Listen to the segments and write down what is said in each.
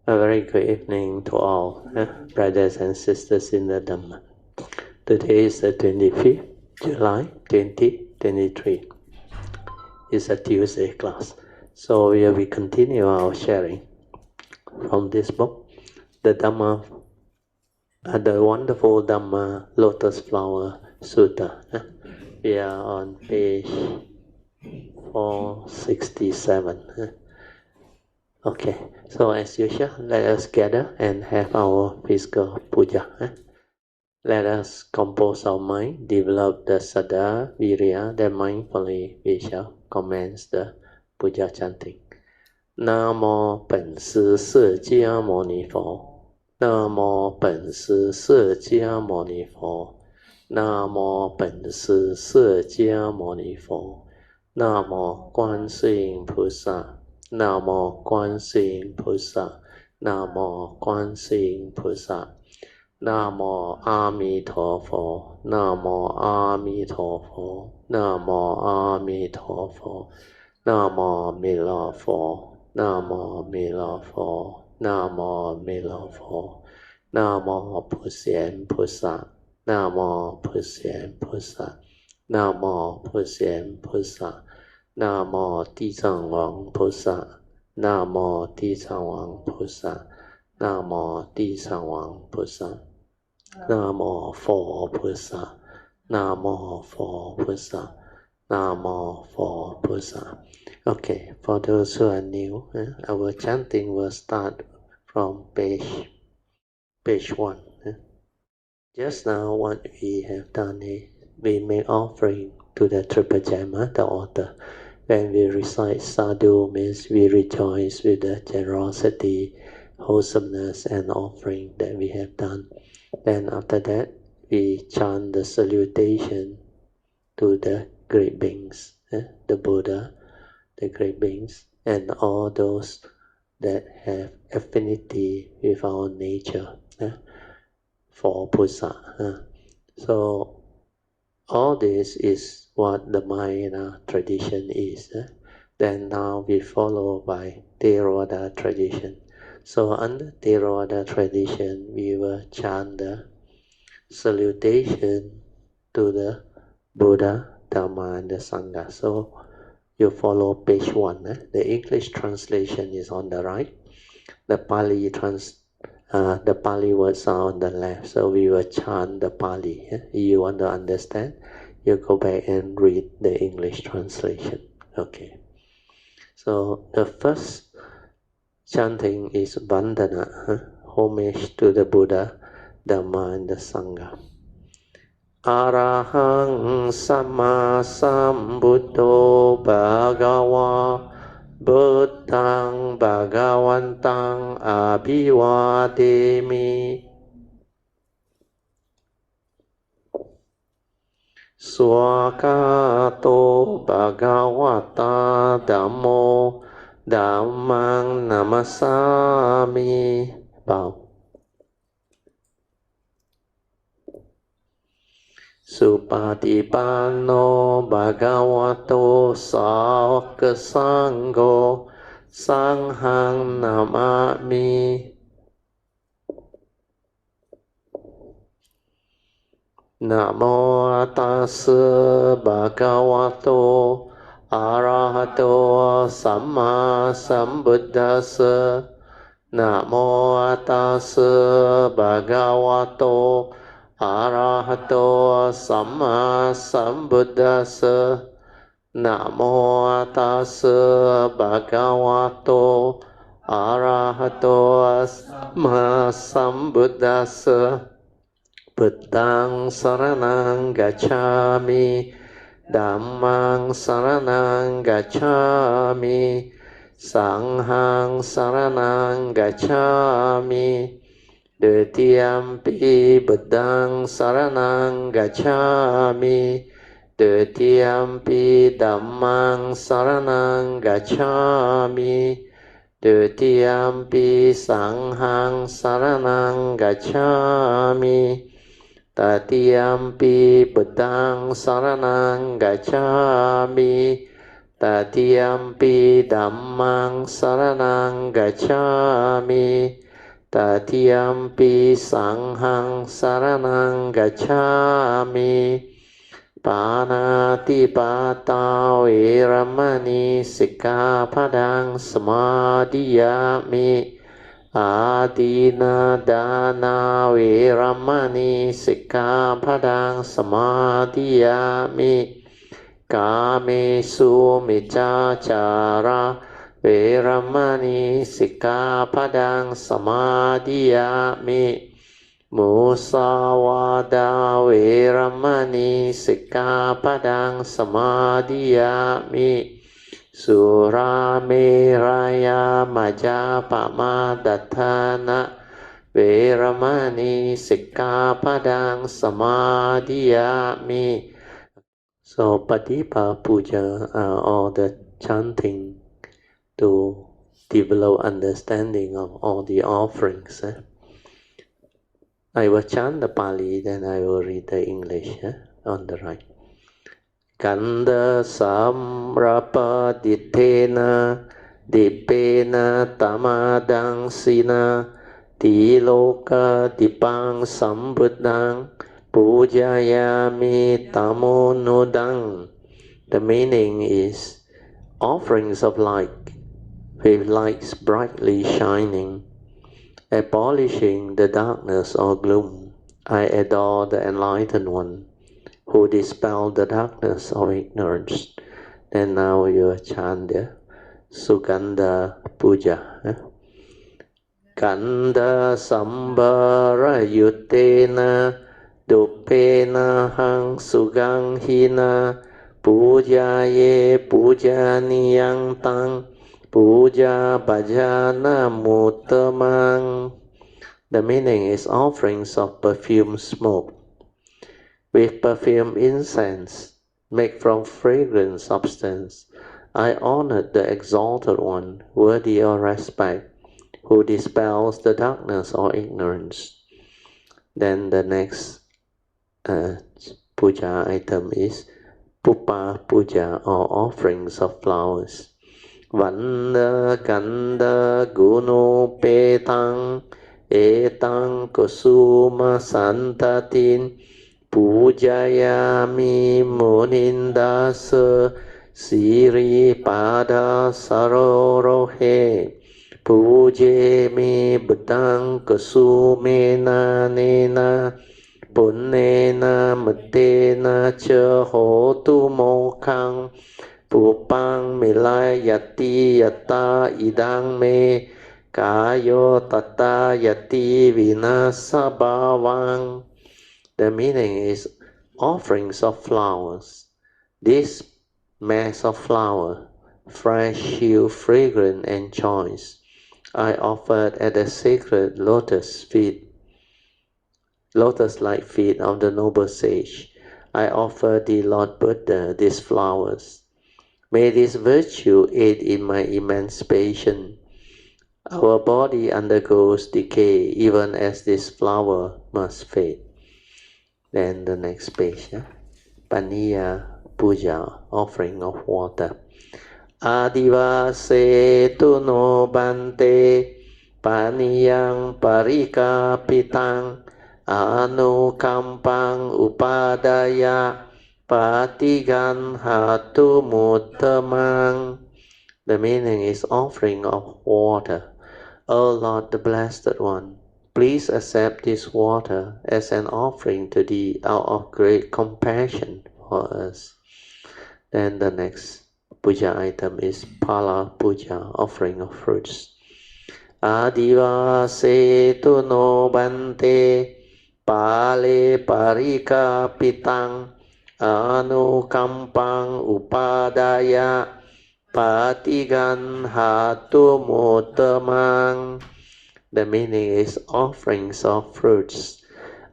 A very good evening to all, brothers and sisters in the Dhamma. Today is the 25th July 2023. It's a Tuesday class. So we continue our sharing from this book, the Dhamma, the wonderful Dhamma Lotus Flower Sutta. We are on page 467. Okay, so as usual, let us gather and have our physical puja. Let us compose our mind, develop the Saddha Virya, then mindfully we shall commence the puja chanting. Namo 本师释迦牟尼佛，Namo 本师释迦牟尼佛，Namo 本师释迦牟尼佛，Namo 观世音菩萨。Namo 观世音菩萨，南无观世音菩萨，南无阿弥陀佛，南无阿弥陀佛，南无阿弥陀佛，南无弥勒佛，南无弥勒佛，南无弥勒佛，南无普贤菩萨，南无普贤菩萨，南无普贤菩萨。南无地藏王菩萨，南无地藏王菩萨，南无地藏王菩萨，南无佛菩萨，南无佛菩萨，南无佛菩萨。Okay, for those who are new, our chanting will start from page 1. Just now, what we have done is we make offering to the Triple Jama, the altar. When we recite sadhu means we rejoice with the generosity, wholesomeness and offering that we have done. Then after that, we chant the salutation to the great beings, the Buddha, the great beings, and all those that have affinity with our nature, for Puja. So all this is what the Mahayana tradition is. Then now we follow by Theravada tradition. So under Theravada tradition, we will chant the salutation to the Buddha, Dhamma and the Sangha. So you follow page 1. The English translation is on the right. The Pali words are on the left. So we will chant the Pali. If you want to understand, you go back and read the English translation. Okay. So the first chanting is Vandana, homage to the Buddha, Dhamma and the Sangha. Arahang Samma Sambuddho Bhagava Buddhang Bhagavantang Abhivademi Swakato Bhagavata Dhammo Dhammang Namasami. Bow. Supatipanno Bhagavato Sāvaka Sangho Sanghang Namami. Namo tassa bhagavato arahato samma sambuddhassa. Namo tassa bhagavato arahato samma sambuddhassa. Namo tassa bhagavato arahato samma sambuddhassa. Buddhang saranang gacchami, Dhammang saranang gacchami, Sanghang saranang gacchami, Dutiyampi Buddhang saranang gacchami, Dutiyampi Dhammang saranang gacchami, Dutiyampi Sanghang saranang gacchami, Tatiyampi Buddhang saranang gacchami, Tatiyampi dhammang saranang gacchami. Tatiyampi sanghang saranang gacchami. Panatipata veramani sikkhapadang samadhiyami. Adina dana veramani sikkhapadang samadhiyami. Kamesu miccācara veramani sikkhapadang samadhiyami. Musawada veramani sikkhapadang samadhiyami. Surameraya majapama dattana veramani sikkhapadang samadhiyami. So Patipa Puja are all the chanting to develop understanding of all the offerings. I will chant the Pali, then I will read the English on the right. Kanda samrapaditena dipena tamadang sina tiloka dipang sambuddhang pujayami tamonudang. The meaning is offerings of light with lights brightly shining, abolishing the darkness or gloom. I adore the enlightened one who dispelled the darkness of ignorance. And now you chant the Sugandha Puja. Kanda sambara yutena dupena hang sugang hina pujaye pujaniyang tang puja bhajana mutamang. The meaning is offerings of perfume smoke with perfume incense made from fragrant substance. I honored the exalted one, worthy of respect, who dispels the darkness or ignorance. Then the next puja item is Pupa Puja, or offerings of flowers. Vanda Kanda Guno Petang Etang Kusuma Santatin Pujayami Munindasa Siri Pada Sarorohe Pujemi Bedang Kusumena Nena Punnena Matena Cha Hotu Mokhang Pupang Milayati Yata Idang Me Kayo Tata Yati Vinasabhavang. The meaning is offerings of flowers. This mass of flower, fresh hue, fragrant and choice, I offered at the sacred lotus-like feet of the noble sage. I offer thee, Lord Buddha, these flowers. May this virtue aid in my emancipation. Our body undergoes decay, even as this flower must fade. Then the next page, Paniya Puja, offering of water. Adivase tu no bante paniyang parikapitang anukampang upadaya patigan hatu mutamang. The meaning is offering of water. O Lord, the Blessed One, please accept this water as an offering to thee out of great compassion for us. Then the next puja item is Pala Puja, offering of fruits. Adivase tu no bante pale parika pitang anukampang upadaya patigan hatu mutamang. The meaning is offerings of fruits.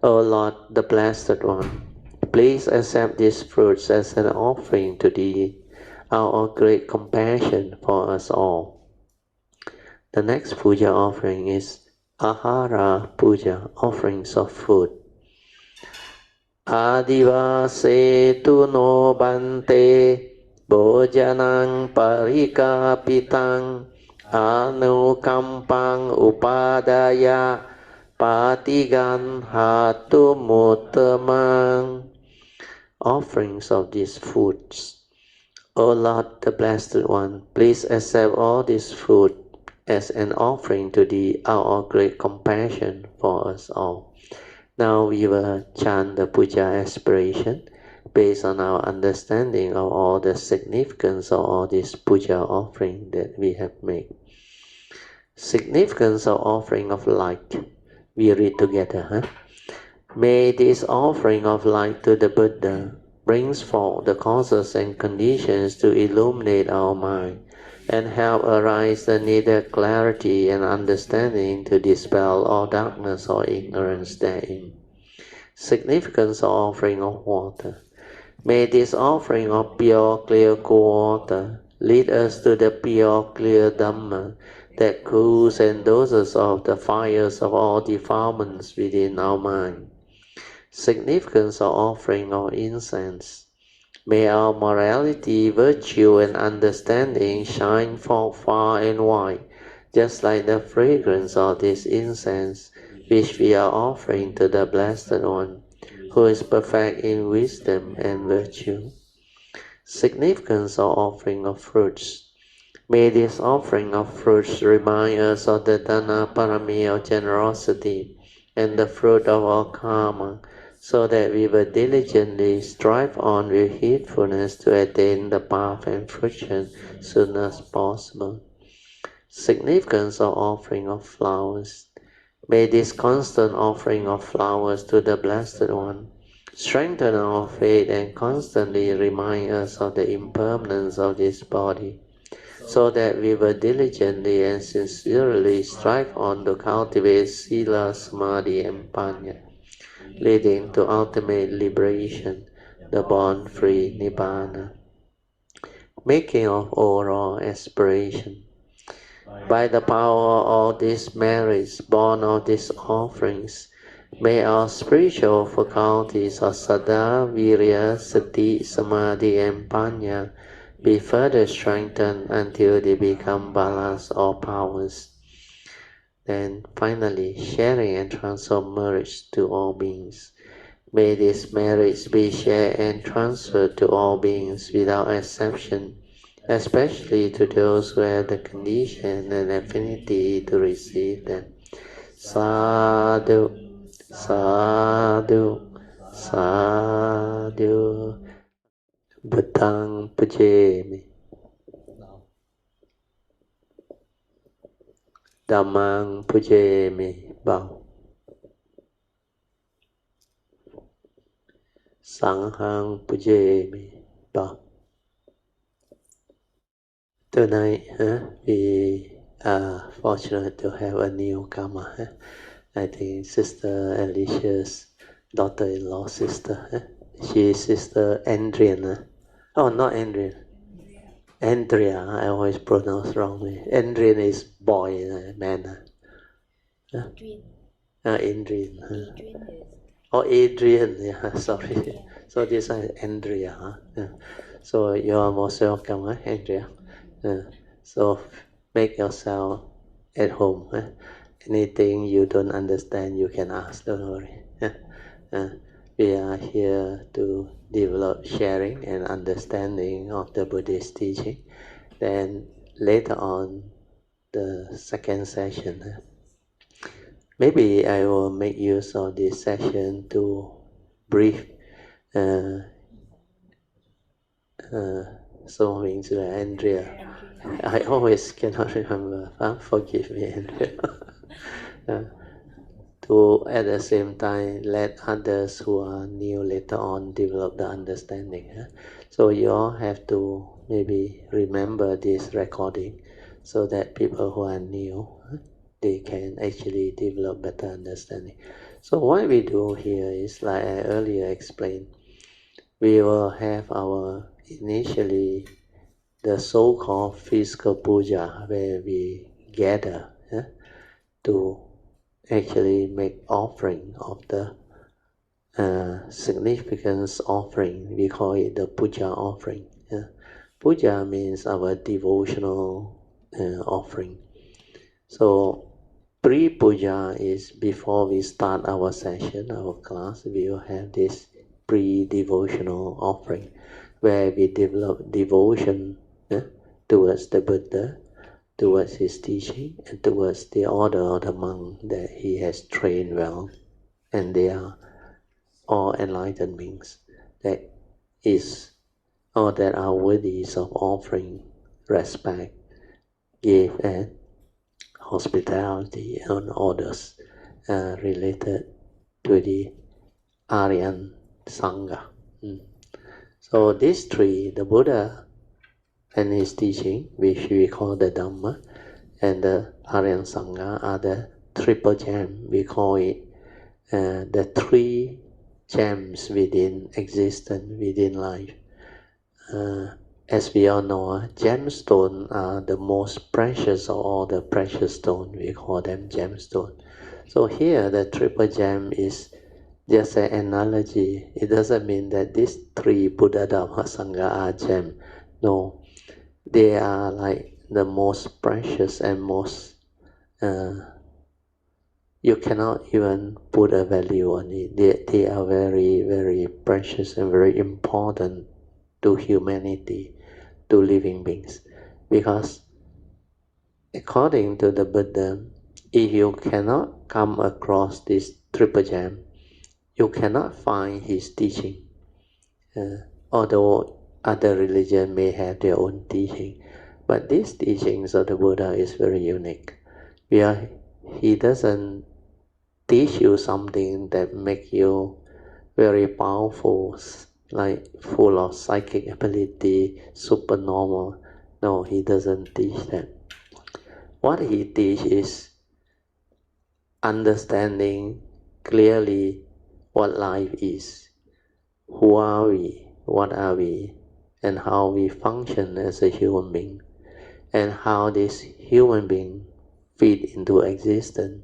O Lord, the Blessed One, please accept these fruits as an offering to thee out of great compassion for us all. The next puja offering is Ahara Puja, offerings of food. Adivase tu no bante Bojanang parikapitang anukampang upadaya patigan hatu mutamang. Offerings of these foods. O Lord, the Blessed One, please accept all this food as an offering to Thee out of great compassion for us all. Now we will chant the Puja aspiration based on our understanding of all the significance of all this Puja offering that we have made. Significance of offering of light. We read together. May this offering of light to the Buddha brings forth the causes and conditions to illuminate our mind and help arise the needed clarity and understanding to dispel all darkness or ignorance therein. Significance of offering of water. May this offering of pure, clear, cool water lead us to the pure, clear Dhamma that cools and doses off the fires of all defilements within our mind. Significance of offering of incense. May our morality, virtue, and understanding shine forth far and wide, just like the fragrance of this incense, which we are offering to the Blessed One, who is perfect in wisdom and virtue. Significance of offering of fruits. May this offering of fruits remind us of the Dana Parami of generosity and the fruit of our karma, so that we will diligently strive on with heedfulness to attain the path and fruition soon as possible. Significance of offering of flowers. May this constant offering of flowers to the Blessed One strengthen our faith and constantly remind us of the impermanence of this body, so that we will diligently and sincerely strive on to cultivate Sila, Samadhi, and Panya, leading to ultimate liberation, the born-free Nibbana. Making of overall aspiration. By the power of all these merits born of these offerings, may our spiritual faculties of Saddha, Virya, Sati, Samadhi, and Panya be further strengthened until they become balas or powers. Then finally, sharing and transfer merits to all beings. May these merits be shared and transferred to all beings without exception, especially to those who have the condition and affinity to receive them. Sadhu, sadhu, sadhu. Bhutang pujemi. Dhammang pujemi. Bow. Sanghang pujemi. Bow. Tonight, we are fortunate to have a newcomer. I think Sister Alicia's daughter-in-law sister. She is Sister Andrian. Oh, not Andrian. Andrea. I always pronounce wrongly. Andrian is boy, man. Adrian. Oh, Adrian. Yeah, sorry. So this is Andrea. Yeah. So you are most welcome, Andrea. So make yourself at home. Anything you don't understand, you can ask. Don't worry. We are here to develop sharing and understanding of the Buddhist teaching. Then later on, the second session. Maybe I will make use of this session to brief something to Andrea. I always cannot remember. Forgive me, Andrea. To at the same time let others who are new later on develop the understanding. So you all have to maybe remember this recording so that people who are new, they can actually develop better understanding. So what we do here is, like I earlier explained, we will have our initially the so-called physical puja, where we gather to actually make offering of the significance offering. We call it the puja offering. Puja means our devotional offering. So pre-puja is before we start our session, our class, we will have this pre-devotional offering where we develop devotion towards the Buddha, towards his teaching, and towards the order of the monk that he has trained well. And they are all enlightened beings that is or that are worthy of offering respect, gift, and hospitality and orders related to the Aryan Sangha. So these three, the Buddha and his teaching, which we call the Dhamma, and the Aryan Sangha are the triple gem. We call it the three gems within existence, within life. As we all know, gemstones are the most precious of all the precious stones. We call them gemstones. So here, the triple gem is just an analogy. It doesn't mean that these three Buddha, Dhamma, Sangha are gem. No, they are like the most precious and most. You cannot even put a value on it. They are very, very precious and very important to humanity, to living beings. Because according to the Buddha, if you cannot come across this triple gem, you cannot find his teaching. Although other religions may have their own teaching, but these teachings of the Buddha is very unique. He doesn't teach you something that make you very powerful, like full of psychic ability, supernormal. No, he doesn't teach that. What he teaches is understanding clearly what life is, who are we, what are we, and how we function as a human being, and how this human being fit into existence,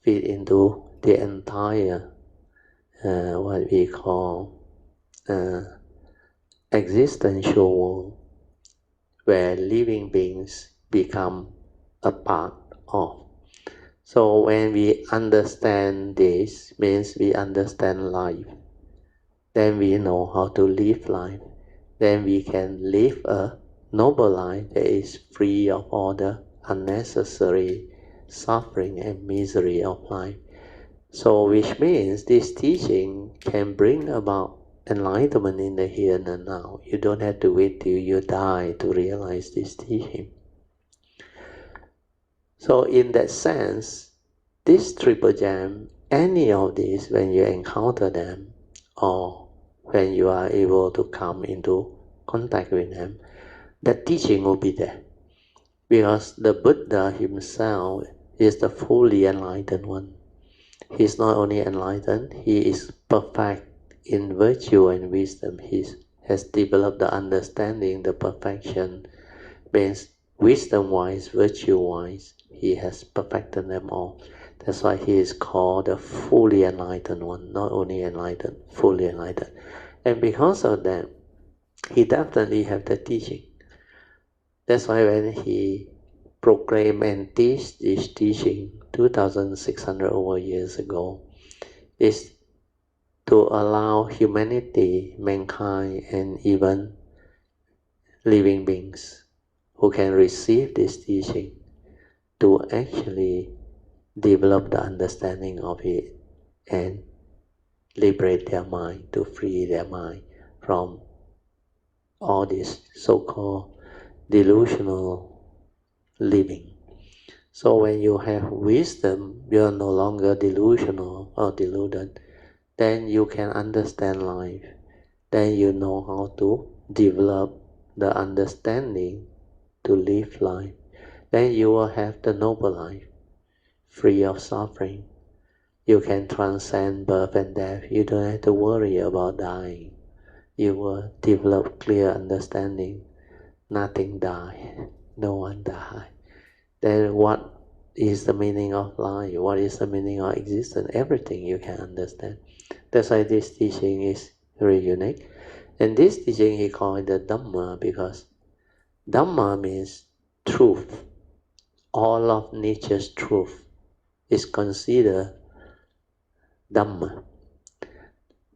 fit into the entire what we call existential world, where living beings become a part of. So when we understand this, means we understand life, then we know how to live life. Then we can live a noble life that is free of all the unnecessary suffering and misery of life. So which means this teaching can bring about enlightenment in the here and now. You don't have to wait till you die to realize this teaching. So in that sense, this triple gem, any of these, when you encounter them, or when you are able to come into contact with them, the teaching will be there. Because the Buddha himself is the fully enlightened one. He is not only enlightened, he is perfect in virtue and wisdom. He has developed the understanding, the perfection, means wisdom-wise, virtue-wise, he has perfected them all. That's why he is called the fully enlightened one, not only enlightened, fully enlightened. And because of that, he definitely have the teaching. That's why when he proclaimed and teach this teaching 2,600 over years ago, is to allow humanity, mankind, and even living beings who can receive this teaching to actually develop the understanding of it and liberate their mind, to free their mind from all this so-called delusional living. So when you have wisdom, you are no longer delusional or deluded, then you can understand life. Then you know how to develop the understanding to live life. Then you will have the noble life, free of suffering. You can transcend birth and death. You don't have to worry about dying. You will develop clear understanding. Nothing dies. No one dies. Then what is the meaning of life? What is the meaning of existence? Everything you can understand. That's why this teaching is very unique. And this teaching he called it the Dhamma because Dhamma means truth. All of nature's truth is considered Dhamma.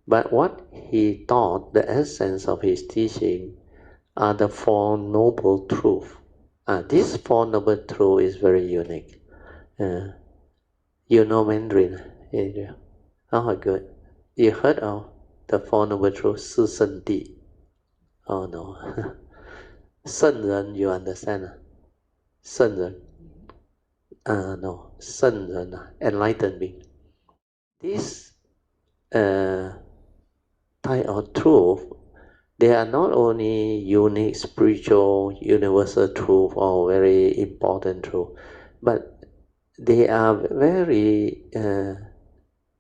But what he taught, the essence of his teaching, are the Four Noble Truths. This Four Noble Truth is very unique. You know Mandarin, Adrian? Oh, good. You heard of the Four Noble Truths, 四圣谛? Oh no. 圣人, you understand? 圣人. No. 圣人, enlightened being. This type of truth, they are not only unique spiritual universal truth or very important truth, but they are very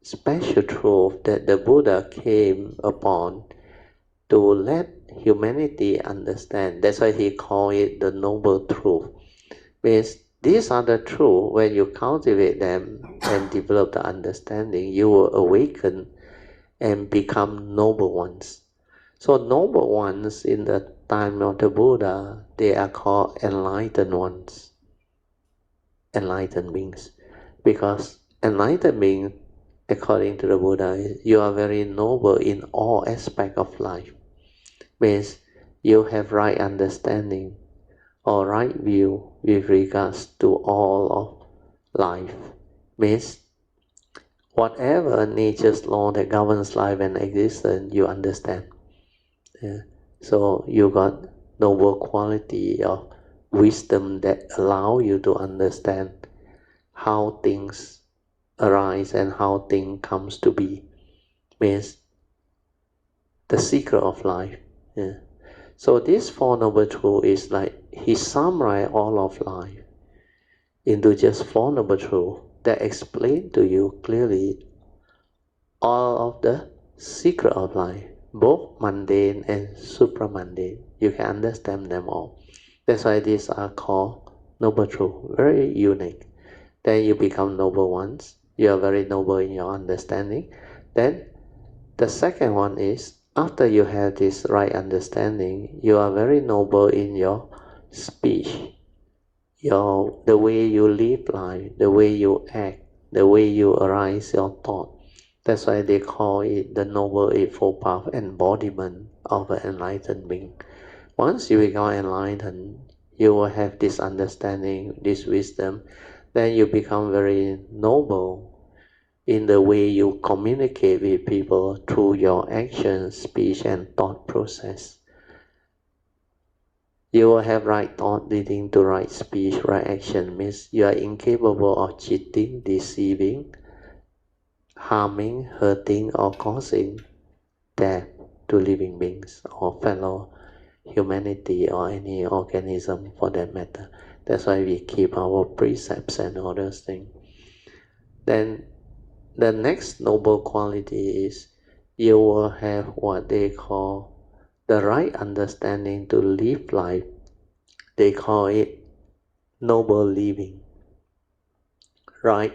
special truth that the Buddha came upon to let humanity understand. That's why he called it the noble truth. Means these are the truth. When you cultivate them and develop the understanding, you will awaken and become noble ones. So noble ones in the time of the Buddha, they are called enlightened ones, enlightened beings. Because enlightened being, according to the Buddha, you are very noble in all aspects of life. Means you have right understanding or right view with regards to all of life. Means whatever nature's law that governs life and existence, you understand. So you got noble quality of wisdom that allow you to understand how things arise and how things comes to be. Means the secret of life. So this Four Noble Truth is like he summarized all of life into just Four Noble Truth that explain to you clearly all of the secret of life, both mundane and supramundane. You can understand them all. That's why these are called Noble Truth, very unique. Then you become noble ones. You are very noble in your understanding. Then the second one is, after you have this right understanding, you are very noble in your speech, the way you live life, the way you act, the way you arise your thought. That's why they call it the Noble Eightfold Path embodiment of an enlightened being. Once you become enlightened, you will have this understanding, this wisdom, then you become very noble in the way you communicate with people through your action, speech, and thought process. You will have right thought leading to right speech, right action. Means you are incapable of cheating, deceiving, harming, hurting, or causing death to living beings or fellow humanity or any organism for that matter. That's why we keep our precepts and all those things. Then the next noble quality is you will have what they call the right understanding to live life. They call it noble living, right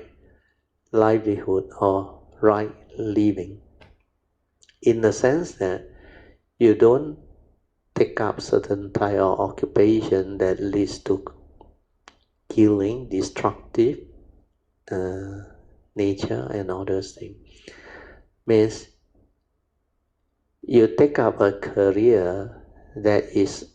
livelihood or right living. In the sense that you don't take up certain type of occupation that leads to killing, destructive nature and all those things. Means you take up a career that is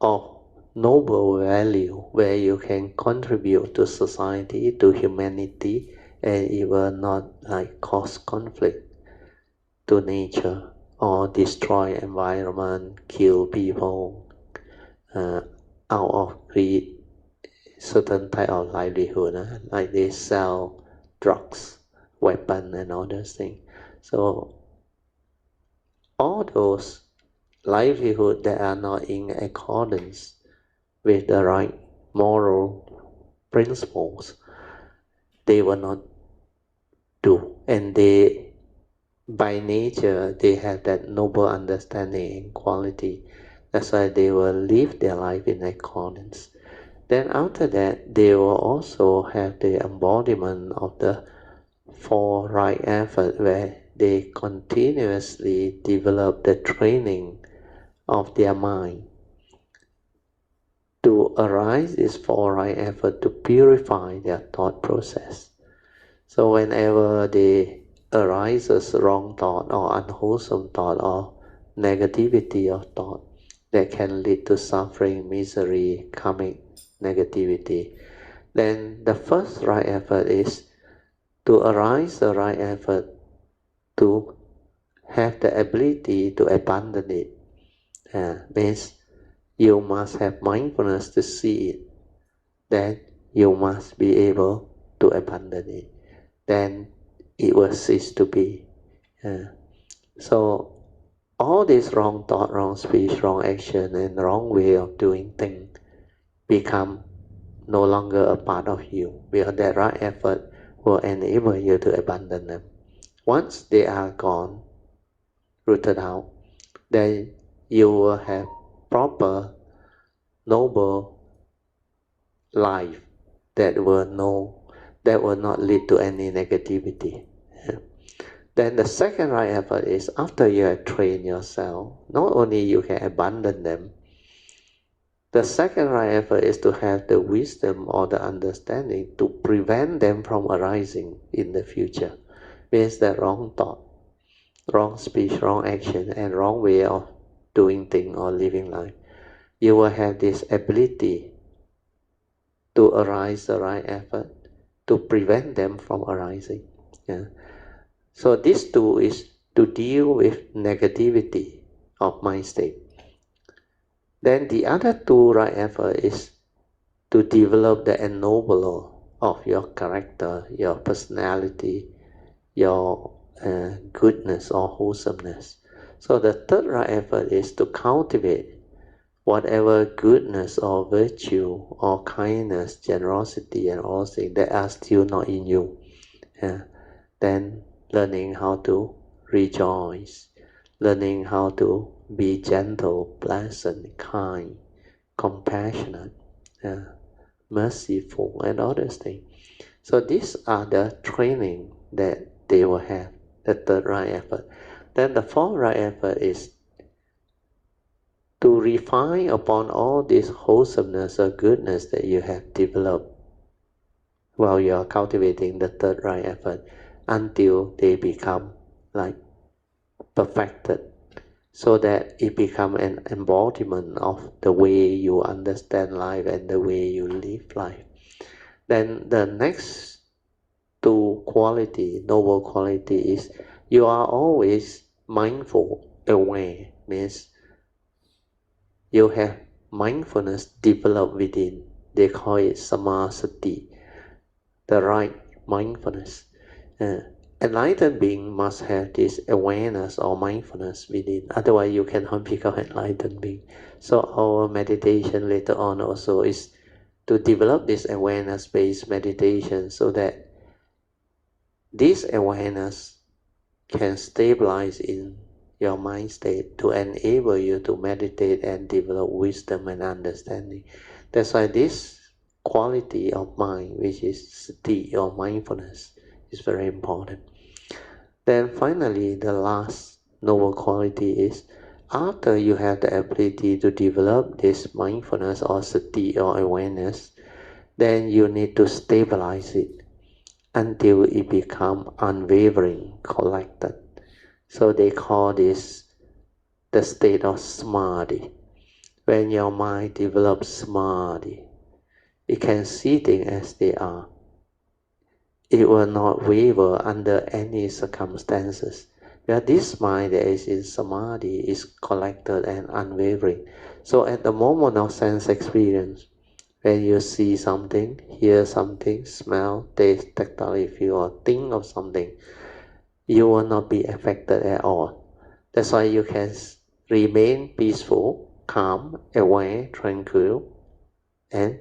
of noble value, where you can contribute to society, to humanity, and it will not like cause conflict to nature or destroy environment, kill people out of greed, certain type of livelihood, like they sell drugs, weapon, and all those things. So all those livelihood that are not in accordance with the right moral principles, they will not do. And they, by nature, they have that noble understanding and quality. That's why they will live their life in accordance. Then after that, they will also have the embodiment of the four right effort, where they continuously develop the training of their mind. To arise is for right effort to purify their thought process. So whenever they arises wrong thought or unwholesome thought or negativity of thought that can lead to suffering, misery, karmic negativity, then the first right effort is to arise the right effort to have the ability to abandon it. Means you must have mindfulness to see it. Then you must be able to abandon it. Then it will cease to be. So all this wrong thought, wrong speech, wrong action, and wrong way of doing things become no longer a part of you, because that right effort will enable you to abandon them. Once they are gone, rooted out, then you will have proper, noble life that will not lead to any negativity. Then the second right effort is, after you have trained yourself, not only you can abandon them, the second right effort is to have the wisdom or the understanding to prevent them from arising in the future. Means that wrong thought, wrong speech, wrong action, and wrong way of doing things or living life. You will have this ability to arise the right effort to prevent them from arising. So this too is to deal with negativity of mind state. Then the other two right effort is to develop the ennobler of your character, your personality, your goodness or wholesomeness. So the third right effort is to cultivate whatever goodness or virtue or kindness, generosity, and all things that are still not in you. Then learning how to rejoice, learning how to be gentle, pleasant, kind, compassionate, merciful, and other things. So these are the training that they will have, the third right effort. Then the fourth right effort is to refine upon all this wholesomeness or goodness that you have developed while you are cultivating the third right effort until they become like perfected, so that it become an embodiment of the way you understand life and the way you live life. Then the next two quality, noble quality, is you are always mindful, aware. Means you have mindfulness developed within. They call it samasati, the right mindfulness. Enlightened being must have this awareness or mindfulness within. Otherwise, you cannot become enlightened being. So our meditation later on also is to develop this awareness-based meditation, so that this awareness can stabilize in your mind state to enable you to meditate and develop wisdom and understanding. That's why this quality of mind, which is sati or mindfulness, is very important. Then finally, the last noble quality is, after you have the ability to develop this mindfulness or sati or awareness, then you need to stabilize it until it becomes unwavering, collected. So they call this the state of samadhi. When your mind develops samadhi, it can see things as they are. It will not waver under any circumstances. Where this mind that is in samadhi is collected and unwavering. So at the moment of sense experience, when you see something, hear something, smell, taste, tactile, feel, or think of something, you will not be affected at all. That's why you can remain peaceful, calm, aware, tranquil, and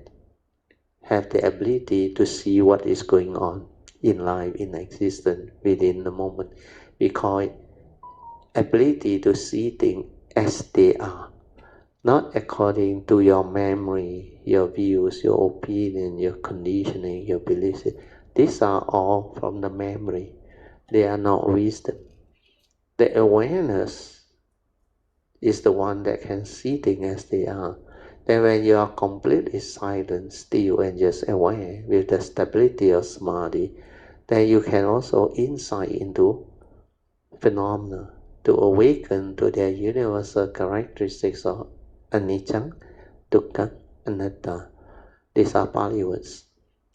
have the ability to see what is going on in life, in existence, within the moment. We call it ability to see things as they are, not according to your memory, your views, your opinion, your conditioning, your beliefs. These are all from the memory. They are not wisdom. The awareness is the one that can see things as they are. Then when you are completely silent, still, and just aware with the stability of samadhi, then you can also insight into phenomena to awaken to their universal characteristics of anicca, dukkha, anatta. These are Pali words.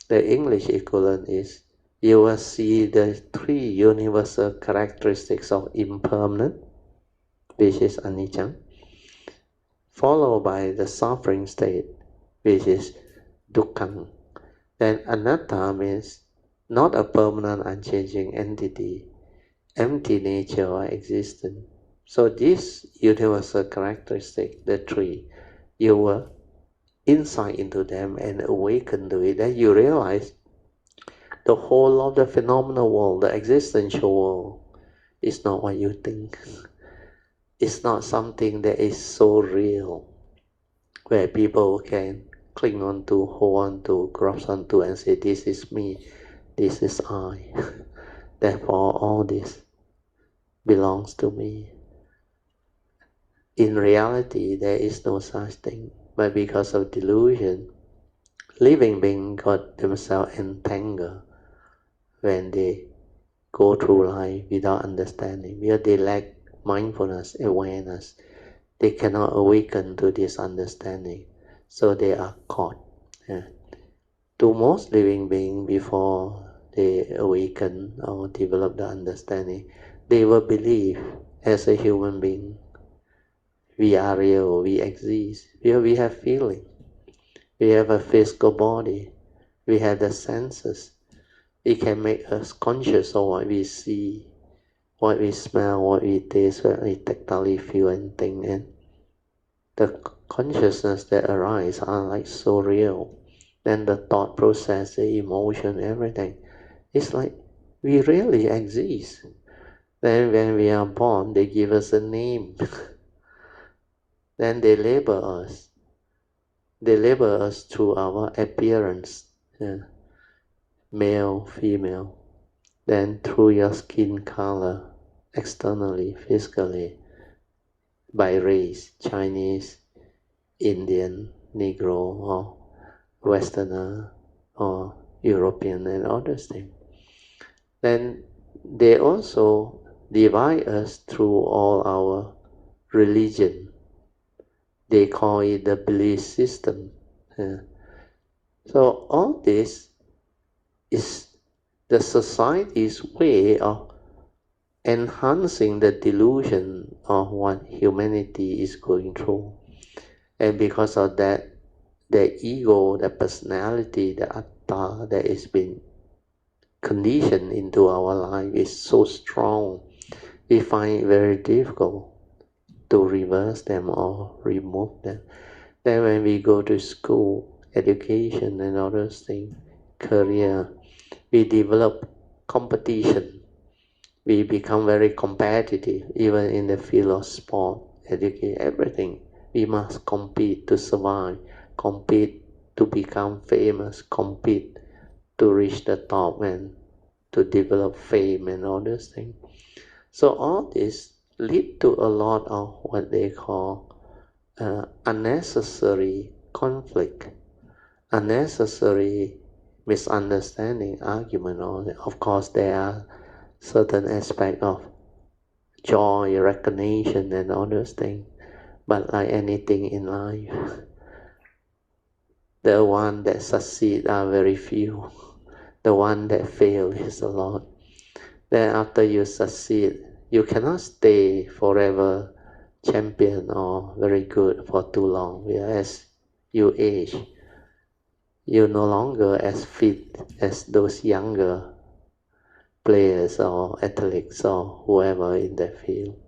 The English equivalent is you will see the three universal characteristics of impermanent, which is anicca, followed by the suffering state, which is dukkha. Then anatta means not a permanent unchanging entity, empty nature or existence. So this universal characteristic, the three, you will insight into them and awaken to it, then you realize the whole of the phenomenal world, the existential world, is not what you think. It's not something that is so real, where people can cling on to, hold on to, grasp onto and say, this is me, this is I. Therefore, all this belongs to me. In reality, there is no such thing, but because of delusion, living beings got themselves entangled when they go through life without understanding, because they lack mindfulness, awareness. They cannot awaken to this understanding, so they are caught. Yeah. To most living beings, before they awaken or develop the understanding, they will believe as a human being, we are real, we exist, we have feeling, we have a physical body, we have the senses. It can make us conscious of what we see, what we smell, what we taste, what we tactily feel and think, and the consciousness that arises are like so real. Then the thought process, the emotion, everything, it's like we really exist. Then when we are born, they give us a name. Then they label us. They label us through our appearance, yeah. Male, female. Then through your skin color, externally, physically, by race, Chinese, Indian, Negro, or Westerner, or European, and other things. Then they also divide us through all our religion. They call it the belief system. Yeah. So all this is the society's way of enhancing the delusion of what humanity is going through. And because of that, the ego, the personality, the atta that is been conditioned into our life is so strong, we find it very difficult to reverse them or remove them. Then when we go to school, education and other things, career, we develop competition. We become very competitive, even in the field of sport, education, everything. We must compete to survive, compete to become famous, compete to reach the top and to develop fame and all those things. So all this lead to a lot of what they call unnecessary conflict, unnecessary misunderstanding, argument. Of course, there are certain aspects of joy, recognition, and all those things. But like anything in life, the one that succeed are very few. The one that fail is a lot. Then after you succeed, you cannot stay forever champion or very good for too long. Whereas you age, you're no longer as fit as those younger players or athletes or whoever in that field.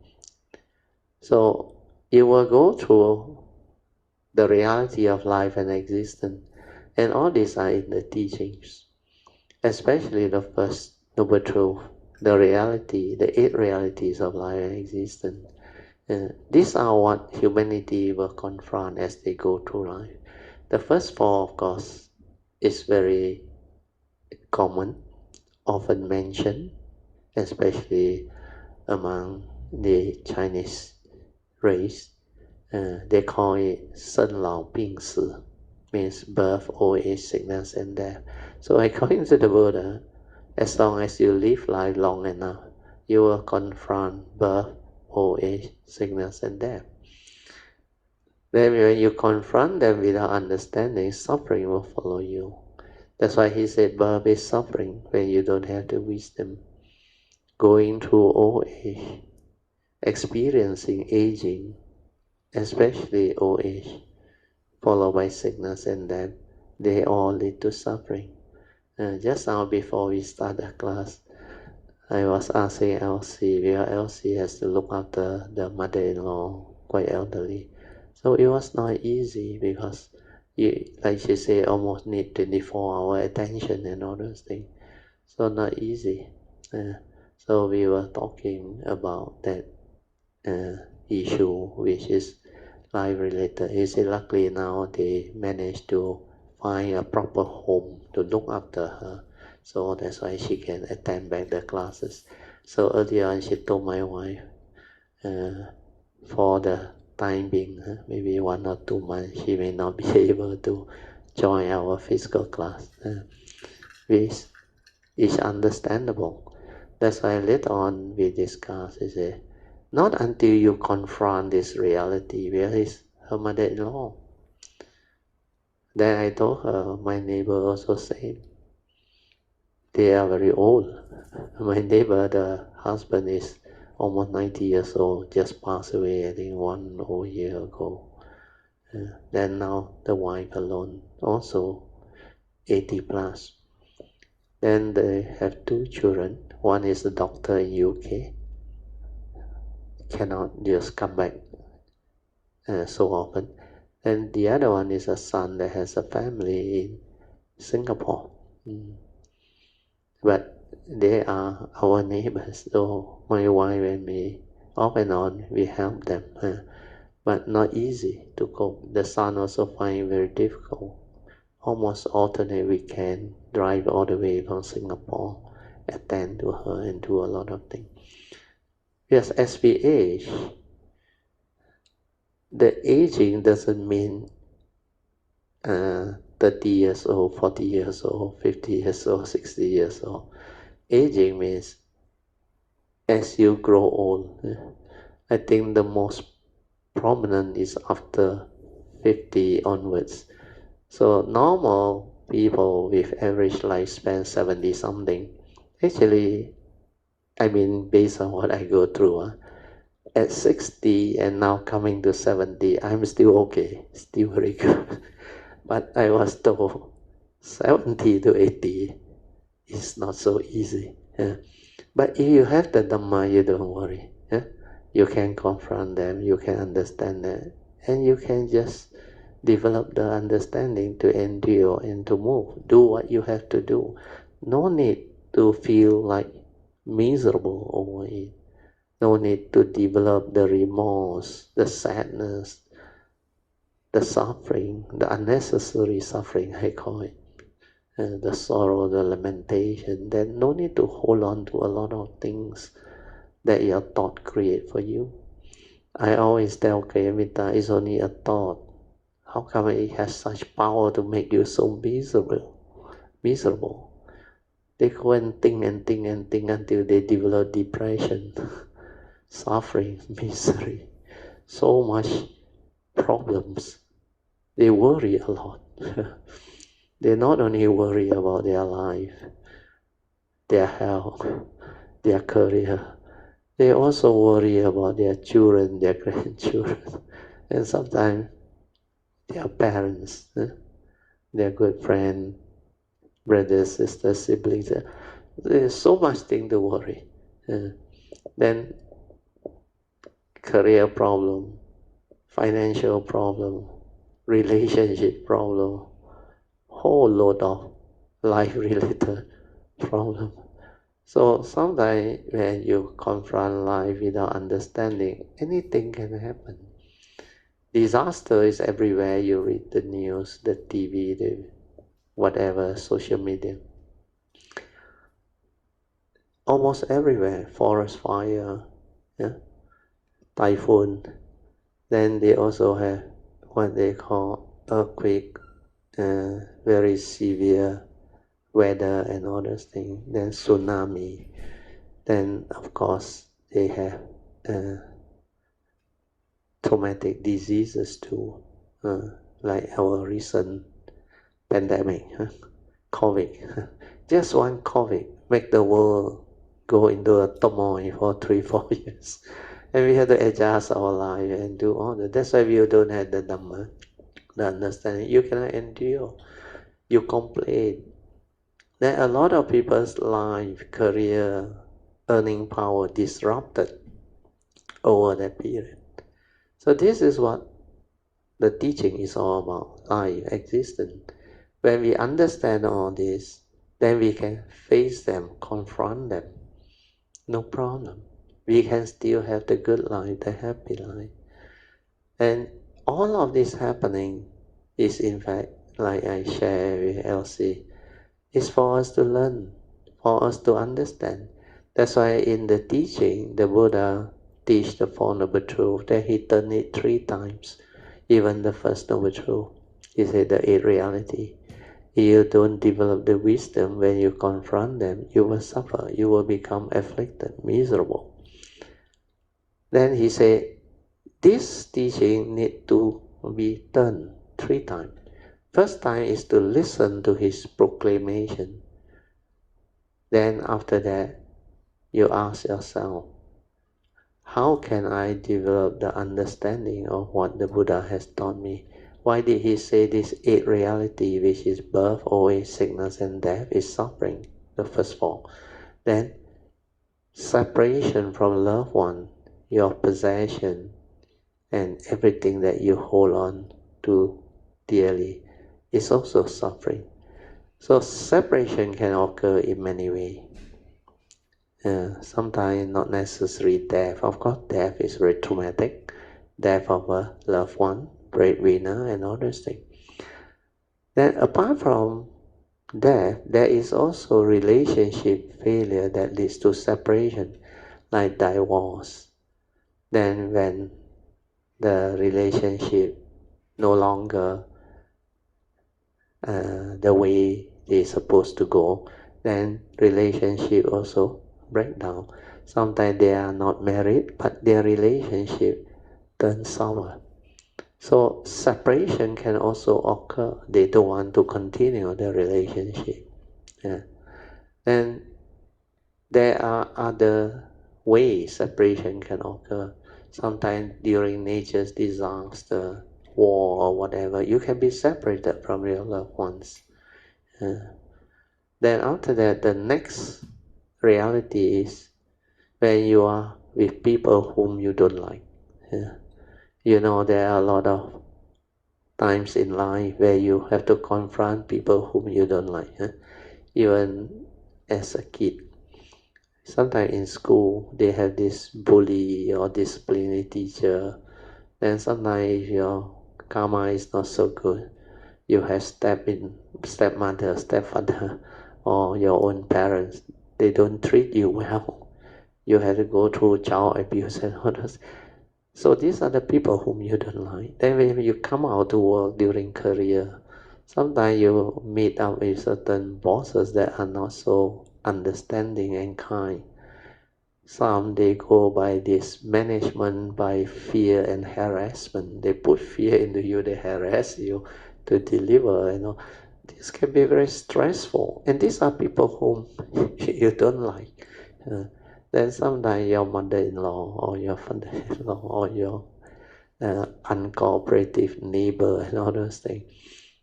So you will go through the reality of life and existence, and all these are in the teachings, especially the first noble truth, the reality, the 8 realities of life and existence. These are what humanity will confront as they go through life. The first 4, of course, is very common, often mentioned, especially among the Chinese race. They call it 生老病死, means birth, old age, sickness, and death. So according to the Buddha, as long as you live life long enough, you will confront birth, old age, sickness, and death. Then when you confront them without understanding, suffering will follow you. That's why he said birth is suffering when you don't have the wisdom. Going through old age, experiencing aging, especially old age, followed by sickness and death, they all lead to suffering. Just now before we start the class, I was asking Elsie, because Elsie has to look after the mother-in-law, quite elderly. So it was not easy because, like she said, almost need 24-hour attention and all those things. So not easy. So we were talking about that issue, which is life-related. He said luckily now they managed to find a proper home to look after her. So that's why she can attend back the classes. So earlier on she told my wife, for the time being, maybe 1 or 2 months, she may not be able to join our physical class, which is understandable. That's why later on we discuss, is it not until you confront this reality, where is her mother-in-law? Then I told her, my neighbor also said, they are very old. My neighbor, the husband is almost 90 years old, just passed away, I think 1 whole year ago. Then now the wife alone, also 80 plus. Then they have 2 children. One is a doctor in UK, cannot just come back so often. And the other one is a son that has a family in Singapore. But they are our neighbors, so my wife and me, off and on, we help them. But not easy to cope. The son also find it very difficult. Almost alternate weekend, drive all the way from Singapore, attend to her and do a lot of things. Yes, as we age, the aging doesn't mean 30 years old, 40 years old, 50 years old, 60 years old. Aging means as you grow old. I think the most prominent is after 50 onwards. So normal people with average lifespan 70 something, actually, I mean based on what I go through, at 60 and now coming to 70, I'm still okay, still very good. But I was told 70 to 80 is not so easy. But if you have the Dhamma, you don't worry. You can confront them, you can understand that, and you can just develop the understanding to endure and to move. Do what you have to do. No need to feel like miserable over it. No need to develop the remorse, the sadness, the suffering, the unnecessary suffering, I call it. The sorrow, the lamentation. Then no need to hold on to a lot of things that your thought create for you. I always tell Kayamita, it's only a thought. How come it has such power to make you so miserable? They go and think and think and think until they develop depression, suffering, misery, so much problems. They worry a lot. They not only worry about their life, their health, their career, they also worry about their children, their grandchildren, and sometimes their parents, their good friend, brothers, sisters, siblings. There's so much thing to worry. Then career problem, financial problem, relationship problem, whole load of life-related problem. So sometimes when you confront life without understanding, anything can happen. Disaster is everywhere. You read the news, the TV, the whatever, social media. Almost everywhere, forest fire, typhoon. Then they also have what they call earthquake, very severe weather and all those things. Then tsunami. Then of course they have traumatic diseases too, like our recent pandemic, COVID. Just one COVID make the world go into a turmoil for 3-4 years. And we have to adjust our life and do all that. That's why we don't have the Dhamma, the understanding. You cannot endure. You complain. There are a lot of people's life, career, earning power disrupted over that period. So this is what the teaching is all about, life, existence. When we understand all this, then we can face them, confront them. No problem. We can still have the good life, the happy life. And all of this happening is in fact, like I share with Elsie, is for us to learn, for us to understand. That's why in the teaching, the Buddha teach the Four Noble Truths, that he turned it 3 times. Even the first Noble Truth, he said the 8 reality. You don't develop the wisdom, when you confront them, you will suffer, you will become afflicted, miserable. Then he said, this teaching need to be done 3 times. First time is to listen to his proclamation. Then after that, you ask yourself, how can I develop the understanding of what the Buddha has taught me? Why did he say this 8 reality, which is birth, old age, sickness, and death, is suffering, the first 4. Then separation from loved one, your possession, and everything that you hold on to dearly is also suffering. So separation can occur in many ways. Sometimes not necessarily death. Of course, death is very traumatic. Death of a loved one, breadwinner, and all those things. Then apart from death, there is also relationship failure that leads to separation, like divorce. Then when the relationship no longer the way they're supposed to go, then relationship also break down. Sometimes they are not married, but their relationship turns sour. So separation can also occur. They don't want to continue the relationship. And there are other ways separation can occur. Sometimes during nature's disaster, war or whatever, you can be separated from your loved ones. Then after that, the next reality is when you are with people whom you don't like. You know, there are a lot of times in life where you have to confront people whom you don't like. Even as a kid, sometimes in school they have this bully or disciplinary teacher. Then sometimes if your karma is not so good, you have stepmother, stepfather, or your own parents. They don't treat you well. You have to go through child abuse and others. So these are the people whom you don't like. Then when you come out to work during career, sometimes you meet up with certain bosses that are not so understanding and kind. Some they go by this management, by fear and harassment. They put fear into you, they harass you to deliver, This can be very stressful. And these are people whom you don't like. Then sometimes your mother-in-law or your father-in-law or your uncooperative neighbor and all those things.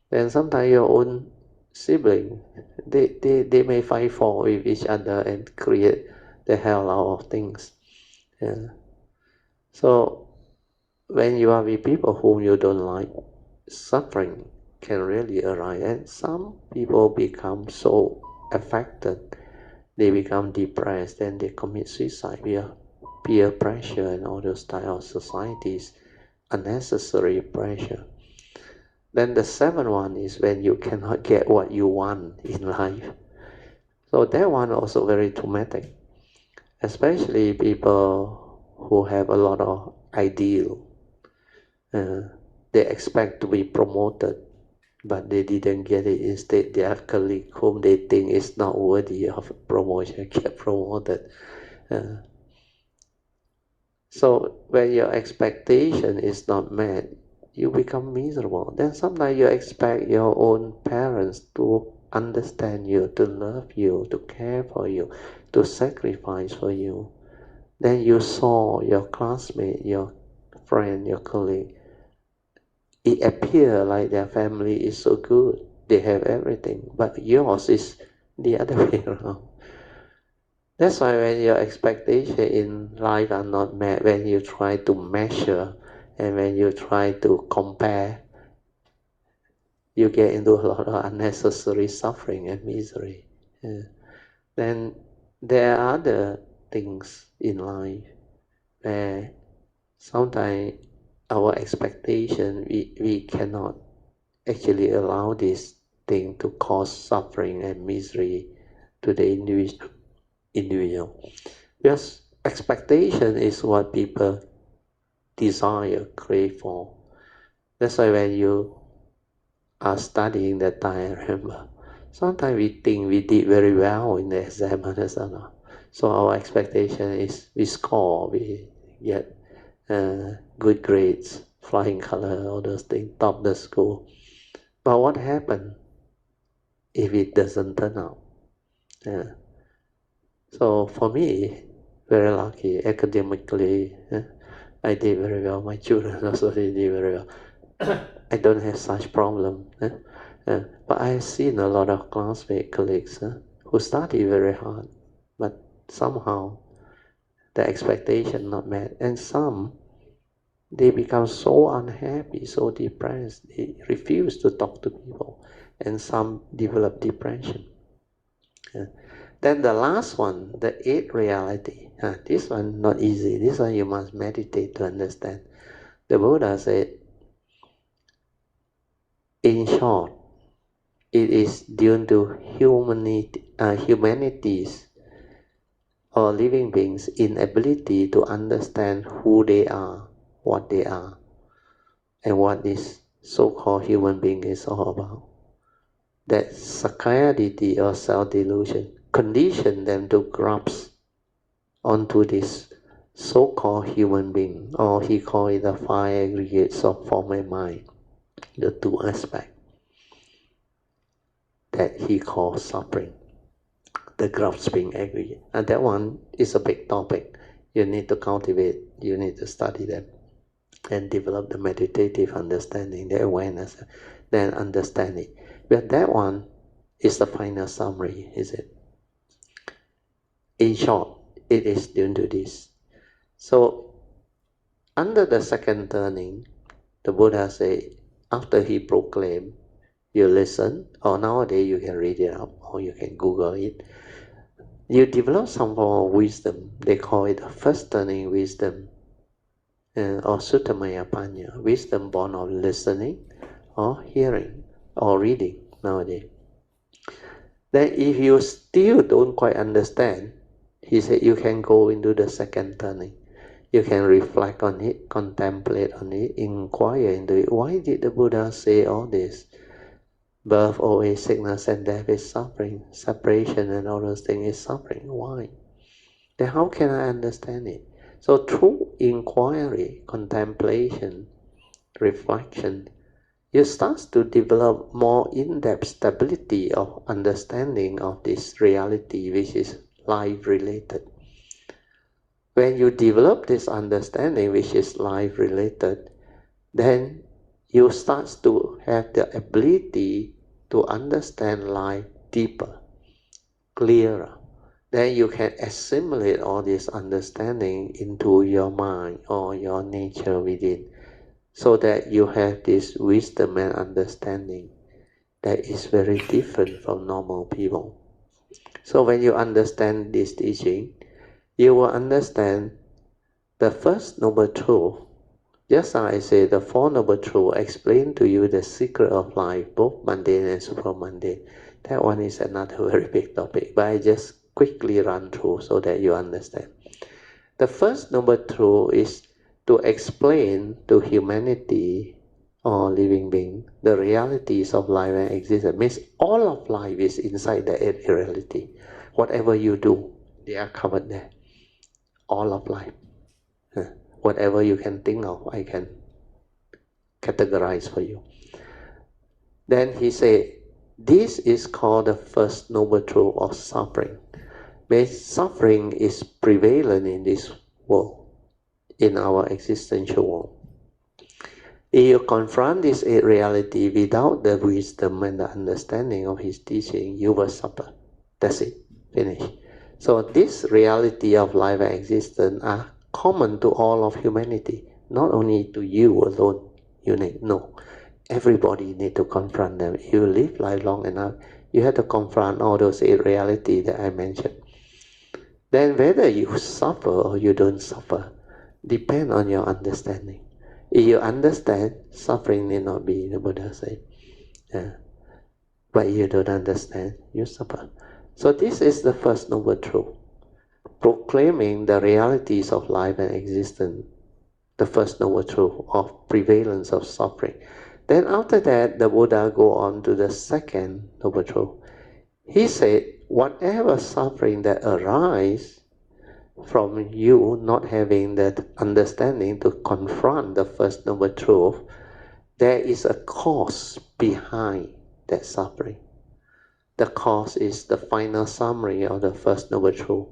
Then sometimes your own sibling, they may fight for with each other and create the hell out of things. So when you are with people whom you don't like, suffering can really arise. And some people become so affected, they become depressed, and they commit suicide via peer pressure and all those type of societies, unnecessary pressure. Then the 7th one is when you cannot get what you want in life. So that one also very traumatic, especially people who have a lot of ideal. They expect to be promoted, but they didn't get it. Instead, their colleague whom they think is not worthy of promotion get promoted. So when your expectation is not met, you become miserable. Then sometimes you expect your own parents to understand you, to love you, to care for you, to sacrifice for you. Then you saw your classmate, your friend, your colleague, it appears like their family is so good, they have everything, but yours is the other way around. That's why when your expectations in life are not met, when you try to measure and when you try to compare, you get into a lot of unnecessary suffering and misery. Then there are other things in life where sometimes our expectation, we cannot actually allow this thing to cause suffering and misery to the individual. Because expectation is what people desire, crave for. That's why when you are studying that time, I remember, sometimes we think we did very well in the exam, so our expectation is we score, we get good grades, flying color, all those things, top the school. But what happened if it doesn't turn out? So for me, very lucky academically. I did very well. My children also did very well. I don't have such problem. But I have seen a lot of classmates, colleagues who study very hard, but somehow the expectation not met. And some, they become so unhappy, so depressed, they refuse to talk to people. And some develop depression. Then the last one, the eighth reality. This one not easy. This one you must meditate to understand. The Buddha said, in short, it is due to humanity's or living beings' inability to understand who they are, what they are, and what this so-called human being is all about. That scarcity or self-delusion condition them to grasp onto this so-called human being, or he called it the five aggregates of form and mind, the two aspects that he calls suffering, the grasping aggregate. And that one is a big topic. You need to cultivate, you need to study them and develop the meditative understanding, the awareness, then understand it. But that one is the final summary, is it? In short, it is due to this. So, under the second turning, the Buddha said, after he proclaimed, you listen, or nowadays you can read it up, or you can Google it. You develop some form of wisdom. They call it first turning wisdom, or Suttamaya Panya, wisdom born of listening, or hearing, or reading nowadays. Then if you still don't quite understand, he said you can go into the second turning. You can reflect on it, contemplate on it, inquire into it. Why did the Buddha say all this? Birth, old age, sickness, and death is suffering. Separation and all those things is suffering. Why? Then how can I understand it? So through inquiry, contemplation, reflection, you start to develop more in-depth stability of understanding of this reality, which is life-related. When you develop this understanding, which is life-related, then you start to have the ability to understand life deeper, clearer. Then you can assimilate all this understanding into your mind or your nature within, so that you have this wisdom and understanding that is very different from normal people. So when you understand this teaching, you will understand the first noble truth. Just as I say, the Four Noble Truths explain to you the secret of life, both mundane and supramundane. That one is another very big topic, but I just quickly run through so that you understand. The first noble truth is to explain to humanity or living being the realities of life and existence. Means all of life is inside the eight reality. Whatever you do, they are covered there. All of life. Whatever you can think of, I can categorize for you. Then he said, this is called the first noble truth of suffering. Because suffering is prevalent in this world, in our existential world. If you confront this reality without the wisdom and the understanding of his teaching, you will suffer. That's it. Finish. So this reality of life and existence are common to all of humanity, not only to you alone. No. Everybody need to confront them. If you live life long enough, you have to confront all those eight realities that I mentioned. Then whether you suffer or you don't suffer, depend on your understanding. If you understand, suffering need not be, the Buddha said. But you don't understand, you suffer. So this is the first noble truth. Proclaiming the realities of life and existence, the first noble truth of prevalence of suffering. Then after that, the Buddha go on to the second noble truth. He said, whatever suffering that arises from you not having that understanding to confront the first noble truth, there is a cause behind that suffering. The cause is the final summary of the first noble truth.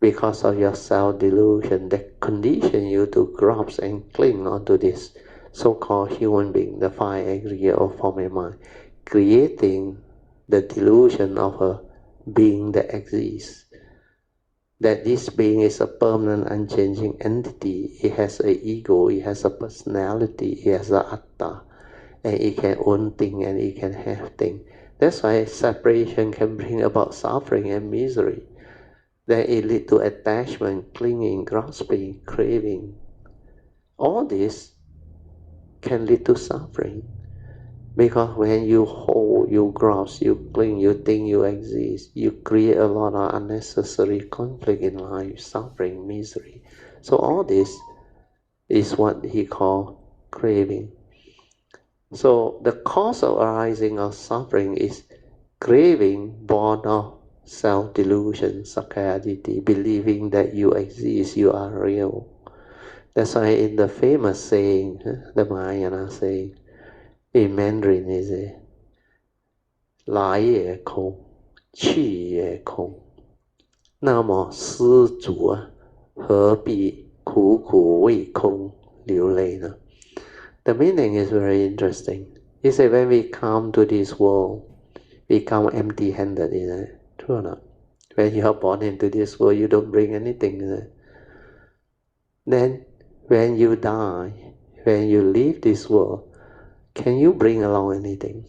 Because of your self-delusion that condition you to grasp and cling onto this so-called human being, the five aggregate of form and mind, creating the delusion of a being that exists. That this being is a permanent, unchanging entity. It has an ego, it has a personality, it has an atta, and it can own things and it can have things. That's why separation can bring about suffering and misery. Then it leads to attachment, clinging, grasping, craving. All this can lead to suffering. Because when you hold, you grasp, you cling, you think you exist, you create a lot of unnecessary conflict in life, suffering, misery. So all this is what he called craving. So the cause of arising of suffering is craving born of self-delusion, sakkayaditthi, believing that you exist, you are real. That's why in the famous saying, the Mahayana saying, in Mandarin is a 来也空，去也空。那么施主啊，何必苦苦为空流泪呢？ The meaning is very interesting. He said, when we come to this world, we come empty-handed, isn't it? True or not? When you are born into this world, you don't bring anything, isn't it? Then, when you die, when you leave this world, can you bring along anything?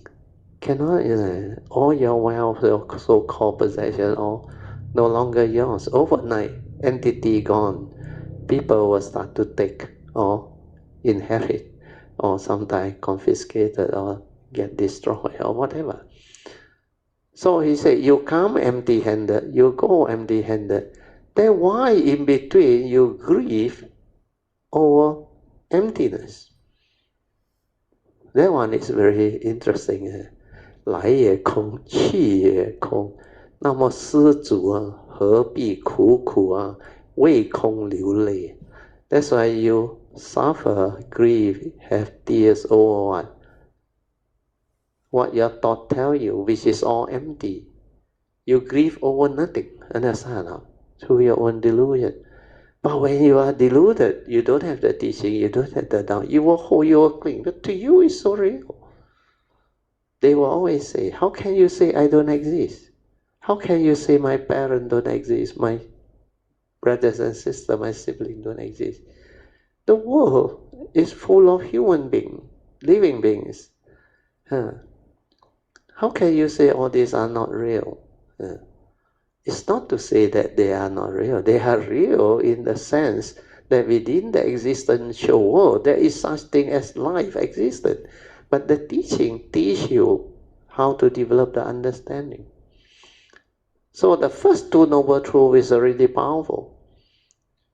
Cannot, isn't it? All your wealth, your so-called possession, all no longer yours. Overnight, entity gone. People will start to take or inherit, or sometimes confiscated or get destroyed or whatever. So he said, you come empty-handed, you go empty-handed. Then why in between you grieve over emptiness? That one is very interesting. 来也空，去也空。那么施主啊，何必苦苦啊，为空流泪？ That's why you suffer, grieve, have tears over what? What your thought tell you, which is all empty. You grieve over nothing, understand? Through your own delusion. But when you are deluded, you don't have the teaching, you don't have the doubt. You will hold, you will cling. But to you, it's so real. They will always say, how can you say I don't exist? How can you say my parents don't exist, my brothers and sisters, my siblings don't exist? The world is full of human beings, living beings. How can you say all these are not real? It's not to say that they are not real. They are real in the sense that within the existential world, there is such thing as life existed. But the teaching teach you how to develop the understanding. So the first two noble truths is really powerful.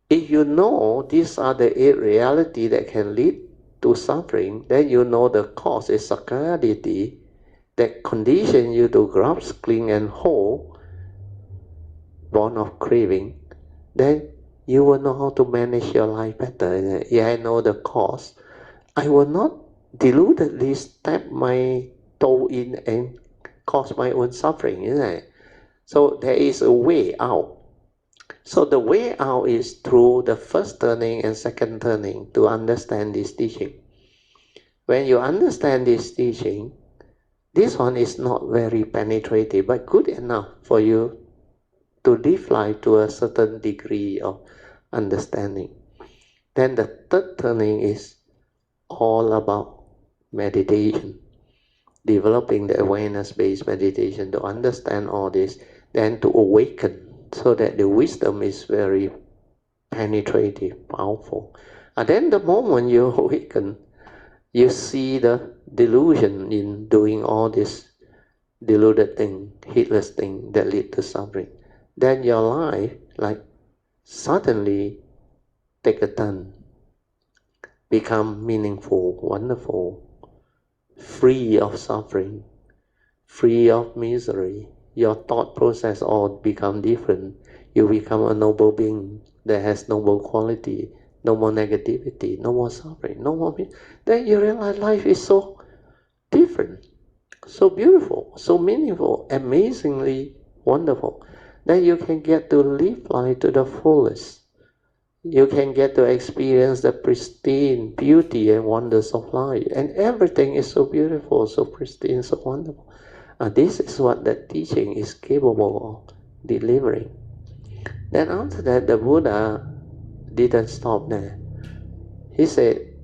If you know these are the eight realities that can lead to suffering, then you know the cause is sakkayaditthi that condition you to grasp, cling and hold, born of craving. Then you will know how to manage your life better. Yeah, I know the cause. I will not deludedly step my toe in and cause my own suffering, isn't it? So there is a way out. So the way out is through the first turning and second turning to understand this teaching. When you understand this teaching, this one is not very penetrative, but good enough for you to live life to a certain degree of understanding. Then the third turning is all about meditation, developing the awareness-based meditation to understand all this, then to awaken so that the wisdom is very penetrative, powerful. And then the moment you awaken, you see the delusion in doing all this deluded thing, heedless thing that lead to suffering. Then your life, like, suddenly take a turn, become meaningful, wonderful, free of suffering, free of misery. Your thought process all become different. You become a noble being that has noble quality, no more negativity, no more suffering, no more. Then you realize life is so different, so beautiful, so meaningful, amazingly wonderful. Then you can get to live life to the fullest. You can get to experience the pristine beauty and wonders of life. And everything is so beautiful, so pristine, so wonderful. This is what the teaching is capable of delivering. Then after that, the Buddha didn't stop there. He said,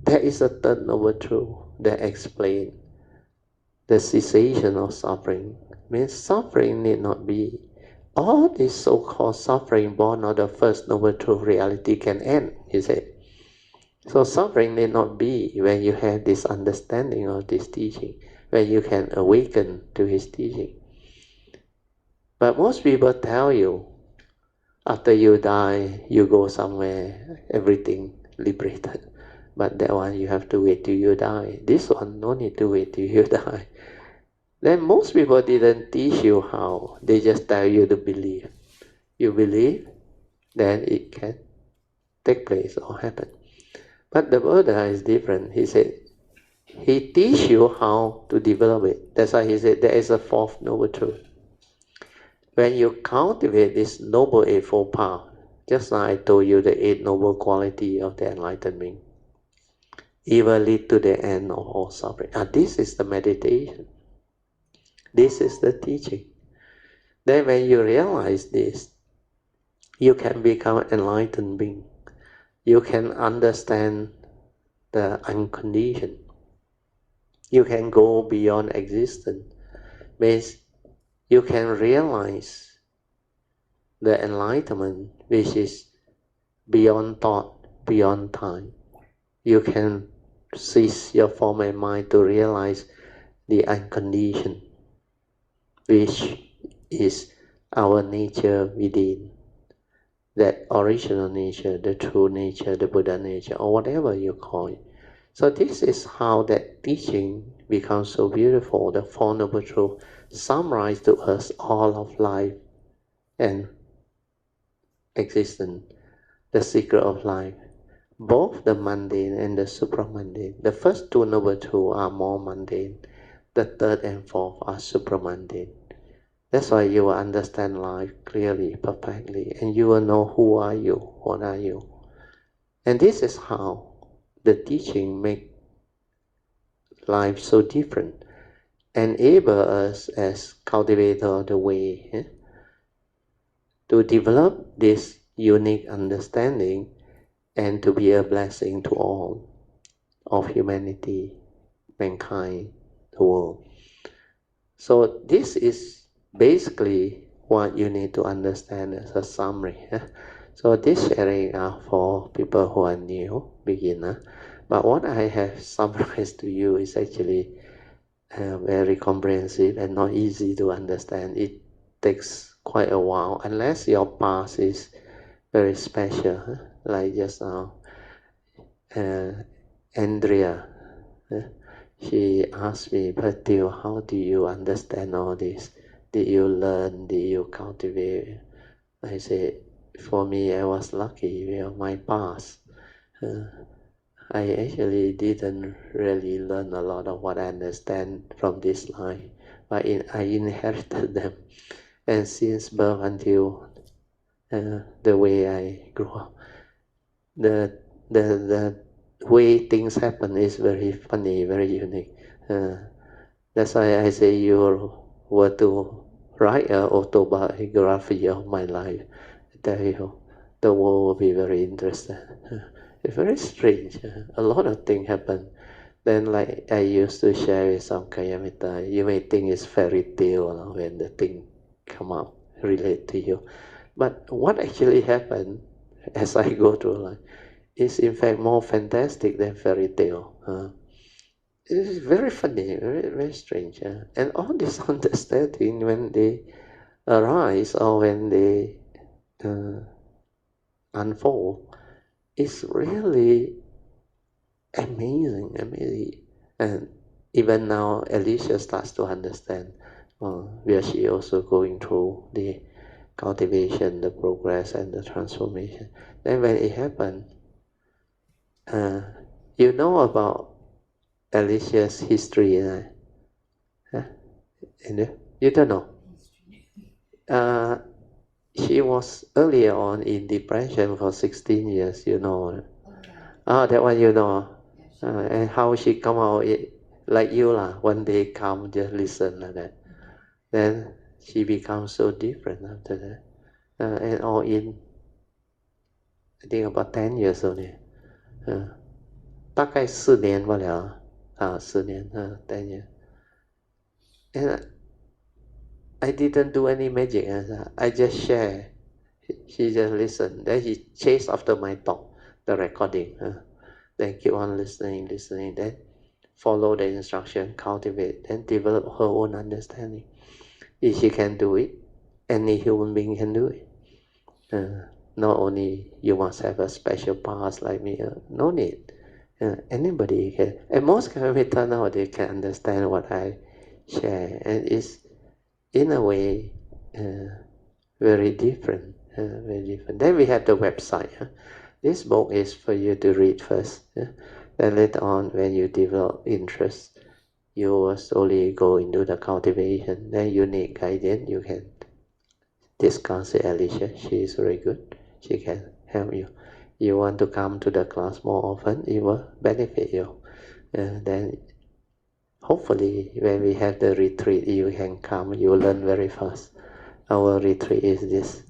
there is a third noble truth that explains the cessation of suffering. Means suffering need not be. All this so-called suffering born of the first noble truth reality can end, he said. So suffering need not be when you have this understanding of this teaching, when you can awaken to his teaching. But most people tell you, after you die, you go somewhere, everything liberated. But that one you have to wait till you die. This one, no need to wait till you die. Then most people didn't teach you how. They just tell you to believe. You believe, then it can take place or happen. But the Buddha is different. He said, he teach you how to develop it. That's why he said there is a fourth noble truth. When you cultivate this noble eightfold path, just like I told you the eight noble quality of the enlightened being, it will lead to the end of all suffering. This is the meditation. This is the teaching. Then when you realize this, you can become an enlightened being. You can understand the unconditioned. You can go beyond existence. Means you can realize the enlightenment which is beyond thought, beyond time. You can cease your form and mind to realize the unconditioned, which is our nature within, that original nature, the true nature, the Buddha nature, or whatever you call it. So this is how that teaching becomes so beautiful. The Four Noble Truths summarize to us all of life and existence, the secret of life, both the mundane and the supramundane. The first two Noble Truths are more mundane. The third and fourth are supramundane. That's why you will understand life clearly, perfectly, and you will know who are you, what are you. And this is how the teaching make life so different, enable us as cultivator of the way to develop this unique understanding and to be a blessing to all of humanity, mankind, the world. So this is basically what you need to understand as a summary. So this sharing are for people who are new, beginner. But what I have summarized to you is actually very comprehensive and not easy to understand. It takes quite a while, unless your past is very special. Like just now, Andrea, she asked me, but Theo, how do you understand all this? Did you learn? Did you cultivate? I say, for me, I was lucky with my past. I actually didn't really learn a lot of what I understand from this life, but I inherited them. And since birth until the way I grew up, the way things happen is very funny, very unique. That's why I say you were to write an autobiography of my life, I tell you, the world will be very interested. It's very strange. A lot of things happen. Then, like I used to share with some Kayamita, you may think it's fairy tale when the thing come up, relate to you. But what actually happened as I go through life is in fact more fantastic than fairy tale. It's very funny, very, very strange. And all this understanding, when they arise or when they uh, unfold, is really amazing. And even now, Alicia starts to understand where she also going through the cultivation, the progress, and the transformation. Then when it happened, you know about Alicia's history, huh? You don't know. She was earlier on in depression for 16 years, you know. That one you know. And how she come out, like you lah, one day come, just listen like that. Then she becomes so different after that. And all in, I think about 10 years only. 大概4年罢了，4年，10 years. And I didn't do any magic. I just share. She just listened. Then he chased after my talk, the recording. Then keep on listening. Then follow the instruction, cultivate, then develop her own understanding. If she can do it, any human being can do it. Not only you must have a special past like me. No need. Anybody can. And most Karamita nowadays can understand what I share. And it's, in a way, very different. Then we have the website. This book is for you to read first. Then later on, when you develop interest, you will slowly go into the cultivation. Then you need guidance. You can discuss with Alicia. She is very good. She can help you. You want to come to the class more often, it will benefit you. Then hopefully when we have the retreat, you can come, you learn very fast. Our retreat is this,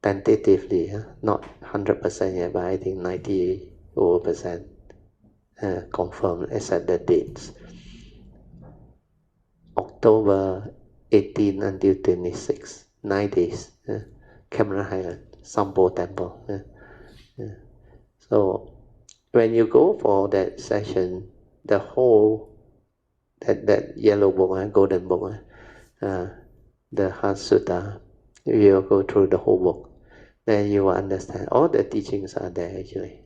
tentatively, not 100% yet, but I think 90% confirmed except the dates. October 18 until 26, 9 days, Cameron Highland, Sampo Temple. So when you go for that session, the whole, that yellow book, golden book, the Heart Sutta, you will go through the whole book. Then you will understand. All the teachings are there actually.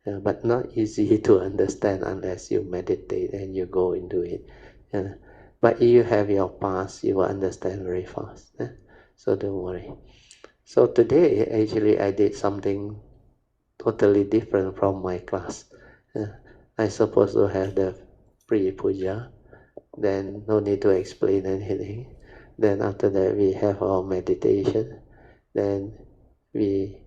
But not easy to understand unless you meditate and you go into it. But if you have your past, you will understand very fast. So don't worry. So today, actually, I did something totally different from my class. I supposed to have the pre-puja, then no need to explain anything. Then after that, we have our meditation. Then we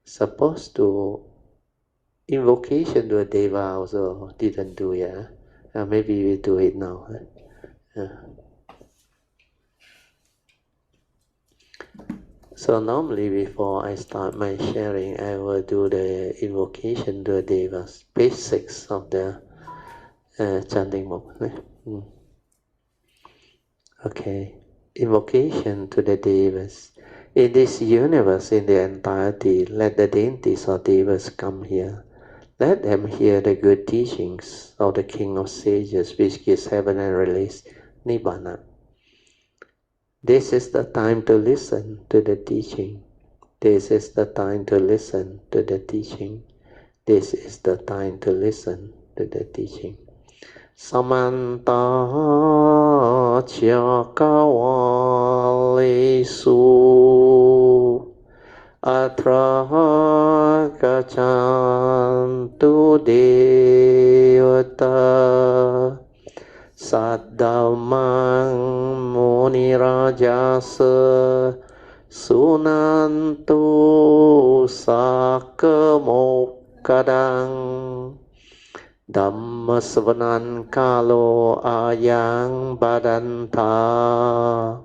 supposed to invocation to a Deva also didn't do yet. Maybe we do it now. So normally before I start my sharing, I will do the invocation to the Devas, page 6 of the chanting book. Okay, invocation to the Devas. In this universe, in the entirety, let the deities or Devas come here. Let them hear the good teachings of the King of Sages, which gives heaven and release Nibbana. This is the time to listen to the teaching. This is the time to listen to the teaching. This is the time to listen to the teaching. Samanta Chakawalesu Atra Gachantu Devata Saddhamang Munirajasa Sunantu Sakamokadang Dhamma Savanan Kalo Ayang Badanta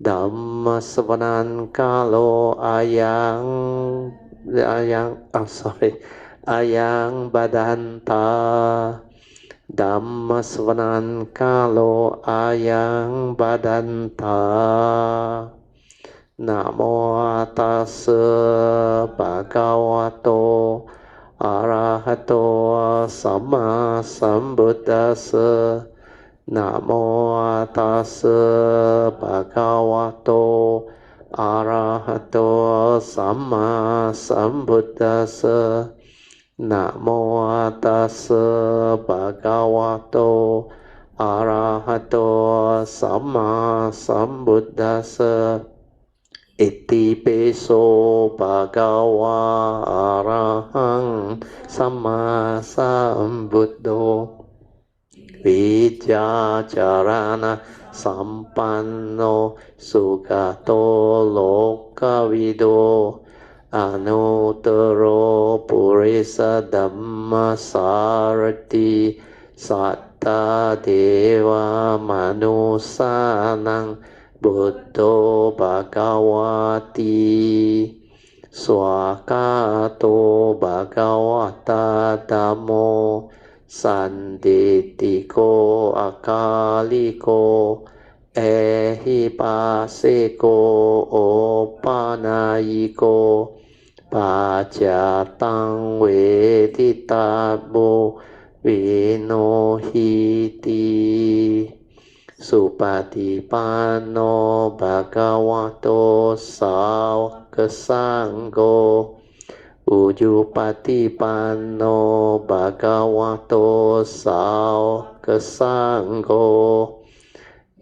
Dhamma Savanan Kalo Ayang Ayang Badanta Dhamma Savanan Kalo Ayang Badanta Namo Tassa Bhagavato Arahato Sama Sambuddhassa Namo Tassa Bhagavato Arahato Sama Sambuddhassa Namo Tassa Bhagavato Arahato Sama Sambuddhassa Iti peso bhagawa arahang sama sambuddho Vidya charana sampanno sugato lokavido Anuttaro purisa dhamma sarati satta deva manusanang Buddho Bhagavati Swakato Bhagavata Dhammo Sanditiko Akaliko Ehipaseko Opanayiko Pacatang Veditabo Vinohiti Supatipanno Bhagavato Sāvaka Sangho Ujupatipanno Bhagavato Sāvaka Sangho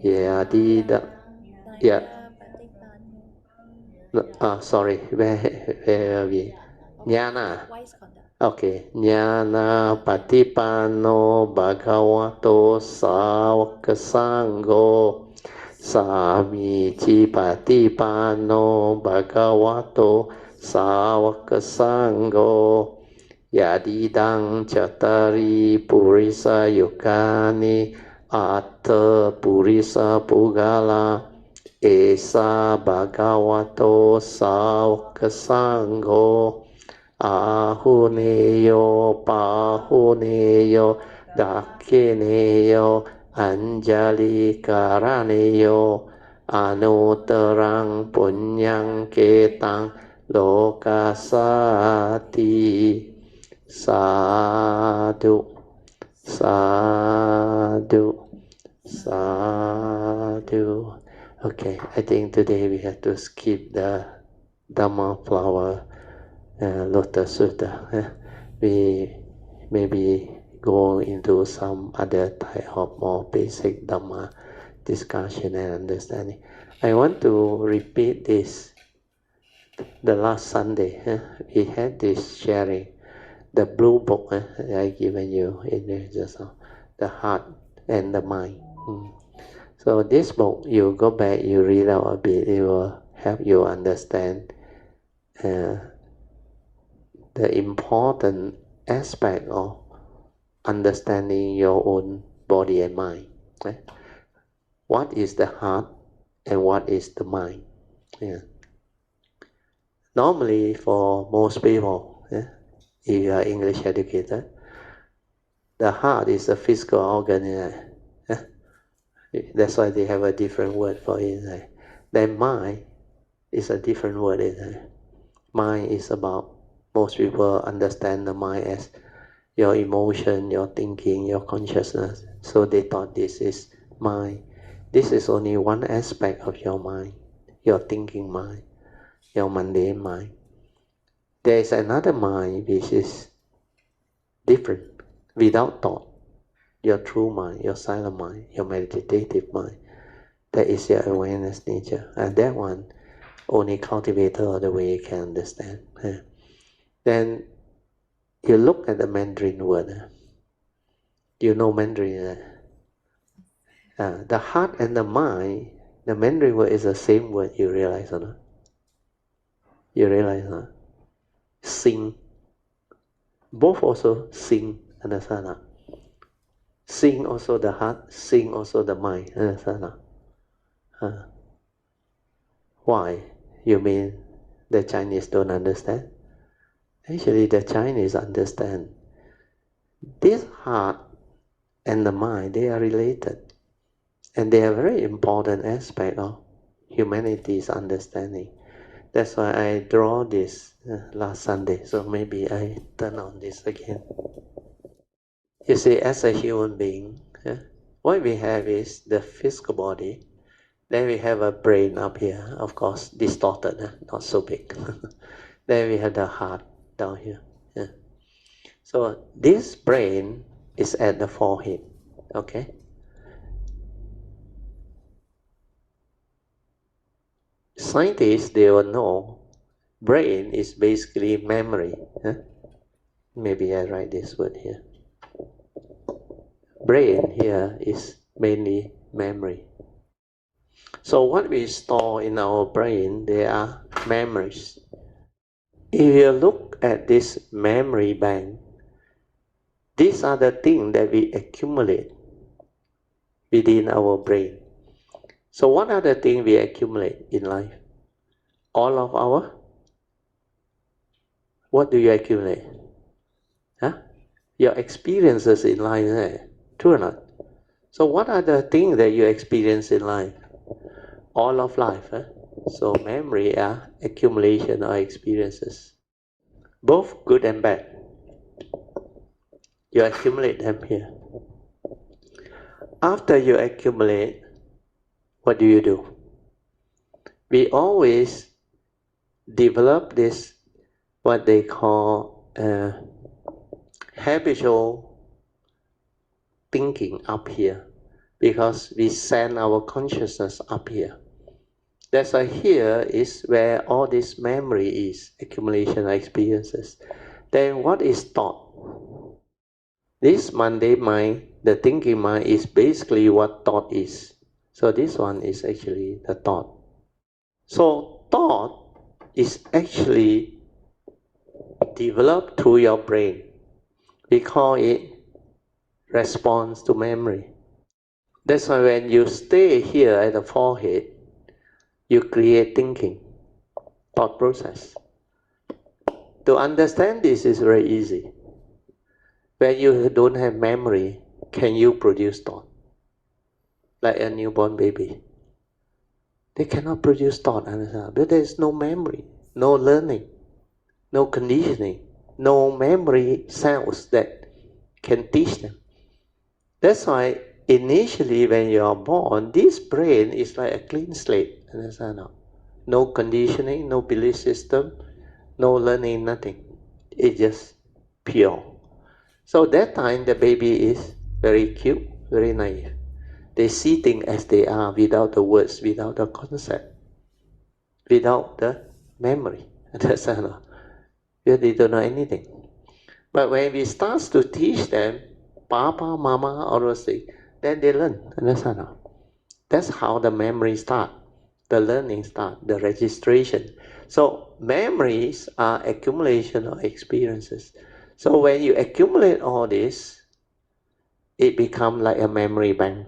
Yadida sorry, where are we? Jnana. Okay, Jnana Patipanno Bhagavato Sāvaka Sangho Samici Patipanno Bhagavato Sāvaka Sangho Yadidang Cattari Purisa Yukani Atta Purisa Pugala Esa Bhagavato Sāvaka Sangho Ahuneyo Pahuneyo Dakineyo Anjali Karaneyo Anuttarang Punyang Ketang Lokasati Sadhu Sadhu Sadhu. Okay, I think today we have to skip the Dhamma flower Lotus Sutta. We maybe go into some other type of more basic Dhamma discussion and understanding. I want to repeat this. The last Sunday, we had this sharing, the blue book I given you in there just now, the heart and the mind. So this book, you go back, you read out a bit, it will help you understand the important aspect of understanding your own body and mind. Right? What is the heart and what is the mind? Normally, for most people, if you are English educated, the heart is a physical organ. That's why they have a different word for it. Then mind is a different word. Mind is about, most people understand the mind as your emotion, your thinking, your consciousness. So they thought this is mind. This is only one aspect of your mind, your thinking mind, your mundane mind. There is another mind which is different, without thought. Your true mind, your silent mind, your meditative mind. That is your awareness nature. And that one, only cultivator of the way can understand. Then you look at the Mandarin word. You know Mandarin. The heart and the mind, the Mandarin word is the same word, you realize or not? You realize or not? Sing. Both also sing, understand or not? Sing also the heart, sing also the mind, understand or not? Why? You mean the Chinese don't understand? Actually, the Chinese understand. This heart and the mind, they are related. And they are very important aspect of humanity's understanding. That's why I draw this last Sunday. So maybe I turn on this again. You see, as a human being, what we have is the physical body. Then we have a brain up here, of course, distorted, not so big. Then we have the heart down here. So this brain is at the forehead, okay? Scientists, they will know brain is basically memory. Maybe I write this word here. Brain here is mainly memory. So what we store in our brain, they are memories. If you look at this memory bank, these are the things that we accumulate within our brain. So what are the things we accumulate in life? All of our, what do you accumulate? Your experiences in life, true or not? So what are the things that you experience in life? All of life. So memory are accumulation of experiences, both good and bad. You accumulate them here. After you accumulate, what do? We always develop this, what they call habitual thinking up here, because we send our consciousness up here. That's why here is where all this memory is, accumulation of experiences. Then what is thought? This mundane mind, the thinking mind, is basically what thought is. So this one is actually the thought. So thought is actually developed through your brain. We call it response to memory. That's why when you stay here at the forehead, you create thinking, thought process. To understand this is very easy. When you don't have memory, can you produce thought? Like a newborn baby. They cannot produce thought, but there is no memory, no learning, no conditioning, no memory cells that can teach them. That's why initially when you are born, this brain is like a clean slate, understand? No conditioning, no belief system, no learning, nothing. It's just pure. So that time the baby is very cute, very naive. They see things as they are without the words, without the concept, without the memory. Understand? They don't know anything. But when we start to teach them, Papa, Mama, all those things, then they learn. Understand? That's how the memory starts, the learning starts, the registration. So memories are accumulation of experiences. So when you accumulate all this, it becomes like a memory bank.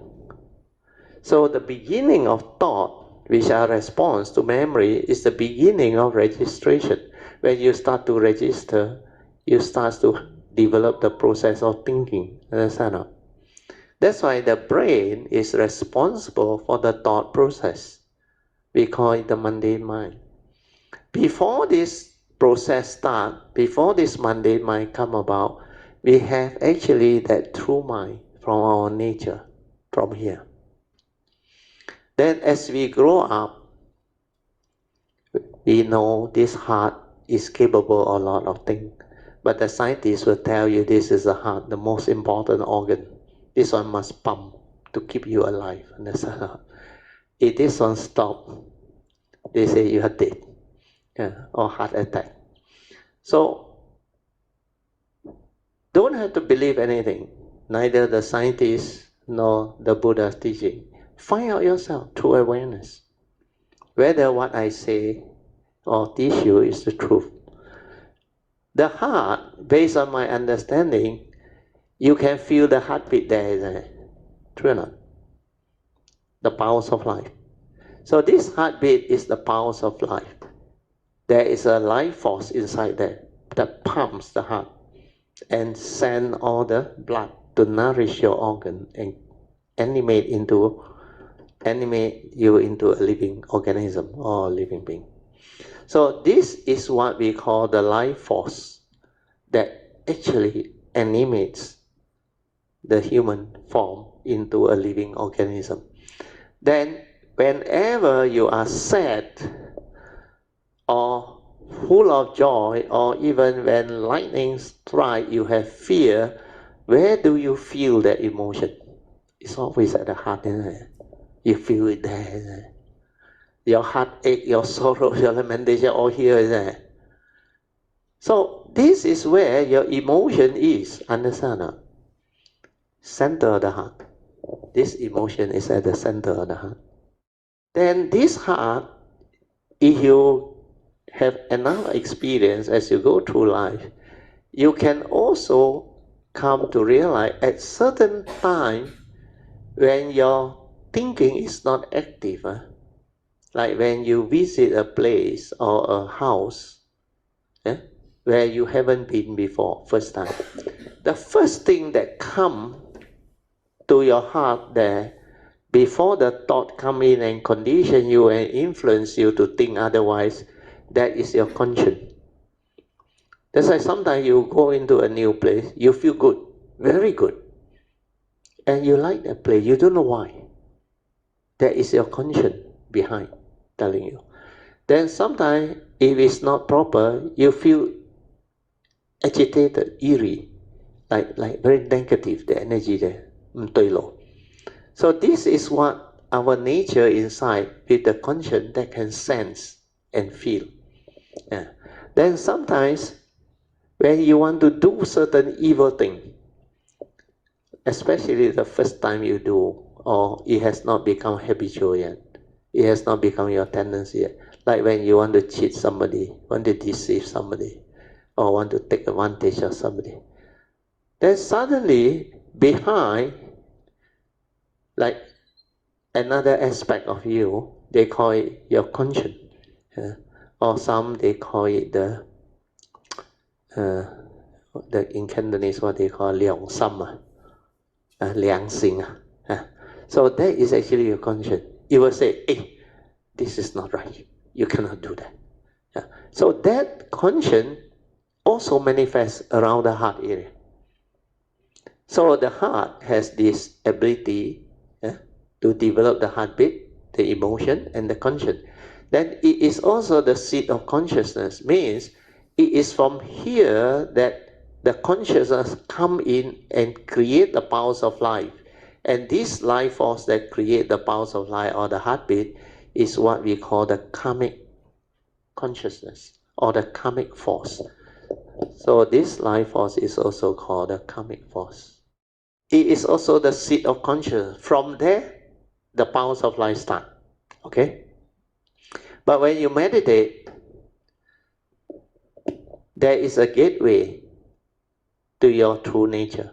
So the beginning of thought, which are response to memory, is the beginning of registration. When you start to register, you start to develop the process of thinking. Understand? That's why the brain is responsible for the thought process. We call it the mundane mind. Before this process starts, before this mundane mind come about, we have actually that true mind from our nature, from here. Then as we grow up, we know this heart is capable of a lot of things. But the scientists will tell you this is the heart, the most important organ. This one must pump to keep you alive. Understand? If this one stop, they say you are dead, or heart attack. So don't have to believe anything, neither the scientists nor the Buddha's teaching. Find out yourself through awareness, whether what I say or teach you is the truth. The heart, based on my understanding, you can feel the heartbeat there, isn't it? True or not? The pulse of life. So this heartbeat is the pulse of life. There is a life force inside there that pumps the heart and send all the blood to nourish your organ and animate you into a living organism or a living being. So this is what we call the life force that actually animates the human form into a living organism. Then whenever you are sad or full of joy, or even when lightning strikes, you have fear, where do you feel that emotion? It's always at the heart, isn't it? You feel it there, isn't it? Your heartache, your sorrow, your lamentation, all here, isn't it? So this is where your emotion is, understand? Center of the heart. This emotion is at the center of the heart. Then this heart, if you have enough experience as you go through life, you can also come to realize at certain time when your thinking is not active, like when you visit a place or a house where you haven't been before, first time, the first thing that come to your heart there, before the thought come in and condition you and influence you to think otherwise, that is your conscience. That's why sometimes you go into a new place, you feel good, very good, and you like that place, you don't know why. That is your conscience behind telling you. Then sometimes, if it's not proper, you feel agitated, eerie, like very negative, the energy there. So this is what our nature inside with the conscience that can sense and feel. Yeah. Then sometimes when you want to do certain evil thing, especially the first time you do, or it has not become habitual yet, it has not become your tendency yet, like when you want to cheat somebody, want to deceive somebody, or want to take advantage of somebody, then suddenly behind, like another aspect of you, they call it your conscience, or some they call it the in Cantonese what they call 良心, 良心. So that is actually your conscience. It will say, hey, this is not right. You cannot do that. So that conscience also manifests around the heart area. So the heart has this ability to develop the heartbeat, the emotion, and the conscience. Then it is also the seat of consciousness, means it is from here that the consciousness come in and create the powers of life. And this life force that create the powers of life or the heartbeat is what we call the karmic consciousness or the karmic force. So this life force is also called the karmic force. It is also the seat of consciousness. From there, the powers of life start. Okay? But when you meditate, there is a gateway to your true nature,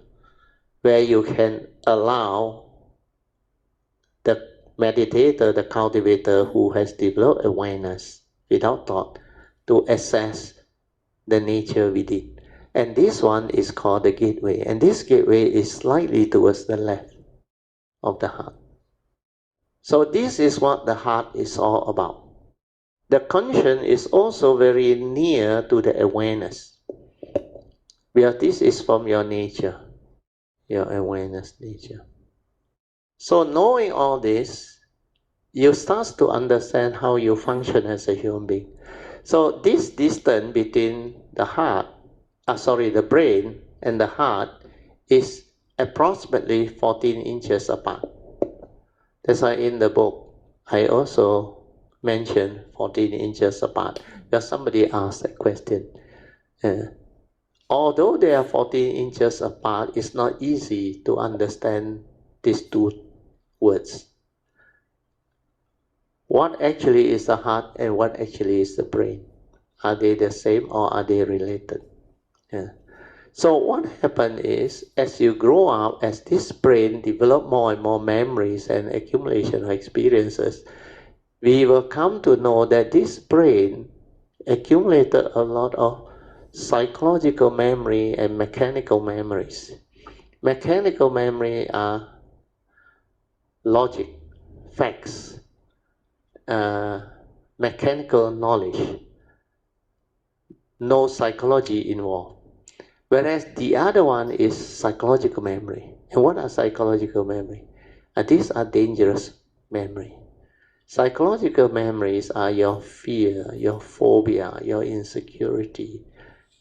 where you can allow the meditator, the cultivator who has developed awareness without thought, to access the nature within. And this one is called the gateway. And this gateway is slightly towards the left of the heart. So this is what the heart is all about. The conscience is also very near to the awareness. Because this is from your nature, your awareness nature. So knowing all this, you start to understand how you function as a human being. So this distance between the the brain and the heart is approximately 14 inches apart. That's why in the book I also mentioned 14 inches apart, because somebody asked that question. Although they are 14 inches apart, it's not easy to understand these two words. What actually is the heart and what actually is the brain? Are they the same or are they related? Yeah. So what happened is, as you grow up, as this brain develop more and more memories and accumulation of experiences, we will come to know that this brain accumulated a lot of psychological memory and mechanical memories. Mechanical memory are logic, facts, mechanical knowledge, no psychology involved. Whereas the other one is psychological memory. And what are psychological memory? These are dangerous memory. Psychological memories are your fear, your phobia, your insecurity,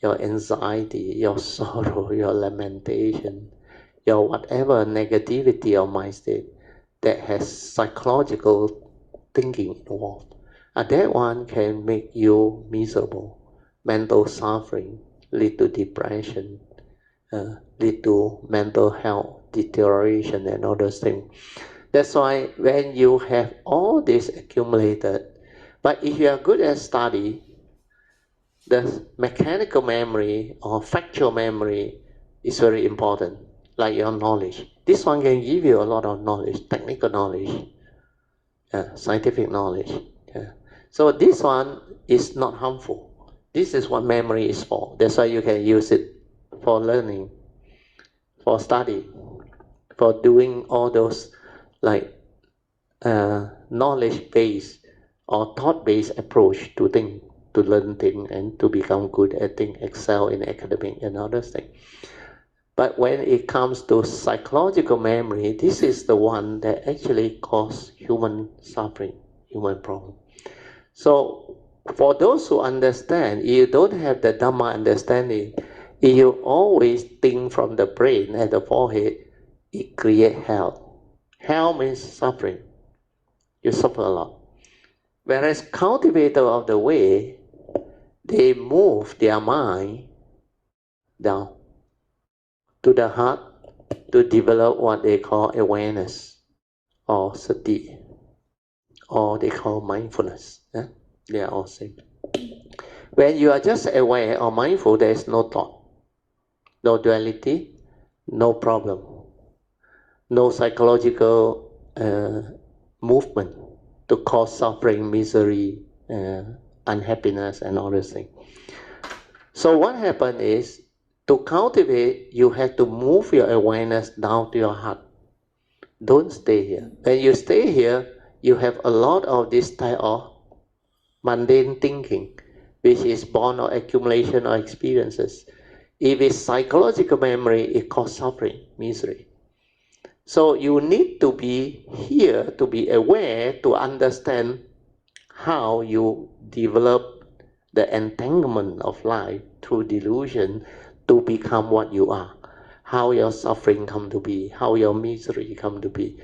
your anxiety, your sorrow, your lamentation, your whatever negativity or mind state that has psychological thinking involved. That one can make you miserable, mental suffering, lead to depression, lead to mental health deterioration and all those things. That's why when you have all this accumulated, but if you are good at study, the mechanical memory or factual memory is very important, like your knowledge. This one can give you a lot of knowledge, technical knowledge, scientific knowledge. So this one is not harmful. This is what memory is for. That's why you can use it for learning, for study, for doing all those like knowledge-based or thought-based approach to think, to learn things, and to become good at things, excel in academic and other things. But when it comes to psychological memory, this is the one that actually causes human suffering, human problem. So for those who understand, you don't have the Dhamma understanding, if you always think from the brain and the forehead, it creates hell. Hell means suffering. You suffer a lot. Whereas cultivator of the way, they move their mind down to the heart to develop what they call awareness or sati, or they call mindfulness. They are all same. When you are just aware or mindful, there is no thought, no duality, no problem, no psychological movement to cause suffering, misery, unhappiness, and all those things. So what happened is, to cultivate, you have to move your awareness down to your heart. Don't stay here. When you stay here, you have a lot of this type of mundane thinking, which is born of accumulation of experiences. If it's psychological memory, it causes suffering, misery. So you need to be here to be aware, to understand how you develop the entanglement of life through delusion to become what you are. How your suffering come to be, how your misery come to be.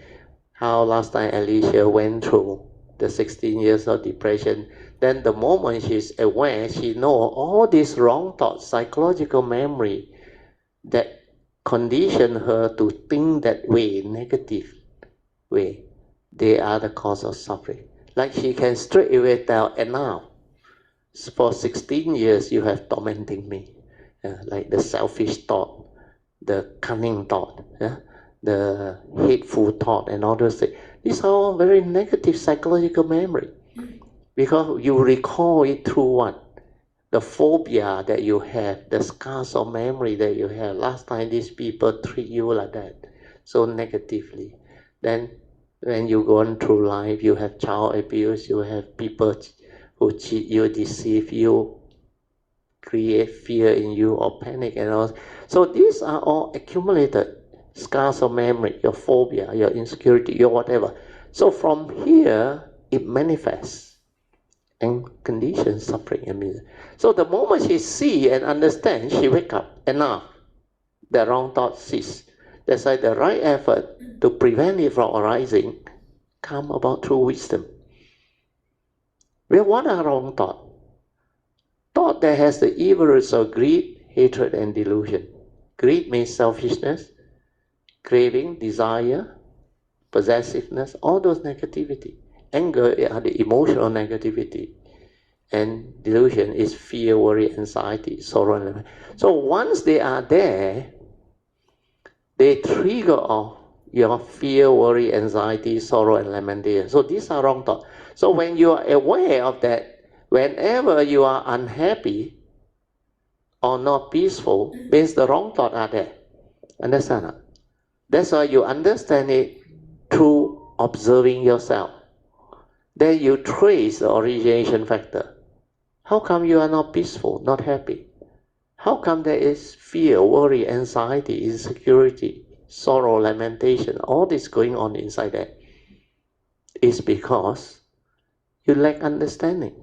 How last time Alicia went through the 16 years of depression. Then the moment she's aware, she knows all these wrong thoughts, psychological memory that condition her to think that way, negative way. They are the cause of suffering. Like she can straight away tell, and now, for 16 years you have tormenting me. Like the selfish thought, the cunning thought, the hateful thought and all those things. These are all very negative psychological memory. Because you recall it through what? The phobia that you have, the scars of memory that you have. Last time these people treat you like that, so negatively. Then when you go on through life, you have child abuse, you have people who cheat you, deceive you, create fear in you or panic and all. So these are all accumulated scars of memory, your phobia, your insecurity, your whatever. So from here, it manifests and conditions suffering and misery. So the moment she see and understand, she wake up. Enough. The wrong thought cease. That's why the right effort to prevent it from arising come about through wisdom. Well, what are wrong thought? Thought that has the evil roots of greed, hatred, and delusion. Greed means selfishness, craving, desire, possessiveness, all those negativity. Anger are the emotional negativity. And delusion is fear, worry, anxiety, sorrow, and lament. So once they are there, they trigger off your fear, worry, anxiety, sorrow, and lamentation. So these are wrong thoughts. So when you are aware of that, whenever you are unhappy or not peaceful, means the wrong thoughts are there. Understand? That's why you understand it through observing yourself. Then you trace the origination factor. How come you are not peaceful, not happy? How come there is fear, worry, anxiety, insecurity, sorrow, lamentation, all this going on inside there? It's because you lack understanding.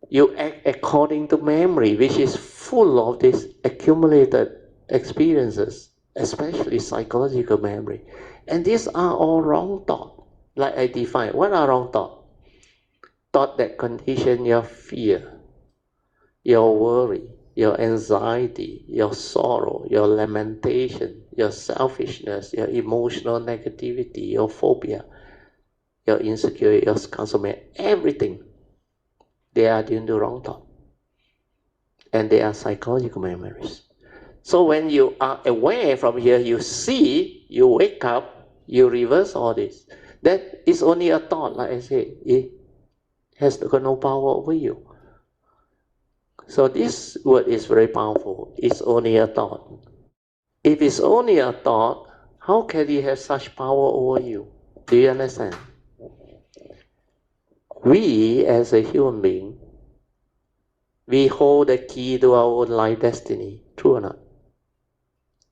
You act according to memory, which is full of these accumulated experiences, especially psychological memory. And these are all wrong thoughts. Like I define, what are wrong thoughts? Thought that condition your fear, your worry, your anxiety, your sorrow, your lamentation, your selfishness, your emotional negativity, your phobia, your insecurity, your consummation, everything, they are due to wrong thought. And they are psychological memories. So when you are aware from here, you see, you wake up, you reverse all this. That is only a thought, like I say. It has got no power over you. So this word is very powerful. It's only a thought. If it's only a thought, how can it have such power over you? Do you understand? We, as a human being, we hold the key to our own life destiny. True or not?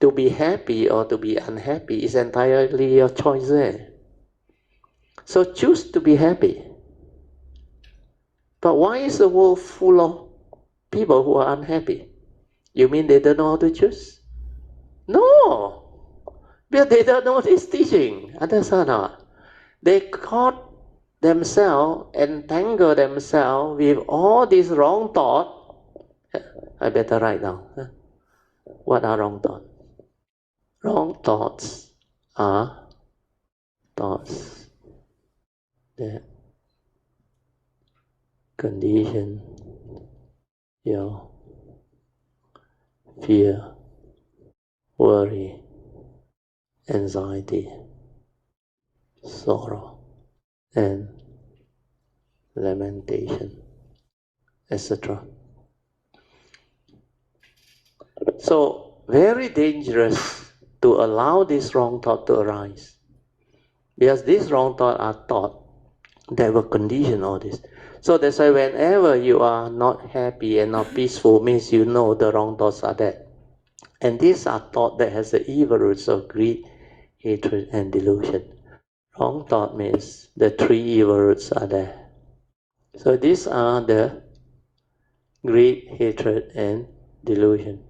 To be happy or to be unhappy is entirely your choice there. So choose to be happy. But why is the world full of people who are unhappy? You mean they don't know how to choose? No! Because they don't know this teaching. Understand or not? They caught themselves, entangle themselves with all these wrong thoughts. I better write down. What are wrong thoughts? Wrong thoughts are thoughts that condition your fear, worry, anxiety, sorrow, and lamentation, etc. So, very dangerous to allow this wrong thought to arise. Because these wrong thoughts are thought that will condition all this. So that's why whenever you are not happy and not peaceful, means you know the wrong thoughts are there. And these are thoughts that has the evil roots of greed, hatred, and delusion. Wrong thought means the three evil roots are there. So these are the greed, hatred, and delusion.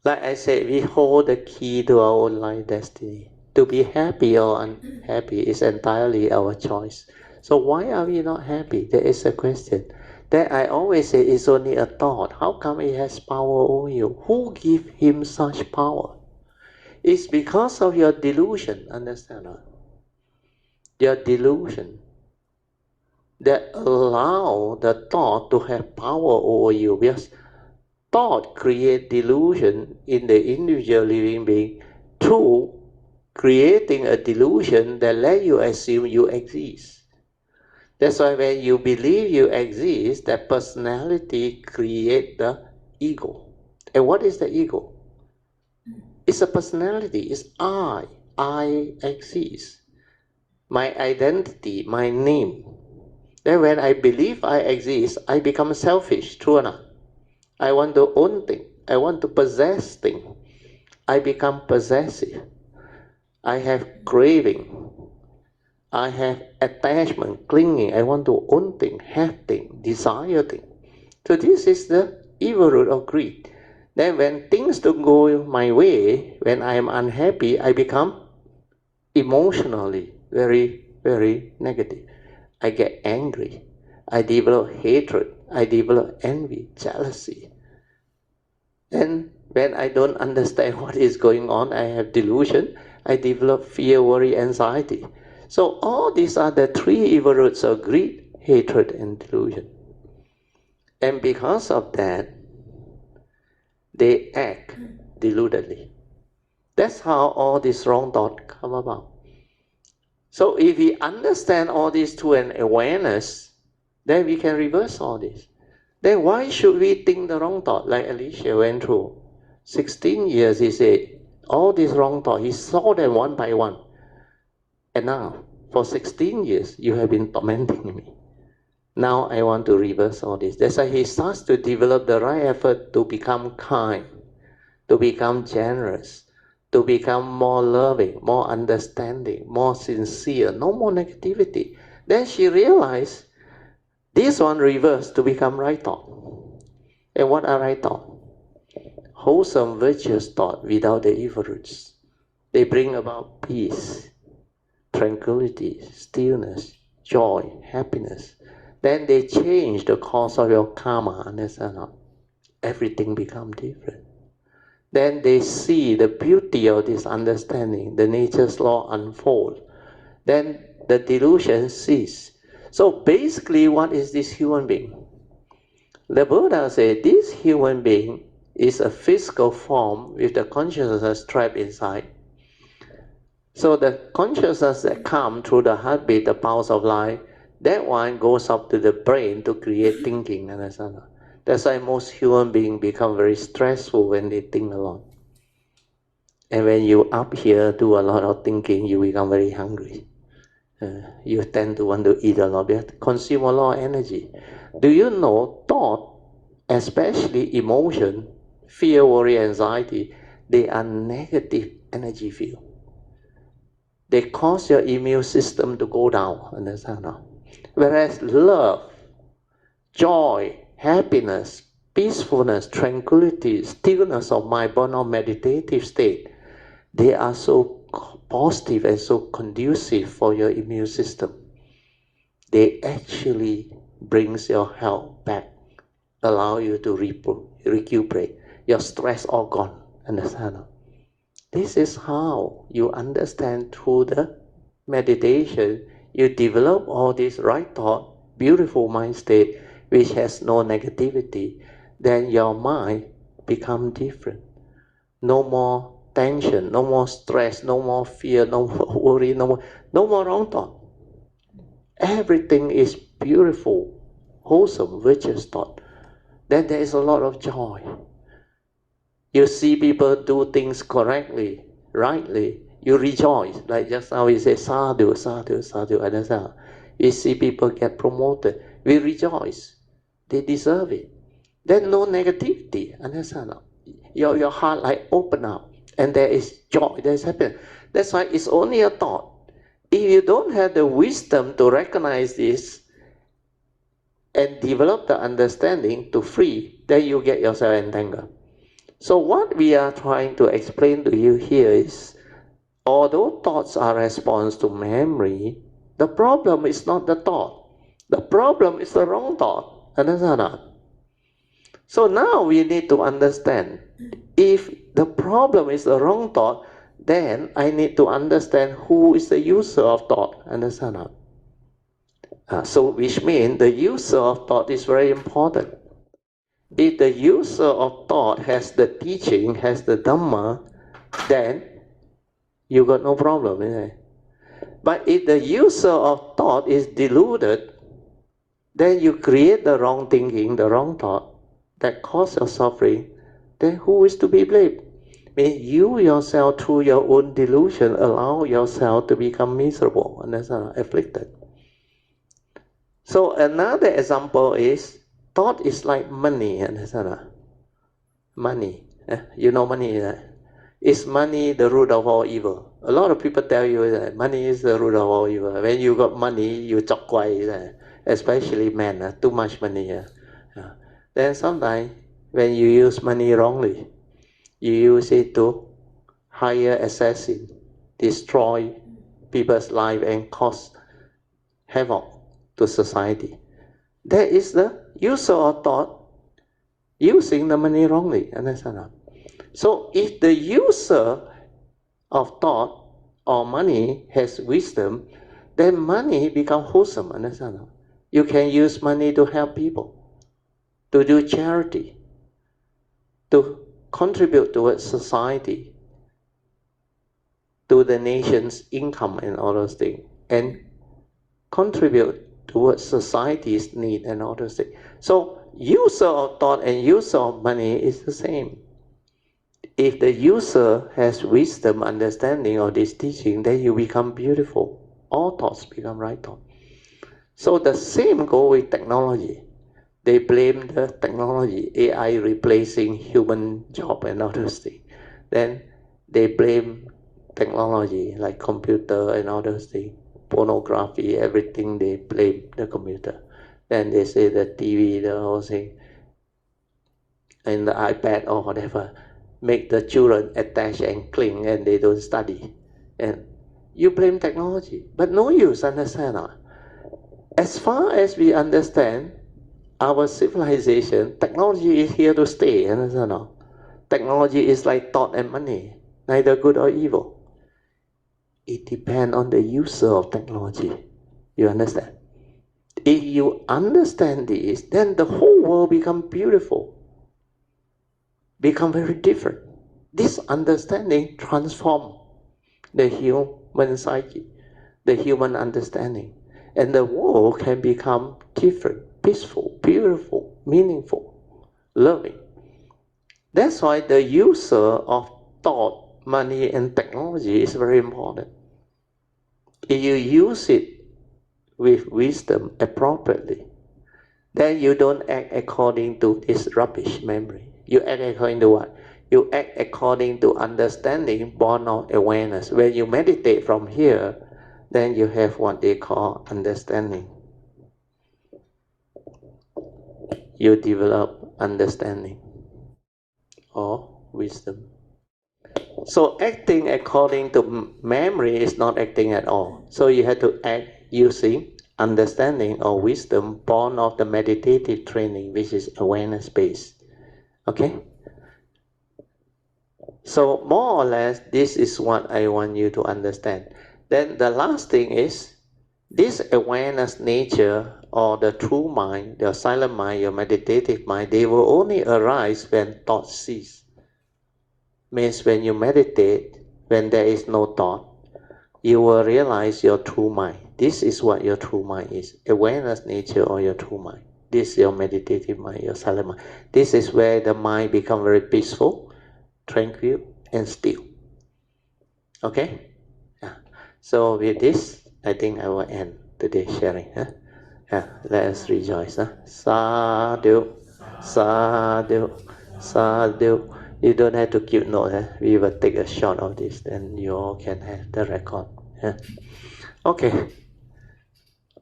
Like I said, we hold the key to our own life destiny. To be happy or unhappy is entirely our choice. So why are we not happy? There is a question. That I always say is only a thought. How come it has power over you? Who give him such power? It's because of your delusion, understand? Your delusion that allow the thought to have power over you. Because thought create delusion in the individual living being through creating a delusion that let you assume you exist. That's why when you believe you exist, that personality create the ego. And what is the ego? It's a personality. It's I. I exist. My identity, my name. Then when I believe I exist, I become selfish. True or not? I want to own things. I want to possess things. I become possessive. I have craving. I have attachment, clinging. I want to own things, have things, desire things. So this is the evil root of greed. Then when things don't go my way, when I am unhappy, I become emotionally very, very negative. I get angry. I develop hatred. I develop envy, jealousy. And when I don't understand what is going on, I have delusion. I develop fear, worry, anxiety. So all these are the three evil roots of greed, hatred, and delusion. And because of that, they act deludedly. That's how all these wrong thoughts come about. So if we understand all this through an awareness, then we can reverse all this. Then why should we think the wrong thought like Alicia went through? 16 years, he said, all these wrong thoughts, he saw them one by one. And now, for 16 years, you have been tormenting me. Now I want to reverse all this. That's why he starts to develop the right effort to become kind, to become generous, to become more loving, more understanding, more sincere, no more negativity. Then she realized this one reversed to become right thought. And what are right thought? Wholesome, virtuous thought without the evil roots. They bring about peace, tranquility, stillness, joy, happiness. Then they change the course of your karma, understand not? Everything becomes different. Then they see the beauty of this understanding, the nature's law unfold. Then the delusion cease. So basically, what is this human being? The Buddha said this human being is a physical form with the consciousness trapped inside. So the consciousness that comes through the heartbeat, the pulse of life, that one goes up to the brain to create thinking. Understand? That's why most human beings become very stressful when they think a lot. And when you up here do a lot of thinking, you become very hungry. You tend to want to eat a lot, consume a lot of energy. Do you know thought, especially emotion, fear, worry, anxiety, they are negative energy field. They cause your immune system to go down, understand now? Whereas love, joy, happiness, peacefulness, tranquility, stillness of mind, born of meditative state, they are so positive and so conducive for your immune system. They actually brings your health back, allow you to recuperate. Your stress all gone, understand? This is how you understand through the meditation. You develop all this right thought, beautiful mind state, which has no negativity. Then your mind become different. No more tension, no more stress, no more fear, no more worry, no more wrong thought. Everything is beautiful, wholesome, virtuous thought. Then there is a lot of joy. You see people do things correctly, rightly, you rejoice. Like just now we say, sadhu, sadhu, sadhu, understand? We see people get promoted, we rejoice. They deserve it. Then no negativity, understand? Your heart like open up, and there is joy, there is happiness. That's why it's only a thought. If you don't have the wisdom to recognize this and develop the understanding to free, then you get yourself entangled. So what we are trying to explain to you here is, although thoughts are response to memory, the problem is not the thought. The problem is the wrong thought. Understand? So now we need to understand, if the problem is the wrong thought, then I need to understand who is the user of thought. Understand? So which means the user of thought is very important. If the user of thought has the teaching, has the Dhamma, then you got no problem, isn't it? But if the user of thought is deluded, then you create the wrong thinking, the wrong thought that causes your suffering, then who is to be blamed? I mean, you yourself, through your own delusion, allow yourself to become miserable, understand? Afflicted. So another example is, thought is like money, understand? Money. You know money, is money the root of all evil? A lot of people tell you that money is the root of all evil. When you got money, you chok kwai, especially men, too much money. Then sometimes when you use money wrongly, you use it to hire assassin, destroy people's life and cause havoc to society. That is the user of thought using the money wrongly. Understand? So if the user of thought or money has wisdom, then money becomes wholesome. Understand? You can use money to help people, to do charity, to contribute towards society, to the nation's income and all those things, and contribute towards society's need and all those things. So user of thought and user of money is the same. If the user has wisdom, understanding of this teaching, then you become beautiful. All thoughts become right thought. So the same go with technology. They blame the technology, AI replacing human job and all those things. Then they blame technology like computer and all those things, pornography, everything they blame the computer. Then they say the TV, the whole thing, and the iPad or whatever, make the children attach and cling and they don't study. And you blame technology, but no use, understand? As far as we understand our civilization, technology is here to stay, understand? Technology is like thought and money, neither good or evil. It depends on the user of technology. You understand? If you understand this, then the whole world becomes beautiful, become very different. This understanding transforms the human psyche, the human understanding, and the world can become different, peaceful, beautiful, meaningful, loving. That's why the user of thought, money, and technology is very important. If you use it with wisdom appropriately, then you don't act according to this rubbish memory. You act according to what? You act according to understanding born of awareness. When you meditate from here, then you have what they call understanding. You develop understanding or wisdom. So acting according to memory is not acting at all. So you have to act using understanding or wisdom born of the meditative training, which is awareness-based. Okay? So more or less, this is what I want you to understand. Then the last thing is, this awareness nature or the true mind, your silent mind, your meditative mind, they will only arise when thoughts cease. Means when you meditate, when there is no thought, you will realize your true mind. This is what your true mind is. Awareness nature or your true mind. This is your meditative mind, your silent mind. This is where the mind becomes very peaceful, tranquil, and still. Okay? Yeah. So with this, I think I will end today's sharing. Huh? Yeah. Let us rejoice. Huh? Sadhu, sadhu, sadhu. You don't have to keep note. Huh? We will take a shot of this, then you all can have the record. Huh? Okay.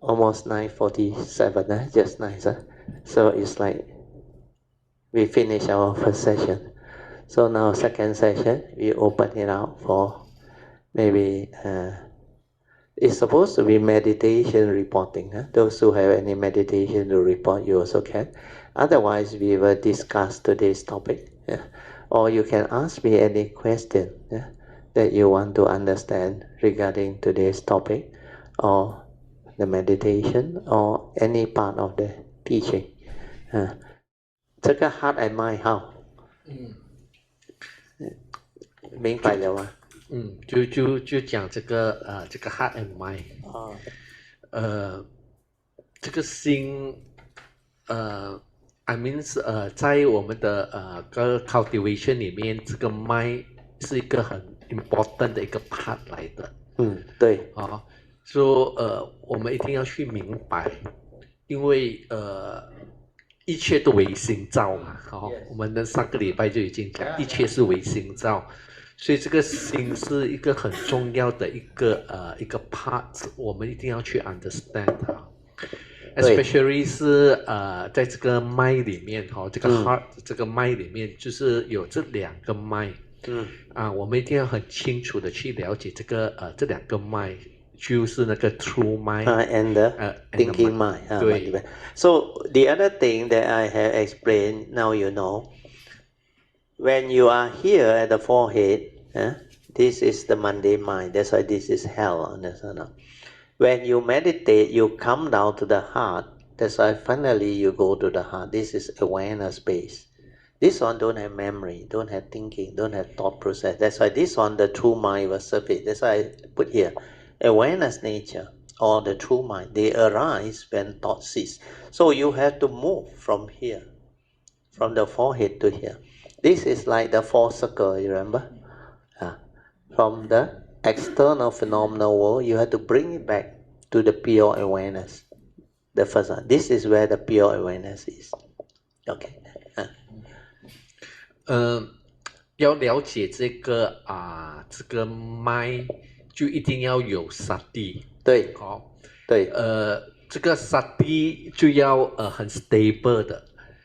Almost 9:47. Huh? Just nice. Huh? So it's like we finish our first session. So now second session, we open it out for maybe it's supposed to be meditation reporting. Huh? Those who have any meditation to report, you also can. Otherwise, we will discuss today's topic. Yeah? Or you can ask me any question that you want to understand regarding today's topic, or the meditation, or any part of the teaching. 这个 heart and mind how? 明白了吗？就讲这个heart and mind，这个心，I mean 在我们的个 cultivation 里面，这个 mind 是一个很 important 的一个 part 来的。对。所以我们一定要去明白，因为一切都为心造嘛。我们的上个礼拜就已经讲，一切是为心造。所以这个心是一个很重要的一个 part， 我们一定要去 understand 它。对 especially 是在这个麦里面这个 heart 这个麦里面就是有这两个麦，我们一定要很清楚的去了解这两个麦，就是那个 true mind and the and the thinking mind. 对。So the other thing that I have explained, now you know, when you are here at the forehead, this is the mundane mind. That's why this is hell. Understand? When you meditate, you come down to the heart. That's why finally you go to the heart. This is awareness base. This one don't have memory, don't have thinking, don't have thought process. That's why this one, the true mind was surface. That's why I put here, awareness nature or the true mind, they arise when thought cease. So you have to move from here, from the forehead to here. This is like the four circle, you remember? From the external phenomenal world, you have to bring it back to the pure awareness. The first one. This is where the pure awareness is. Okay. 要了解这个麦，就一定要有sati。对。对。这个sati就要很 stable 的。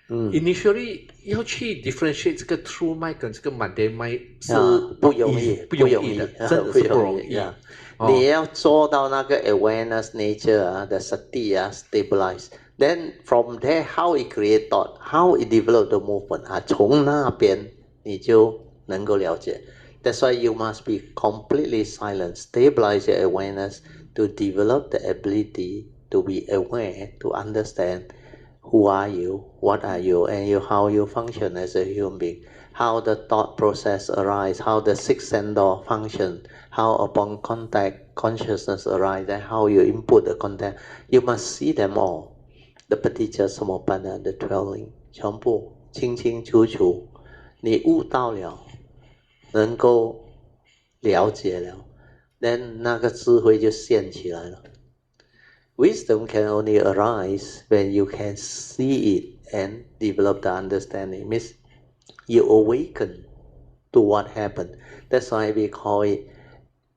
Initially 要去 differentiate 这个 true mind 跟这个 mundane mind 是不容易的，真的是不容易。你要做到那个 awareness nature the sati stabilize. Then from there, how it create thought, how it develop the movement 从那边你就能够了解。That's why you must be completely silent, stabilize your awareness to develop the ability to be aware, to understand who are you, what are you, and how you function as a human being, how the thought process arise, how the six sense door function, how upon contact consciousness arise, and how you input the content. You must see them all. The Paticca Samuppada, the 12 link, 全部清清楚楚，你悟到了，能够了解了， then 那个智慧就现起来了。Wisdom can only arise when you can see it and develop the understanding. Means you awaken to what happened. That's why we call it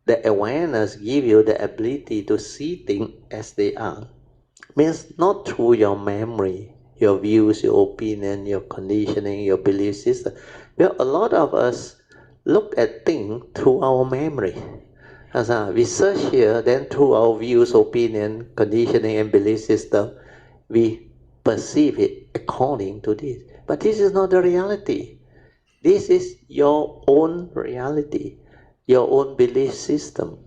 the awareness give you the ability to see things as they are. Means not through your memory, your views, your opinion, your conditioning, your belief system. Well, a lot of us look at things through our memory. As we search here, then through our views, opinion, conditioning, and belief system, we perceive it according to this. But this is not the reality. This is your own reality, your own belief system,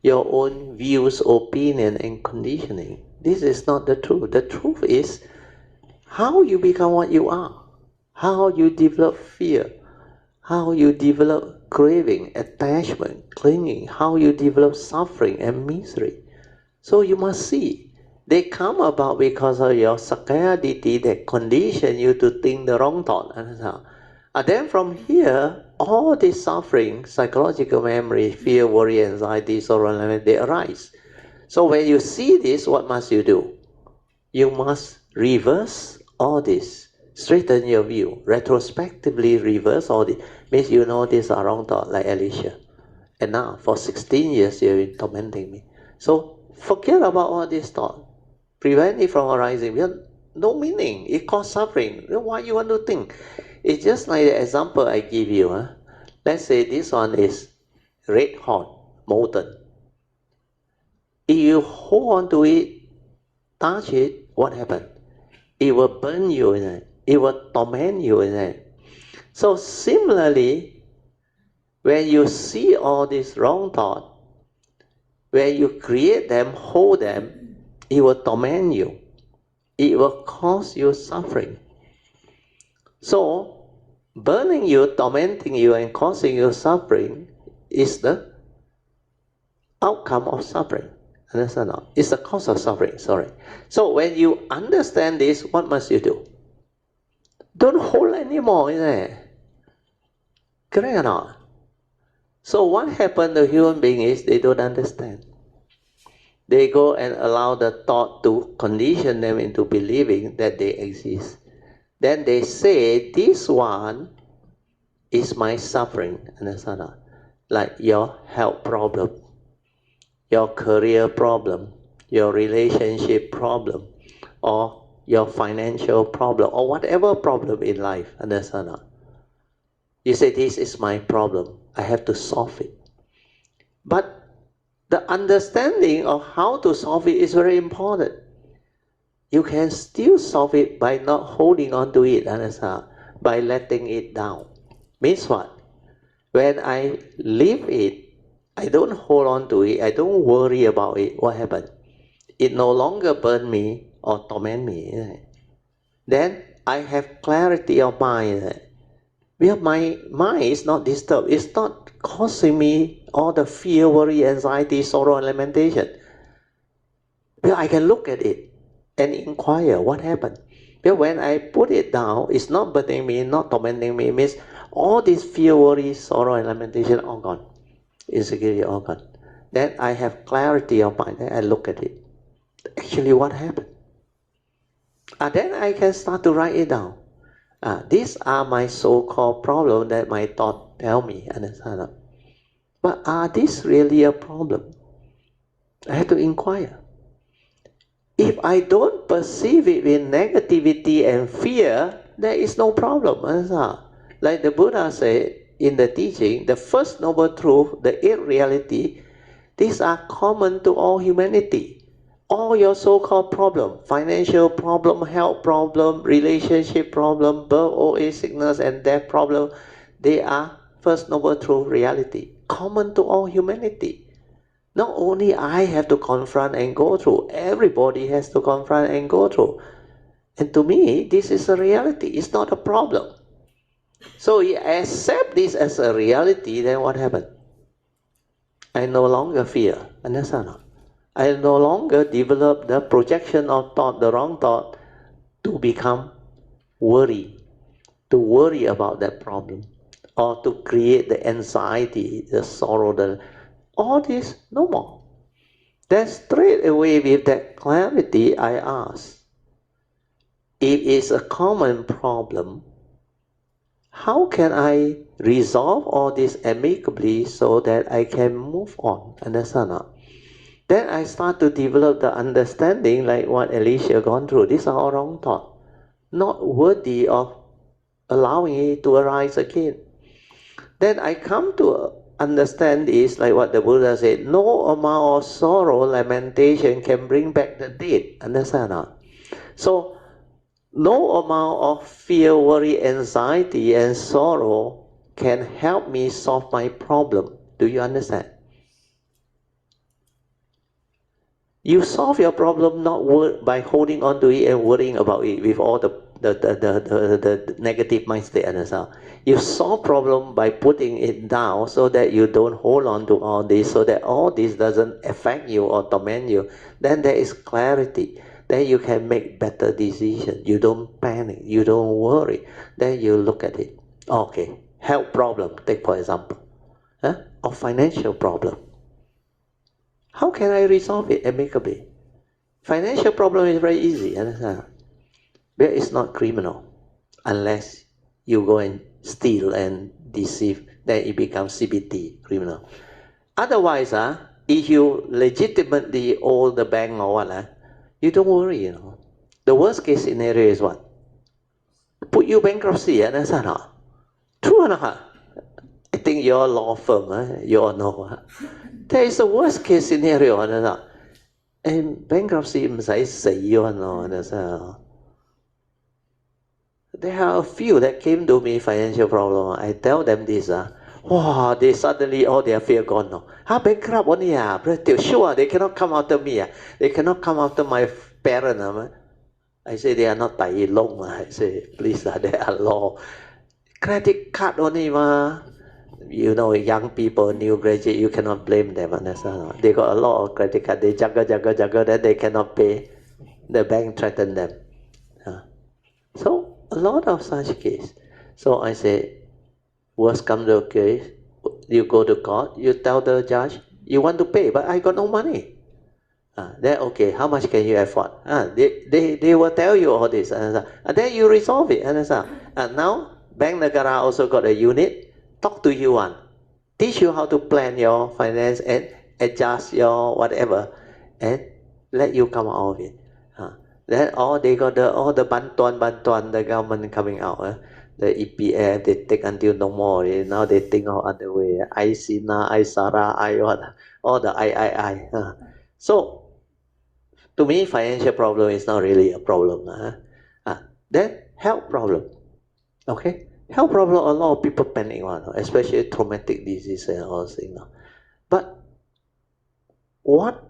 your own views, opinion, and conditioning. This is not the truth. The truth is how you become what you are, how you develop fear, how you develop craving, attachment, clinging, how you develop suffering and misery. So you must see, they come about because of your Sakaya Ditti that condition you to think the wrong thought. And then from here, all this suffering, psychological memory, fear, worry, anxiety, sorrow, they arise. So when you see this, what must you do? You must reverse all this. Straighten your view, retrospectively reverse all this. Means you know these are wrong thoughts, like Alicia. And now, for 16 years, you've been tormenting me. So, forget about all this thought. Prevent it from arising. We have no meaning. It causes suffering. Why you want to think? It's just like the example I give you. Let's say this one is red hot, molten. If you hold on to it, touch it, what happens? It will burn you in it. It will torment you in it. So similarly, when you see all these wrong thoughts, when you create them, hold them, it will torment you. It will cause you suffering. So, burning you, tormenting you, and causing you suffering is the outcome of suffering. Understand? It's the cause of suffering, sorry. So when you understand this, what must you do? Don't hold anymore in there. Correct or not? So what happened to human beings is they don't understand. They go and allow the thought to condition them into believing that they exist. Then they say, this one is my suffering, understand? Like your health problem, your career problem, your relationship problem, or your financial problem, or whatever problem in life, understand? You say, this is my problem, I have to solve it. But the understanding of how to solve it is very important. You can still solve it by not holding on to it, understand? By letting it down. Means what? When I leave it, I don't hold on to it, I don't worry about it, what happened? It no longer burn me or torment me. Then I have clarity of mind. Because my mind is not disturbed, it's not causing me all the fear, worry, anxiety, sorrow, and lamentation. Because I can look at it and inquire what happened. Because when I put it down, it's not burdening me, not tormenting me. It means all this fear, worry, sorrow, and lamentation all gone. Insecurity all gone. Then I have clarity of mind. Then I look at it. Actually, what happened? And then I can start to write it down. These are my so-called problems that my thought tell me, understand? But are these really a problem? I have to inquire. If I don't perceive it with negativity and fear, there is no problem. Like the Buddha said in the teaching, the first noble truth, the eighth reality, these are common to all humanity. All your so-called problem, financial problem, health problem, relationship problem, birth, old age, sickness, and death problem, they are first noble truth reality, common to all humanity. Not only I have to confront and go through, everybody has to confront and go through. And to me, this is a reality, it's not a problem. So you accept this as a reality, then what happened? I no longer fear, understand? I no longer develop the projection of thought, the wrong thought, to become worry, to worry about that problem, or to create the anxiety, the sorrow, all this no more. Then straight away with that clarity, I ask, if it's a common problem, how can I resolve all this amicably so that I can move on? Understand? Then I start to develop the understanding like what Alicia gone through. These are all wrong thoughts, not worthy of allowing it to arise again. Then I come to understand this like what the Buddha said, no amount of sorrow, lamentation can bring back the dead. Understand? So no amount of fear, worry, anxiety, and sorrow can help me solve my problem. Do you understand? You solve your problem not by holding on to it and worrying about it with all the negative mindset. Understand? You solve problem by putting it down so that you don't hold on to all this, so that all this doesn't affect you or torment you. Then there is clarity. Then you can make better decisions. You don't panic. You don't worry. Then you look at it. Okay, health problem, take for example. Or financial problem. How can I resolve it amicably? Financial problem is very easy, understand? But it's not criminal. Unless you go and steal and deceive, then it becomes CBT, criminal. Otherwise, if you legitimately owe the bank or what, you don't worry, The worst case scenario is what? Put you bankruptcy, understand? True or not? I think your law firm, you all know. That is the worst case scenario, understand? And bankruptcy 唔使死㗎understand? There are a few that came to me financial problem. I tell them this, wow, they suddenly all their fear gone. Bankrupt only, but sure they cannot come after me. They cannot come after my parent. I say they are not Tai Long. I say please, they are law. Credit card only You know, young people, new graduate, you cannot blame them. Understand? They got a lot of credit card. They juggle, then they cannot pay. The bank threaten them. So a lot of such case. So I say, worst come to case, you go to court, you tell the judge, you want to pay, but I got no money. Then okay, how much can you afford? They will tell you all this, and then you resolve it. And now Bank Nagara also got a unit, talk to you one, teach you how to plan your finance and adjust your whatever, and let you come out of it. Then they got all the bantuan, the government coming out. The EPF, they take until no more. Now they think of other way. ISINA, ISARA, what, all the I. So, to me, financial problem is not really a problem. Then, health problem. Okay? Health problem, a lot of people panic on, especially traumatic disease and all things. But, what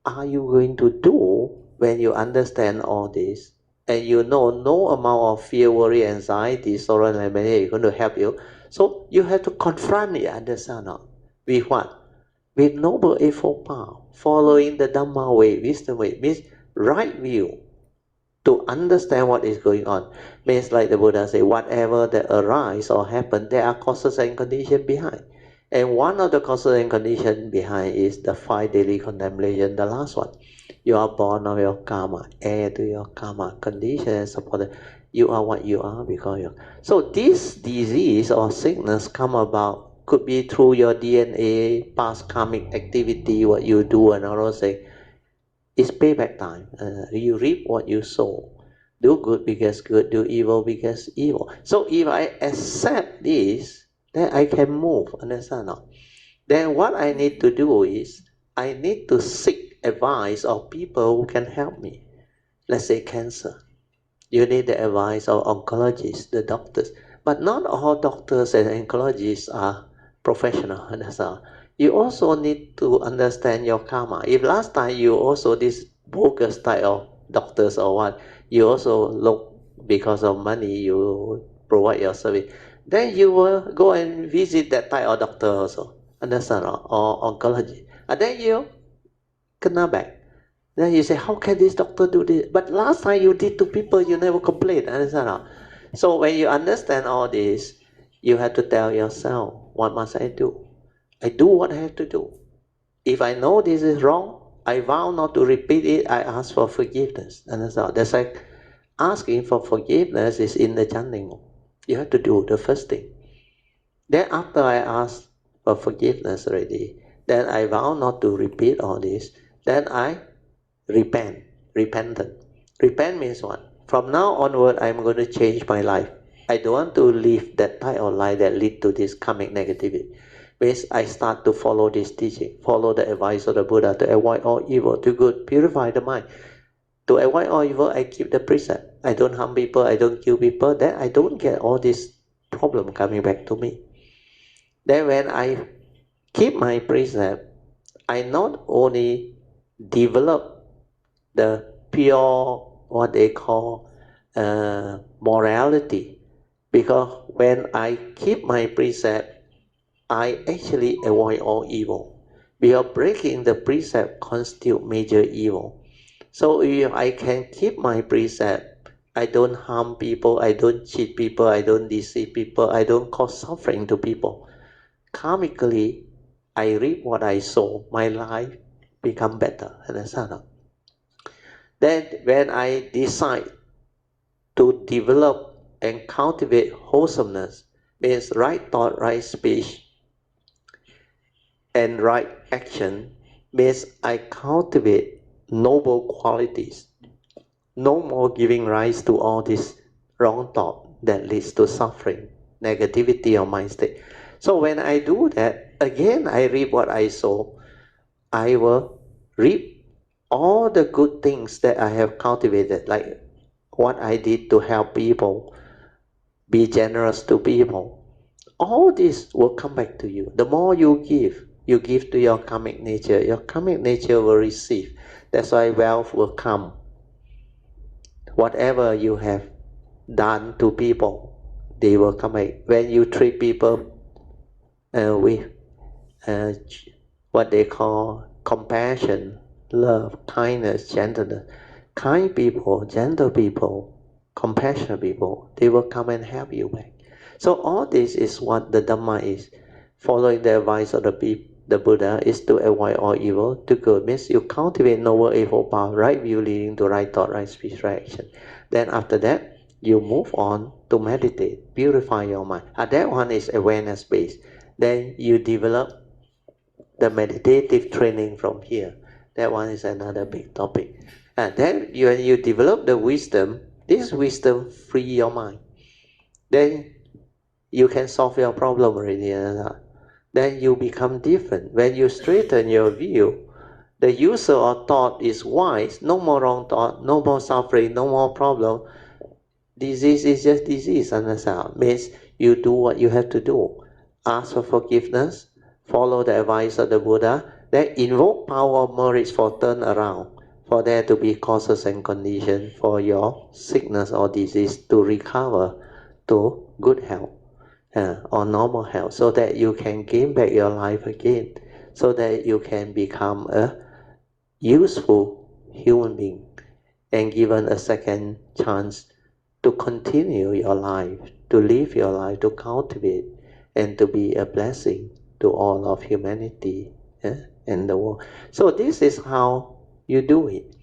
are you going to do when you understand all this and you know no amount of fear, worry, anxiety, sorrow, and mania is going to help you? So you have to confront it, understand not? With what? With noble eightfold path, following the Dhamma way, wisdom way, means right view. To understand what is going on means, like the Buddha say, whatever that arise or happen, there are causes and conditions behind. And one of the causes and conditions behind is the 5 daily contemplation, the last one. You are born of your karma, heir to your karma, condition and support. You are what you are because you are. So this disease or sickness come about, could be through your DNA, past karmic activity, what you do and all those things. It's payback time. You reap what you sow. Do good because good, do evil because evil. So if I accept this, then I can move, understand not? Then what I need to do is, I need to seek advice of people who can help me. Let's say cancer. You need the advice of oncologists, the doctors. But not all doctors and oncologists are professional, understand? You also need to understand your karma. If last time you also this bogus type of doctors or what, you also look because of money, you provide your service, then you will go and visit that type of doctor also, understand, or oncologist. And then you kena back. Then you say, how can this doctor do this? But last time you did to people, you never complained, understand? So when you understand all this, you have to tell yourself, what must I do? I do what I have to do. If I know this is wrong, I vow not to repeat it. I ask for forgiveness. Understand? That's like asking for forgiveness is in the chanting. You have to do the first thing. Then after I ask for forgiveness already, then I vow not to repeat all this. Then I repent. Repentant. Repent means what? From now onward, I'm going to change my life. I don't want to live that type of life that lead to this karmic negativity. Means I start to follow this teaching, follow the advice of the Buddha to avoid all evil, to good, purify the mind. To avoid all evil, I keep the precept. I don't harm people, I don't kill people, then I don't get all this problem coming back to me. Then when I keep my precept, I not only develop the pure, what they call morality, because when I keep my precept, I actually avoid all evil. Because breaking the precept constitutes major evil. So if I can keep my precept, I don't harm people, I don't cheat people, I don't deceive people, I don't cause suffering to people. Karmically, I reap what I sow. My life become better. Understand? Then when I decide to develop and cultivate wholesomeness, means right thought, right speech, and right action, means I cultivate noble qualities. No more giving rise to all this wrong thought that leads to suffering, negativity or mind state. So when I do that, again I reap what I sow. I will reap all the good things that I have cultivated, like what I did to help people, be generous to people. All this will come back to you. The more you give to your karmic nature will receive. That's why wealth will come. Whatever you have done to people, they will come back. When you treat people with what they call compassion, love, kindness, gentleness, kind people, gentle people, compassionate people, they will come and help you back. So all this is what the Dhamma is. Following the advice of the Buddha is to avoid all evil, to good. Means you cultivate noble eightfold path, right view leading to right thought, right speech, right action. Then after that, you move on to meditate, purify your mind. That one is awareness based. Then you develop the meditative training from here. That one is another big topic. And then when you develop the wisdom, this wisdom free your mind. Then you can solve your problem already. Then you become different. When you straighten your view, the user of thought is wise. No more wrong thought, no more suffering, no more problem. Disease is just disease, understand? Means you do what you have to do. Ask for forgiveness, follow the advice of the Buddha, then invoke power of merits for turn around, for there to be causes and conditions for your sickness or disease to recover to good health or normal health, so that you can gain back your life again, so that you can become a useful human being and given a second chance to continue your life, to live your life, to cultivate, and to be a blessing to all of humanity and the world. So this is how you do it.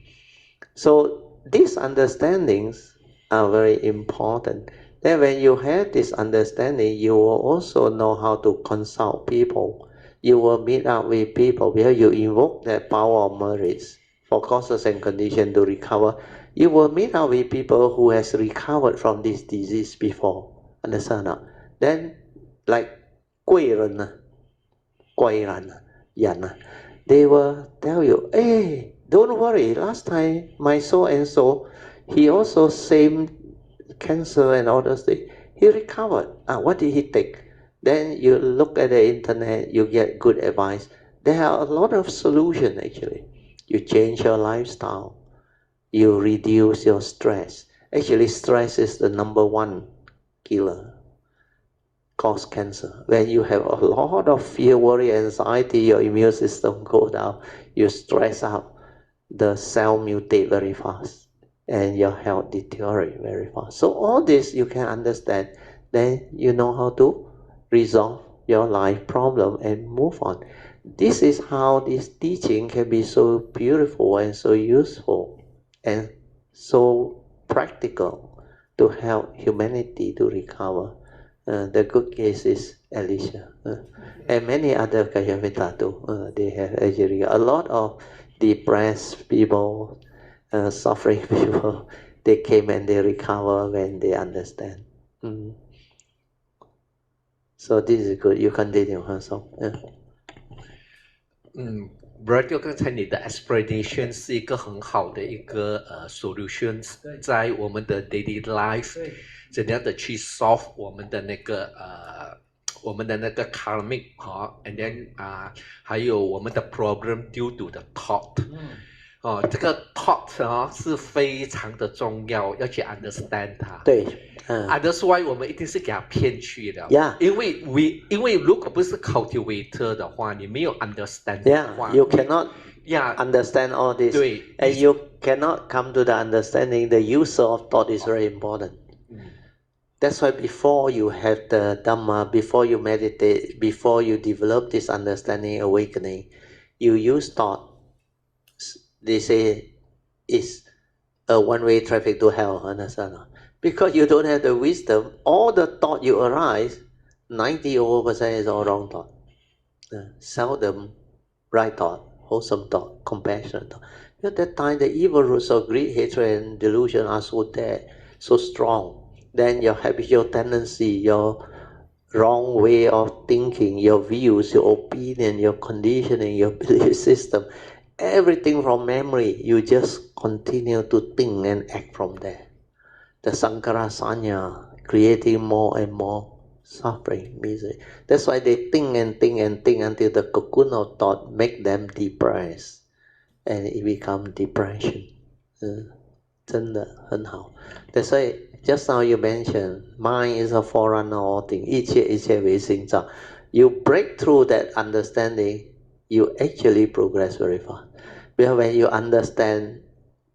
So these understandings are very important. Then when you have this understanding, you will also know how to consult people. You will meet up with people where you invoke that power of merits for causes and conditions to recover. You will meet up with people who has recovered from this disease before. Understand? Then like 贵人啊, 贵人啊, Yan啊, they will tell you, hey, don't worry, last time my so and so, he also same cancer and all those things. He recovered. What did he take? Then you look at the internet, you get good advice. There are a lot of solutions actually. You change your lifestyle. You reduce your stress. Actually, stress is the number one killer, cause cancer. When you have a lot of fear, worry, anxiety, your immune system go down, you stress out, the cell mutate very fast and your health deteriorate very fast. So all this you can understand, then you know how to resolve your life problem and move on. This is how this teaching can be so beautiful and so useful and so practical to help humanity to recover. The good case is Alicia and many other Kayavita too. They have actually a lot of depressed people, suffering people. They came and they recover when they understand. So this is good. You continue, huh? So, Brother 刚才你的 aspiration 是一个很好的一个solutions，在我们的 daily life 怎样的去 solve 我们的那个karmic and then 还有我们的 problem due to the thought。这个 thought 是非常的重要，要去 understand 它。对，that's why 我们一定是给它骗去的。Yeah. 因为如果不是 cultivator 的话，你没有 understand 的话 you cannot Yeah. understand all this. 对 And you cannot come to the understanding. The user of thought is very important. That's why before you have the Dhamma, before you meditate, before you develop this understanding, awakening, you use thought. They say it's a one-way traffic to hell, understand? Because you don't have the wisdom, all the thought you arise, 90% is all wrong thought. Seldom right thought, wholesome thought, compassionate thought. At that time, the evil roots of greed, hatred, and delusion are so there, so strong. Then your habitual tendency, your wrong way of thinking, your views, your opinion, your conditioning, your belief system, everything from memory, you just continue to think and act from there. The Sankara Sanya, creating more and more suffering, misery. That's why they think and think and think until the cocoon of thought make them depressed. And it become depression. 真的很好. That's why just now you mentioned, mind is a forerunner of all things. 一切为心造. You break through that understanding, you actually progress very fast. Because when you understand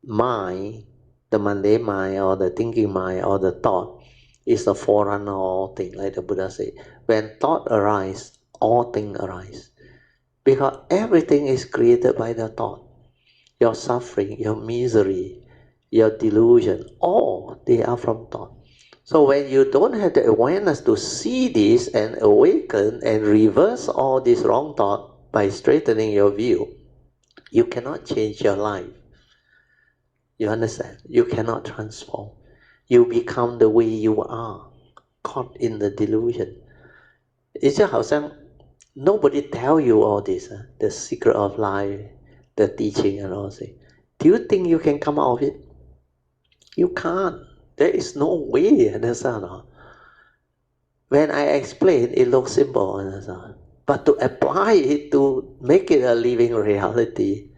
mind, the mundane mind or the thinking mind or the thought is the forerunner of all things, like the Buddha said. When thought arises, all things arise. Because everything is created by the thought. Your suffering, your misery, your delusion, all they are from thought. So when you don't have the awareness to see this and awaken and reverse all this wrong thought by straightening your view, you cannot change your life. You understand? You cannot transform. You become the way you are, caught in the delusion. It's just 好像 nobody tell you all this, the secret of life, the teaching and all this. Do you think you can come out of it? You can't. There is no way, understand? When I explain, it looks simple, understand? But to apply it, to make it a living reality,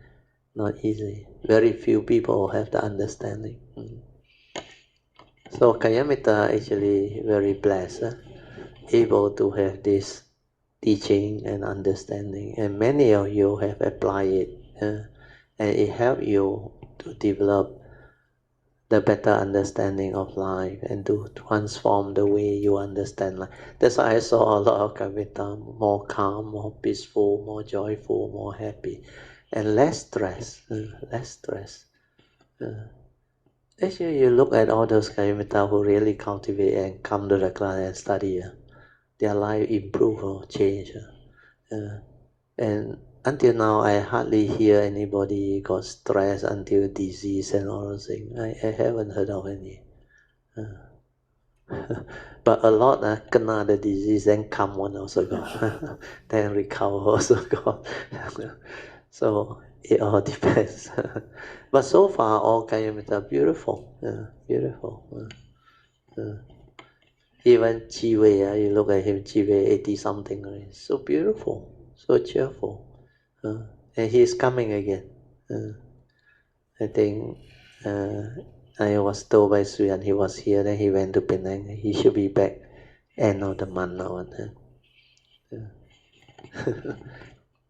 not easy. Very few people have the understanding. So Kayamita actually very blessed, able to have this teaching and understanding, and many of you have applied it, and it helped you to develop the better understanding of life and to transform the way you understand life. That's why I saw a lot of Kavita more calm, more peaceful, more joyful, more happy, and less stress. Less stress. Actually, you look at all those Kavita who really cultivate and come to the class and study, their life improve or change. And until now, I hardly hear anybody got stress until disease and all those things. I haven't heard of any. But a lot kena the disease, then come one also got. Then recover also got. So it all depends. But so far, all Kayamita beautiful. Beautiful. Even Jiwei, you look at him, Jiwei 80 something, right? So beautiful, so cheerful. And he's coming again. I think I was told by Suyan he was here, then he went to Penang. He should be back end of the month now.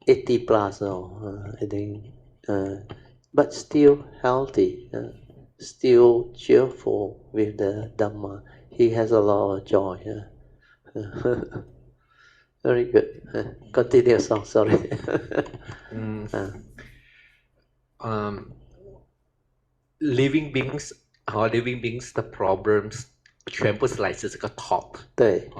80 plus now, I think. But still healthy, still cheerful with the Dhamma. He has a lot of joy. Very good. Continue, song. Sorry. Living beings 和 living beings 的 problems 全部是来自这个 thought。对。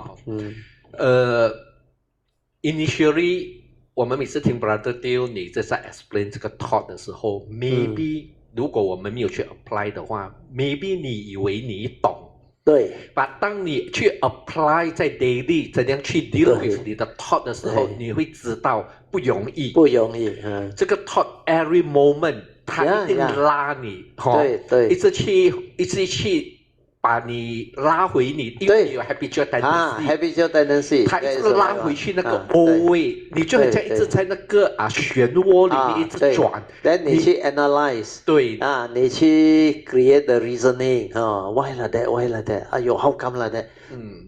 Initially 我们每次听 Brother Dale 你在 explain 这个 thought 的时候 maybe 如果我们没有去 apply 的话 maybe 你以为你懂。对。但当你去 apply 在 daily 怎样去 deal with 你的 thought 的时候，你会知道不容易。不容易。这个 thought every moment 它一定拉你，一直去把你拉回你，因为你有 habitual tendency， 它一直拉回去那个 old way， 你就很像一直在那个漩涡里面一直转。then 你去 analyze， 对你去 create the reasoning， why like that， why like that， 哎呦 how come like that，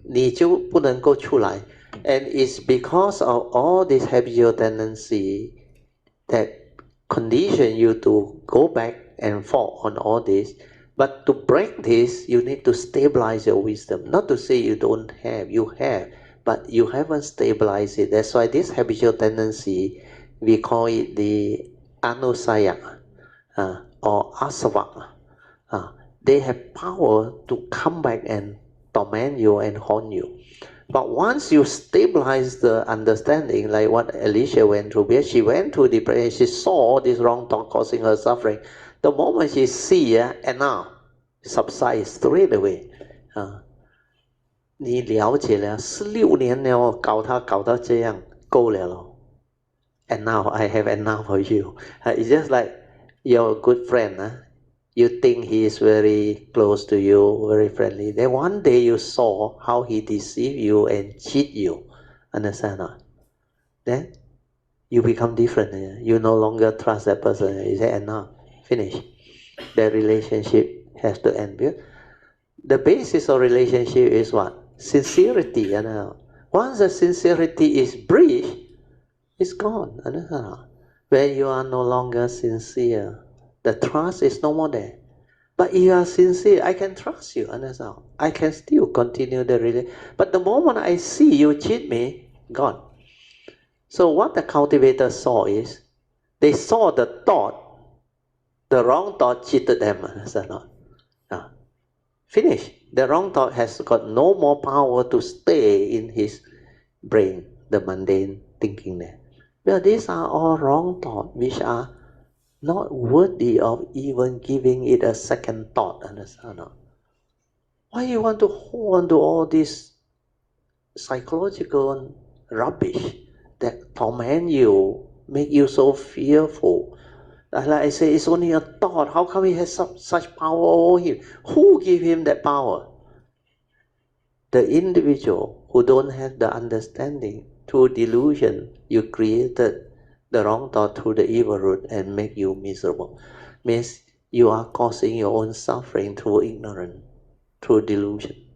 你就不能够出来。And it's because of all this habitual tendency that condition you to go back and forth on all this. But to break this, you need to stabilize your wisdom. Not to say you don't have, you have, but you haven't stabilized it. That's why this habitual tendency, we call it the anusaya or asava. They have power to come back and torment you and haunt you. But once you stabilize the understanding, like what Alicia went through, she went through depression, she saw all this wrong thought causing her suffering. The moment she see and now subside straight away. 你了解了16年了，搞他这样够了咯。And now I have enough for you. It's just like your good friend. You think he is very close to you, very friendly. Then one day you saw how he deceive you and cheat you. Understand? Then you become different. You no longer trust that person. You say enough. Finish. The relationship has to end. The basis of relationship is what? Sincerity. Once the sincerity is breached, it's gone. When you are no longer sincere, the trust is no more there. But if you are sincere, I can trust you. I can still continue the relationship. But the moment I see you cheat me, gone. So what the cultivator saw is, they saw the thought The wrong thought cheated them, understand or not? Finish. The wrong thought has got no more power to stay in his brain, the mundane thinking there. Well, these are all wrong thoughts which are not worthy of even giving it a second thought, understand or not? Why you want to hold on to all this psychological rubbish that torment you, make you so fearful? Like I say, it's only a thought. How come he has such power over him? Who gave him that power? The individual who don't have the understanding. Through delusion, you created the wrong thought through the evil root and make you miserable. Means you are causing your own suffering through ignorance, through delusion.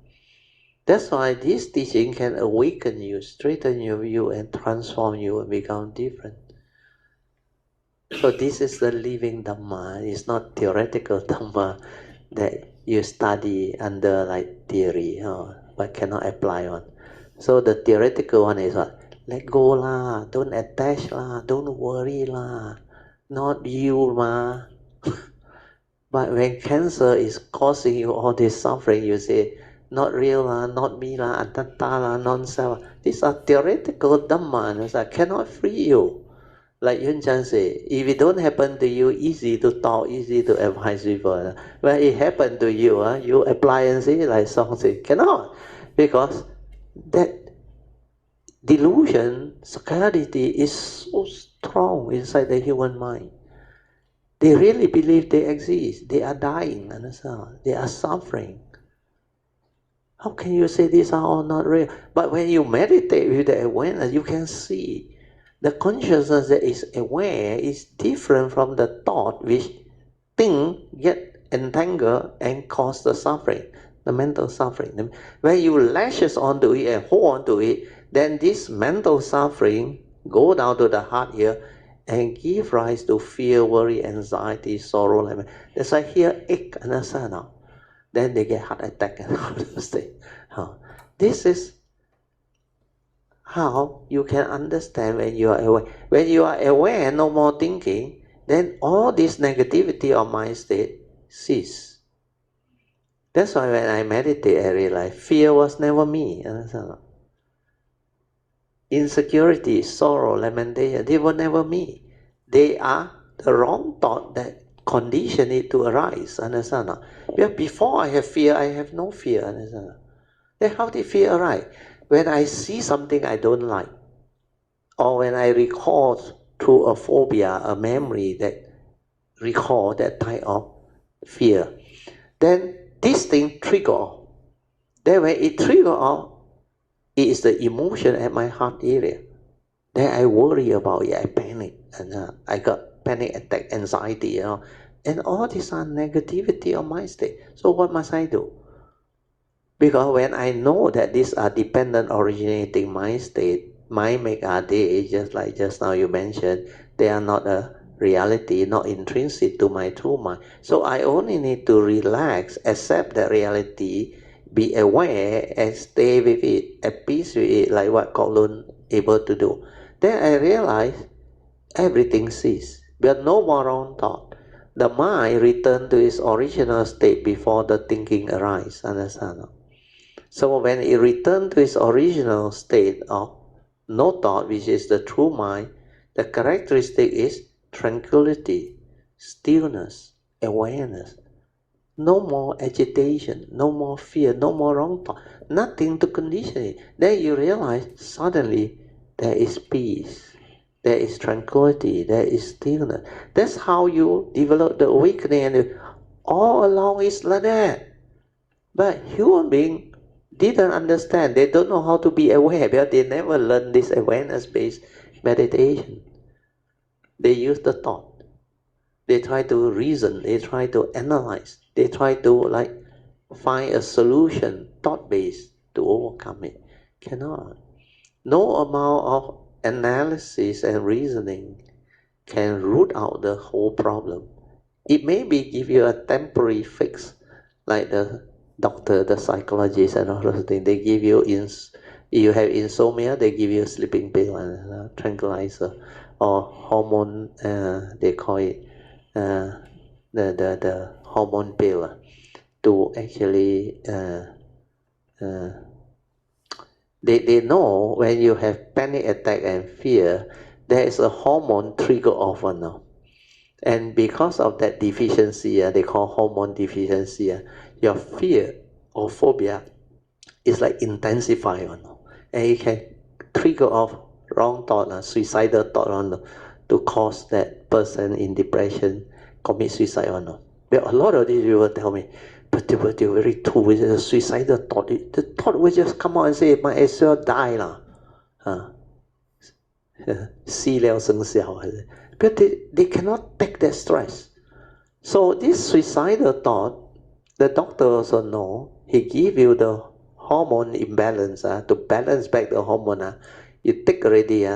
That's why this teaching can awaken you, straighten your view, and transform you and become different. So this is the living Dhamma. It's not theoretical Dhamma that you study under like theory, but cannot apply on. So the theoretical one is what? Let go lah, don't attach lah, don't worry lah, not you ma. But when cancer is causing you all this suffering, you say, not real lah, not me lah, anatta lah, non-self. These are theoretical Dhamma that cannot free you. Like Yun Chan say, if it don't happen to you, easy to talk, easy to advise people. When it happened to you, you apply and see, like Song say, cannot. Because that delusion, scarcity is so strong inside the human mind. They really believe they exist. They are dying, understand? They are suffering. How can you say these are all not real? But when you meditate with the awareness, you can see the consciousness that is aware is different from the thought which think, get entangled and cause the suffering, the mental suffering. When you lashes onto it and hold on to it, then this mental suffering go down to the heart here and give rise to fear, worry, anxiety, sorrow. That's why here ache, understand now? Then they get heart attack and all those things. This is how you can understand when you are aware. When you are aware, no more thinking, then all this negativity of mind state cease. That's why when I meditate, I realize fear was never me. Understand? Insecurity, sorrow, lamentation, they were never me. They are the wrong thought that condition it to arise. Understand? Because before I have fear, I have no fear. Understand? Then how did fear arise? When I see something I don't like, or when I recall through a phobia, a memory that recall that type of fear, then this thing trigger off. Then when it trigger off, it is the emotion at my heart area. Then I worry about it, I panic, and I got panic attack, anxiety, and all these are negativity of my state. So what must I do? Because when I know that these are dependent originating mind state, mind make our day, just like just now you mentioned, they are not a reality, not intrinsic to my true mind. So I only need to relax, accept that reality, be aware and stay with it, at peace with it, like what Kowloon able to do. Then I realize everything ceases. But no more wrong thought. The mind return to its original state before the thinking arises. Understand? So when it returns to its original state of no thought, which is the true mind, the characteristic is tranquility, stillness, awareness. No more agitation, no more fear, no more wrong thought, nothing to condition it. Then you realize suddenly there is peace, there is tranquility, there is stillness. That's how you develop the awakening, and all along it's like that. But human beings didn't understand. They don't know how to be aware because they never learned this awareness-based meditation. They use the thought. They try to reason. They try to analyze. They try to find a solution, thought-based, to overcome it. Cannot. No amount of analysis and reasoning can root out the whole problem. It maybe give you a temporary fix, like the doctor, the psychologist, and all those things. They give you, you have insomnia, they give you a sleeping pill and tranquilizer, or hormone, they call it the hormone pill to actually they know when you have panic attack and fear, there is a hormone trigger off now. And because of that deficiency, they call hormone deficiency, your fear or phobia is like intensified and it can trigger off wrong thought, suicidal thought to cause that person in depression commit suicide But a lot of these people tell me, but they were very true with a suicidal thought. The thought will just come out and say, might as well die lah. 死了生效 But they cannot take that stress. So this suicidal thought, the doctor also know, he give you the hormone imbalance to balance back the hormone. You take already,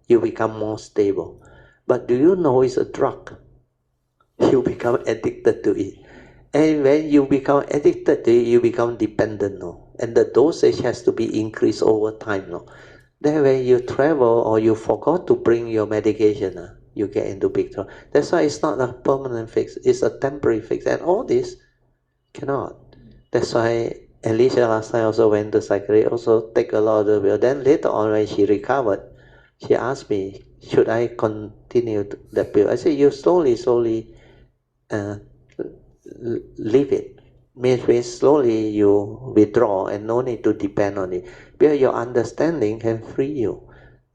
you become more stable. But do you know it's a drug? You become addicted to it. And when you become addicted to it, you become dependent. And the dosage has to be increased over time. Then when you travel or you forgot to bring your medication, you get into big trouble. That's why it's not a permanent fix, it's a temporary fix. And all this cannot. That's why Alicia last time also went to psychiatrist, also take a lot of the pill. Then later on when she recovered, she asked me, should I continue the pill? I said, you slowly leave it. Means slowly you withdraw and no need to depend on it. Because your understanding can free you.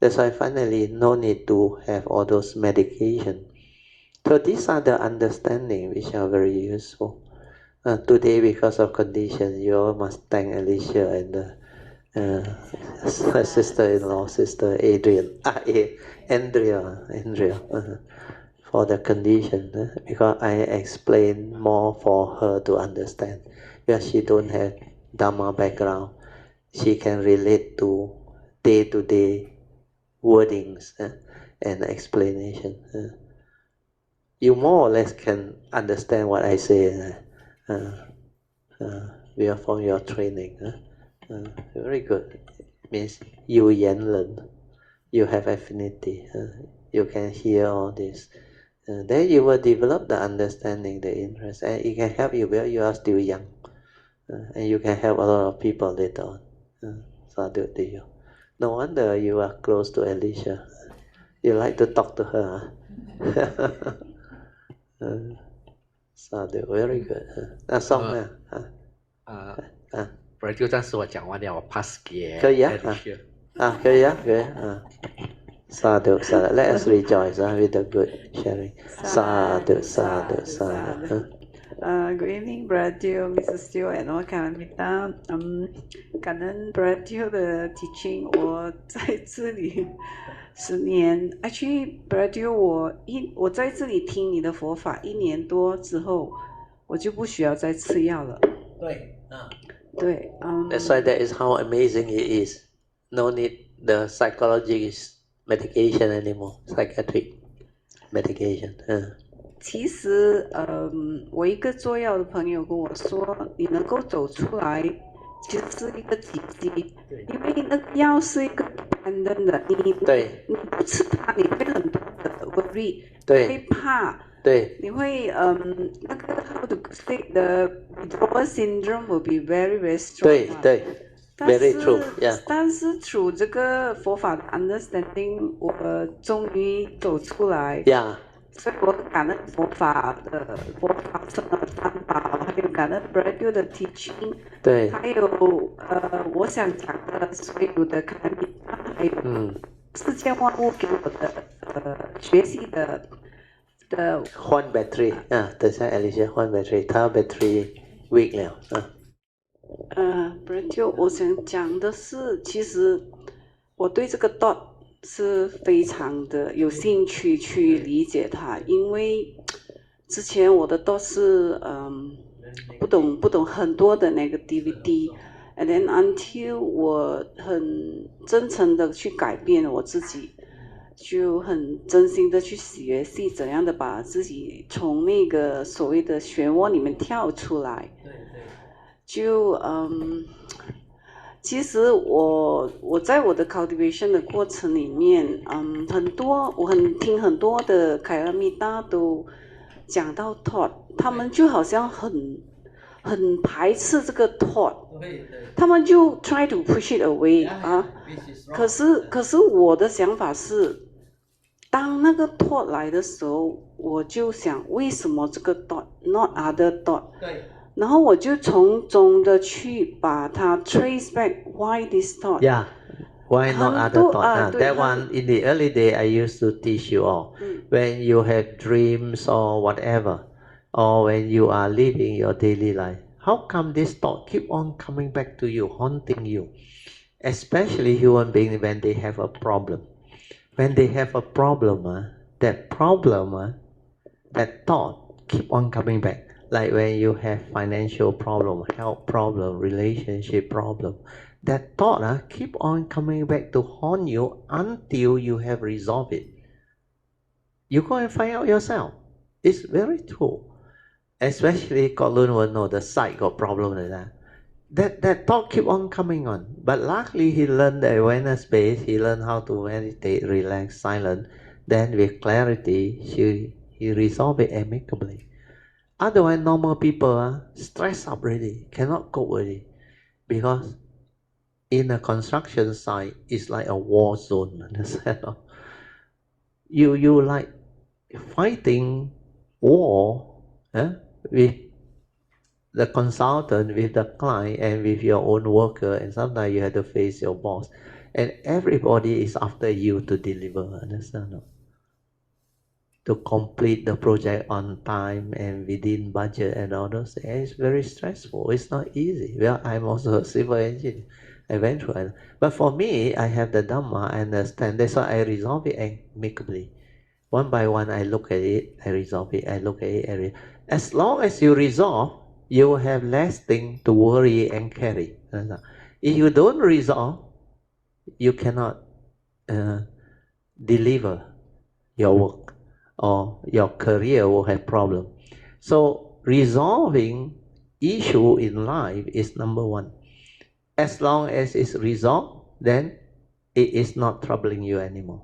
That's why finally no need to have all those medication. So these are the understanding which are very useful. Today, because of condition, you all must thank Alicia and her sister-in-law, Sister Andrea, for the condition, because I explain more for her to understand. Because she don't have Dhamma background, she can relate to day-to-day wordings and explanation. You more or less can understand what I say from your training. Very good. It means you yan len. You have affinity. You can hear all this. Then you will develop the understanding, the interest, and it can help you because you are still young. And you can help a lot of people later on. Sadhu to you. No wonder you are close to Alicia. You like to talk to her. Sadhu, very good. That's all. 不然就暂时我讲完了，我 pass 给 Alicia。可以啊。Sadhu. Let us rejoice with the good sharing. Sadhu. Good evening, Brother Teo, Mrs. Teo, and all Kalamita. 感恩 Brother Teo 的 teaching， 我在这里10年。Actually, Brother Teo， 我在这里听你的佛法1年多之后，我就不需要再吃药了。对。That's why that is how amazing it is. No need the psychologist medication anymore. Psychiatric medication. 其实，我一个做药的朋友跟我说，你能够走出来，其实是一个奇迹。因为那个药是一个dependent的，你不吃它，你会很多的 worry， 会怕，你会那个 how to say the withdrawal syndrome will be very very strong。Very true. 但是through这个佛法的 understanding， 我终于走出来。所以我感恩佛法僧的三宝，还有感恩 Brother 的 teaching， 还有我想讲的所有的卡米达，还有世间万物给我的学习的换 battery 等下 Alicia 换 battery， 他 battery weak 了Brother 我想讲的是，其实我对这个 dot 是非常的有兴趣去理解它，因为之前我的都是不懂很多的negativity， and then until 我很真诚的去改变我自己，就很真心的去学习怎样的把自己从那个所谓的漩涡里面跳出来。就其实我在我的 cultivation 的过程里面，我听很多的凯拉米达都讲到 thought，他们就好像很排斥这个 thought， 他们就 try to push it away 啊。可是我的想法是，当那个 thought 来的时候，我就想为什么这个 thought not other thought， 然后我就从中的去把它 trace back why this thought。 Yeah. Why not other thought? That one in the early day I used to teach you all. When you have dreams or whatever, or when you are living your daily life, how come this thought keep on coming back to you, haunting you? Especially human beings when they have a problem. When they have a problem, that thought keep on coming back. Like when you have financial problem, health problem, relationship problem, that thought keep on coming back to haunt you until you have resolved it. You go and find out yourself. It's very true. Especially Colin will know the psych got problem like that. That thought keep on coming on. But luckily he learned the awareness base, he learned how to meditate, relax, silent. Then with clarity, he resolved it amicably. Otherwise, normal people stress up already, cannot cope already. Because in a construction site, it's like a war zone. Understand? You like fighting war with the consultant, with the client, and with your own worker, and sometimes you have to face your boss. And everybody is after you to deliver. Understand? To complete the project on time and within budget and all those things. It's very stressful. It's not easy. Well, I'm also a civil engineer. I went through it. But for me, I have the Dhamma, I understand. That's why I resolve it amicably. One by one, I look at it, I resolve it, I look at it. As long as you resolve, you will have less thing to worry and carry. If you don't resolve, you cannot deliver your work, or your career will have problem. So resolving issue in life is number one. As long as it's resolved, then it is not troubling you anymore.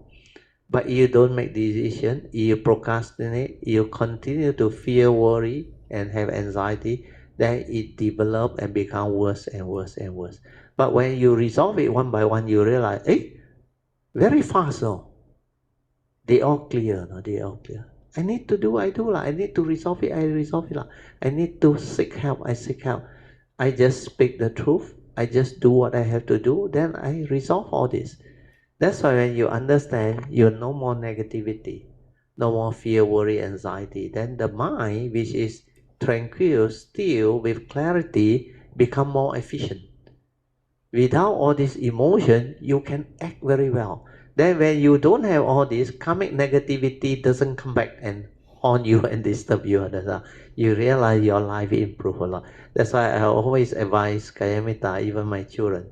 But you don't make decision, you procrastinate, you continue to fear, worry, and have anxiety, then it develop and become worse and worse and worse. But when you resolve it one by one, you realize, very fast, they all clear, they all clear. I need to do, I do. I need to resolve it, I resolve it. I need to seek help, I seek help. I just speak the truth, I just do what I have to do, then I resolve all this. That's why when you understand, you no more negativity, no more fear, worry, anxiety, then the mind, which is tranquil, still, with clarity, become more efficient. Without all this emotion, you can act very well. Then when you don't have all this, karmic negativity doesn't come back and haunt you and disturb you. You realize your life improve a lot. That's why I always advise Kayamita, even my children,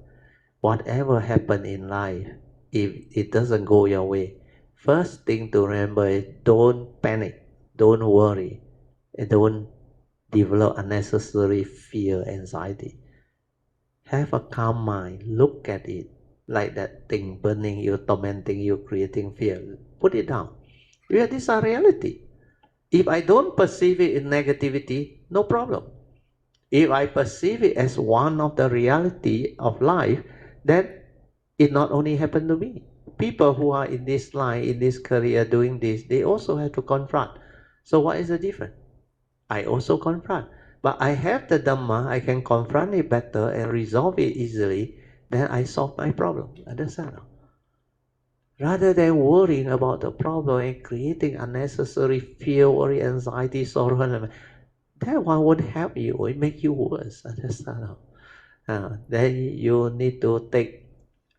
whatever happen in life, if it doesn't go your way, first thing to remember is don't panic, don't worry, and don't develop unnecessary fear, anxiety. Have a calm mind, look at it like that thing burning you, tormenting you, creating fear. Put it down. Yeah, these are reality. If I don't perceive it in negativity, no problem. If I perceive it as one of the reality of life, then it not only happened to me. People who are in this line, in this career, doing this, they also have to confront. So what is the difference? I also confront. But I have the Dhamma, I can confront it better and resolve it easily, then I solve my problem. Understand? Rather than worrying about the problem and creating unnecessary fear, worry, anxiety, sorrow, that one won't help you, it will make you worse. Understand? Then you need to take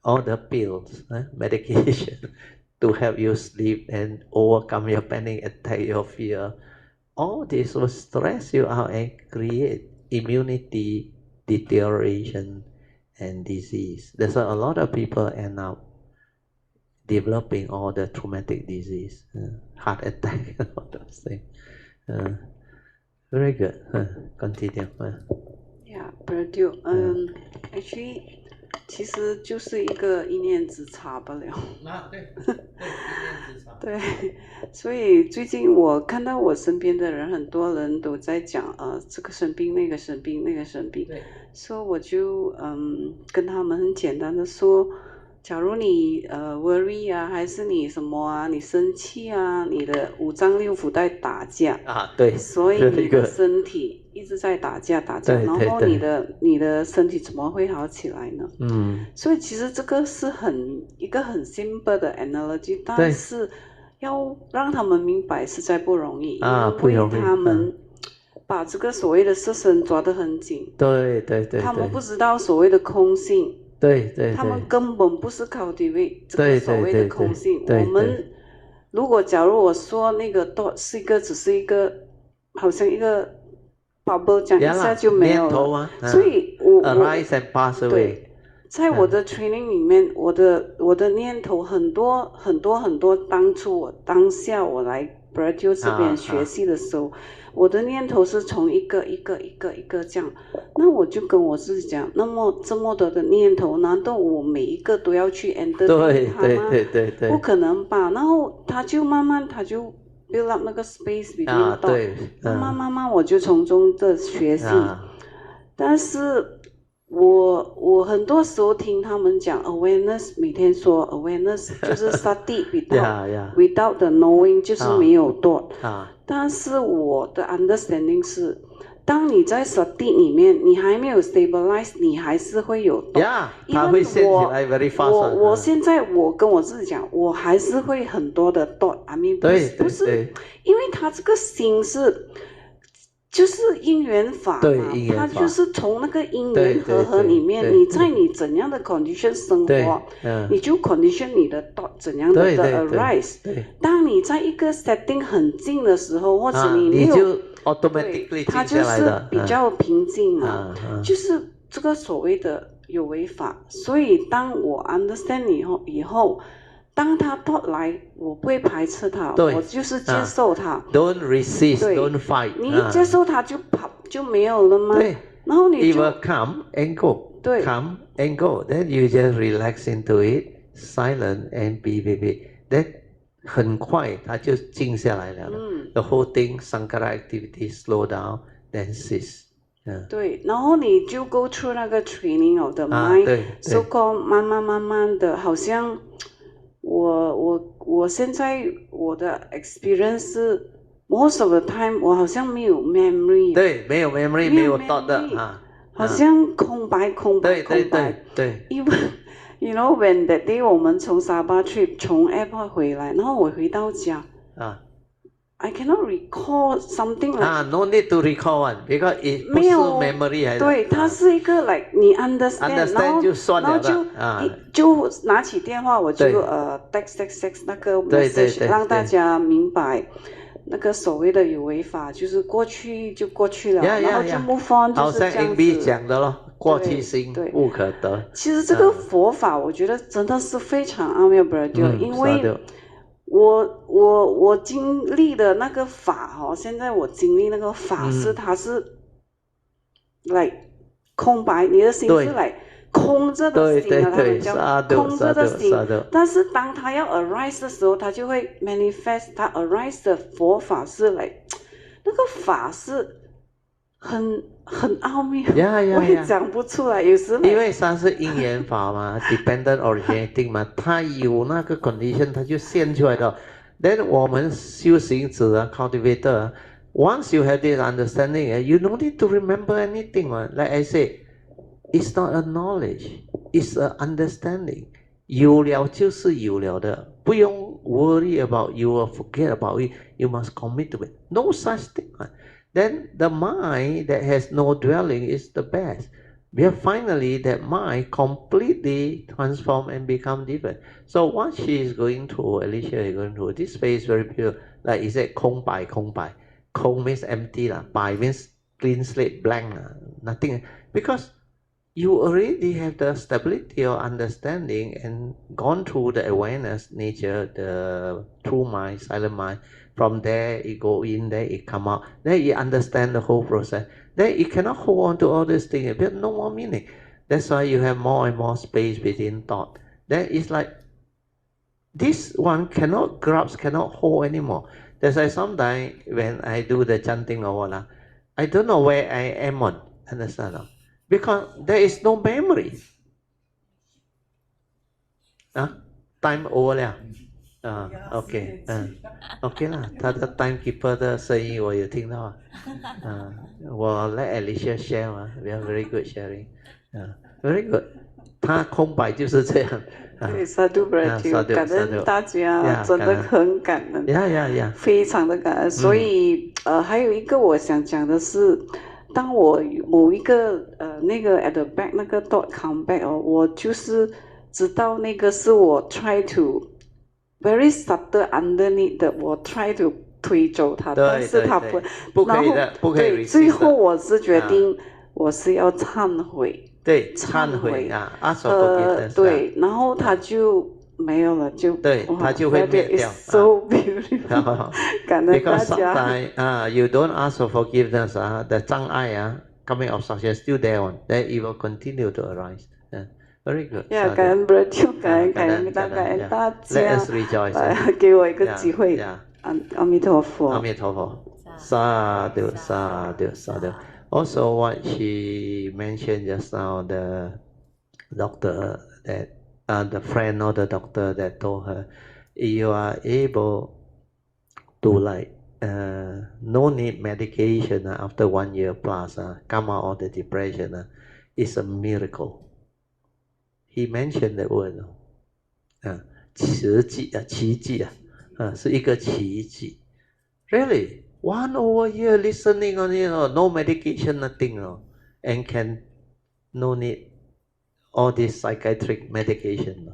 all the pills, medication to help you sleep and overcome your panic attack, your fear. All this will stress you out and create immunity deterioration and disease. That's why a lot of people end up developing all the traumatic disease, heart attack, and all those things. Very good. Continue. Yeah, Brother, actually, 其实就是一个一念之差罢了。对，一念之差。对，所以最近我看到我身边的人，很多人都在讲这个生病，那个生病，那个生病，所以我就跟他们很简单的说，假如你worry 啊，还是你什么啊，你生气啊，你的五脏六腑在打架啊，对，所以你的身体一直在打架，然后你的身体怎么会好起来呢？所以其实这个是一个很 simple 的 analogy， 但是要让他们明白实在不容易，因为他们把这个所谓的色身抓得很紧，对，他们不知道所谓的空性，对，他们根本不是 cultivate 这个所谓的空性。我们假如我说那个 dot 只是一个好像一个 bubble 这样一下就没有了，所以arise and pass away。对，在我的 training 里面，我的念头很多，当下我来 Brazil 这边学习的时候，我的念头是从一个这样，那我就跟我自己讲，那么这么多的念头，难道我每一个都要去 entertain 它吗？对，不可能吧？然后他就慢慢build up 那个 space between thought，慢慢我就从中的学习，但是我很多时候听他们讲 awareness， 每天说 awareness 就是 study without the knowing 就是没有 thought，但是我的 understanding 是，当你在 study 里面，你还没有 stabilize， 你还是会有 thought， 它会现起来 very fast。我现在我跟我自己讲，我还是会很多的 thought，I mean 不是，因为它这个心就是因缘法嘛，它就是从那个因缘和里面，你在你怎样的 condition 生活，你就 condition 你的 thought 怎样的 arise。当你在一个 setting 很静的时候，或者你没有，你就 automatically 它就是比较平静嘛，就是这个所谓的有为法。所以当我 understand 以后。当他 thought 来，我不会排斥他，我就是接受他。Don't resist, don't fight。你一接受他就没有了吗？对。然后你就 It will come and go. 对。Come and go. Then you just relax into it, silent and be. Then 很快它就静下来了。The whole thing, Sankara activity slow down, then cease。对，然后你就 go through 那个 training of the mind， so called 慢慢的，好像。我现在我的 experience 是 most of the time 我好像没有 memory， 对，没有 memory， 没有 thought 的好像空白。对 Even you know when that day 我们从沙巴 trip 从 airport 回来，然后我回到家I cannot recall something like no need to recall one because it 不是 memory 来的。对，它是一个 like 你 understand， 就算了就拿起电话我就text 那个 message 让大家明白那个所谓的有为法就是过去就过去了，然后就 move on， 就是这样子。好像 MB 讲的咯，过去心不可得。其实这个佛法我觉得真的是非常奥妙 brother， 因为我经历的那个法现在我经历那个法是它是like 空白，你的心是like 空着的心他们叫空着的心。但是当它要 arise 的时候，它就会 manifest。它 arise 的佛法是like 那个法是很奥妙，我也讲不出来，有时因为它是因缘法嘛，dependent originating 嘛，它有那个 condition， 它就现出来的。Then 我们修行者cultivator once you have this understanding, you don't need to remember anything. Like I say, it's not a knowledge, it's an understanding. 有了就是有了的，不用 worry about you or forget about it. You must commit to it. No such thing. Then the mind that has no dwelling is the best. Because finally that mind completely transform and become different. So what she is going through, Alicia is going through, this phase very pure. Like he said, 空白。空 means empty, 白 means clean slate, blank, nothing. Because you already have the stability or understanding and gone through the awareness nature, the true mind, silent mind. From there, it go in, there it come out. Then you understand the whole process. Then you cannot hold on to all these things. But no more meaning. That's why you have more and more space between thought. Then it's like This one cannot grasp, cannot hold anymore. That's why sometimes when I do the chanting or what, I don't know where I am on. Understand? Because there is no memory. Time over 了。OK， OK 啦，他的 timekeeper 的声音我有听到我 let Alicia share 嘛 ，we are very good sharing， very good， 他空白就是这样。对，Sadhu Bharati，感恩大家，真的很感恩，非常的感恩。所以还有一个我想讲的是，当我某一个那个 at the back 那个 dot come back 我就是知道那个是我 try to very subtle underneath 的，我 try to 推走它，但是它不可以的，不可以。对，最后我是决定我是要忏悔。对，忏悔对，然后他就没有了，就对，他就会灭掉。So beautiful， 感恩大家。Because sometimes you don't ask for forgiveness, the 障碍coming obstruction still there on, then it will continue to arise. Very good. 感恩 Bharati， 感恩大家。Let us rejoice. 给我一个机会。阿弥陀佛。阿弥陀佛。Sadhu, sadhu, sadhu. Also, what she mentioned just now, the doctor that, the friend of the doctor that told her, you are able to no need medication after 1 year plus, come out of the depression, is a miracle. He mentioned that word, 奇迹是一个奇迹 Really? 1 over here listening on no medication, nothing, and can no need all this psychiatric medication.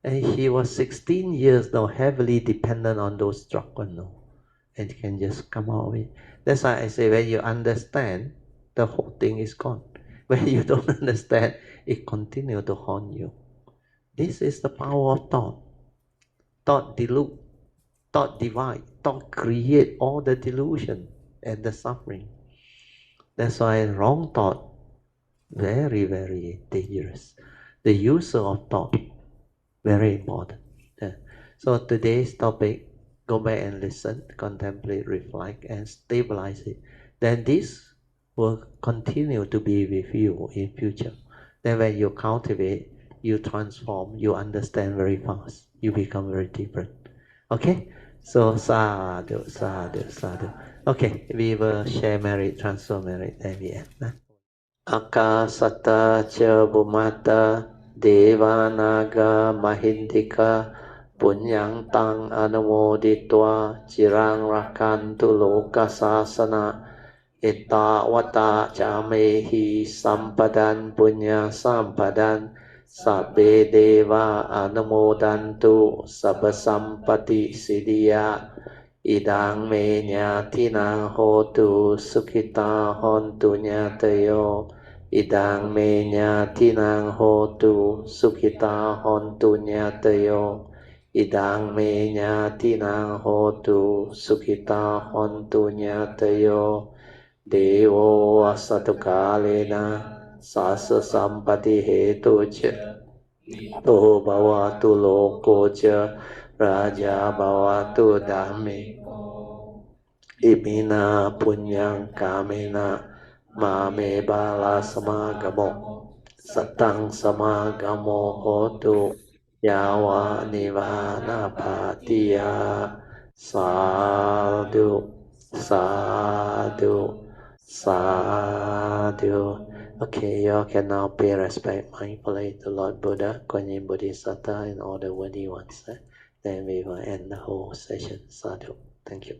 And he was 16 years now, heavily dependent on those drugs, and can just come out of it. That's why I say when you understand, the whole thing is gone. When you don't understand, it continues to haunt you. This is the power of thought. Thought dilute, thought divide, thought create all the delusion and the suffering. That's why wrong thought, very, very dangerous. The user of thought, very important. So today's topic, go back and listen, contemplate, reflect, and stabilize it. Then this will continue to be with you in future. Then when you cultivate, you transform, you understand very fast. You become very different. Okay? So sadhu, sadhu, sadhu. Okay, we will share merit, transfer merit, and we end. Akasata cha bhumata devanaga mahindika punyang tang anumoditwa cirang rakantu lokasasana ita wata camehi sampadan punya sampadan sabbe deva anumodantu sabba sampati siddhya idang me nyatina hotu sukhita hontu nyatayo idang me nyatina hotu sukhita hontu nyatayo idang me nyatina hotu sukhita hontu nyatayo devo asatukalena sasa sampati hetu cha to bhavatu loko cha raja bhavatu dhammiko imina punyang kamena mame bala samagamo satang samagamo hotu yawa nivana patiya sadhu sadhu sadhu. Okay, you all can now pay respect mindfully to Lord Buddha, Kuan Yin Bodhisattva, and all the worthy ones. Then we will end the whole session. Sadhu. Thank you.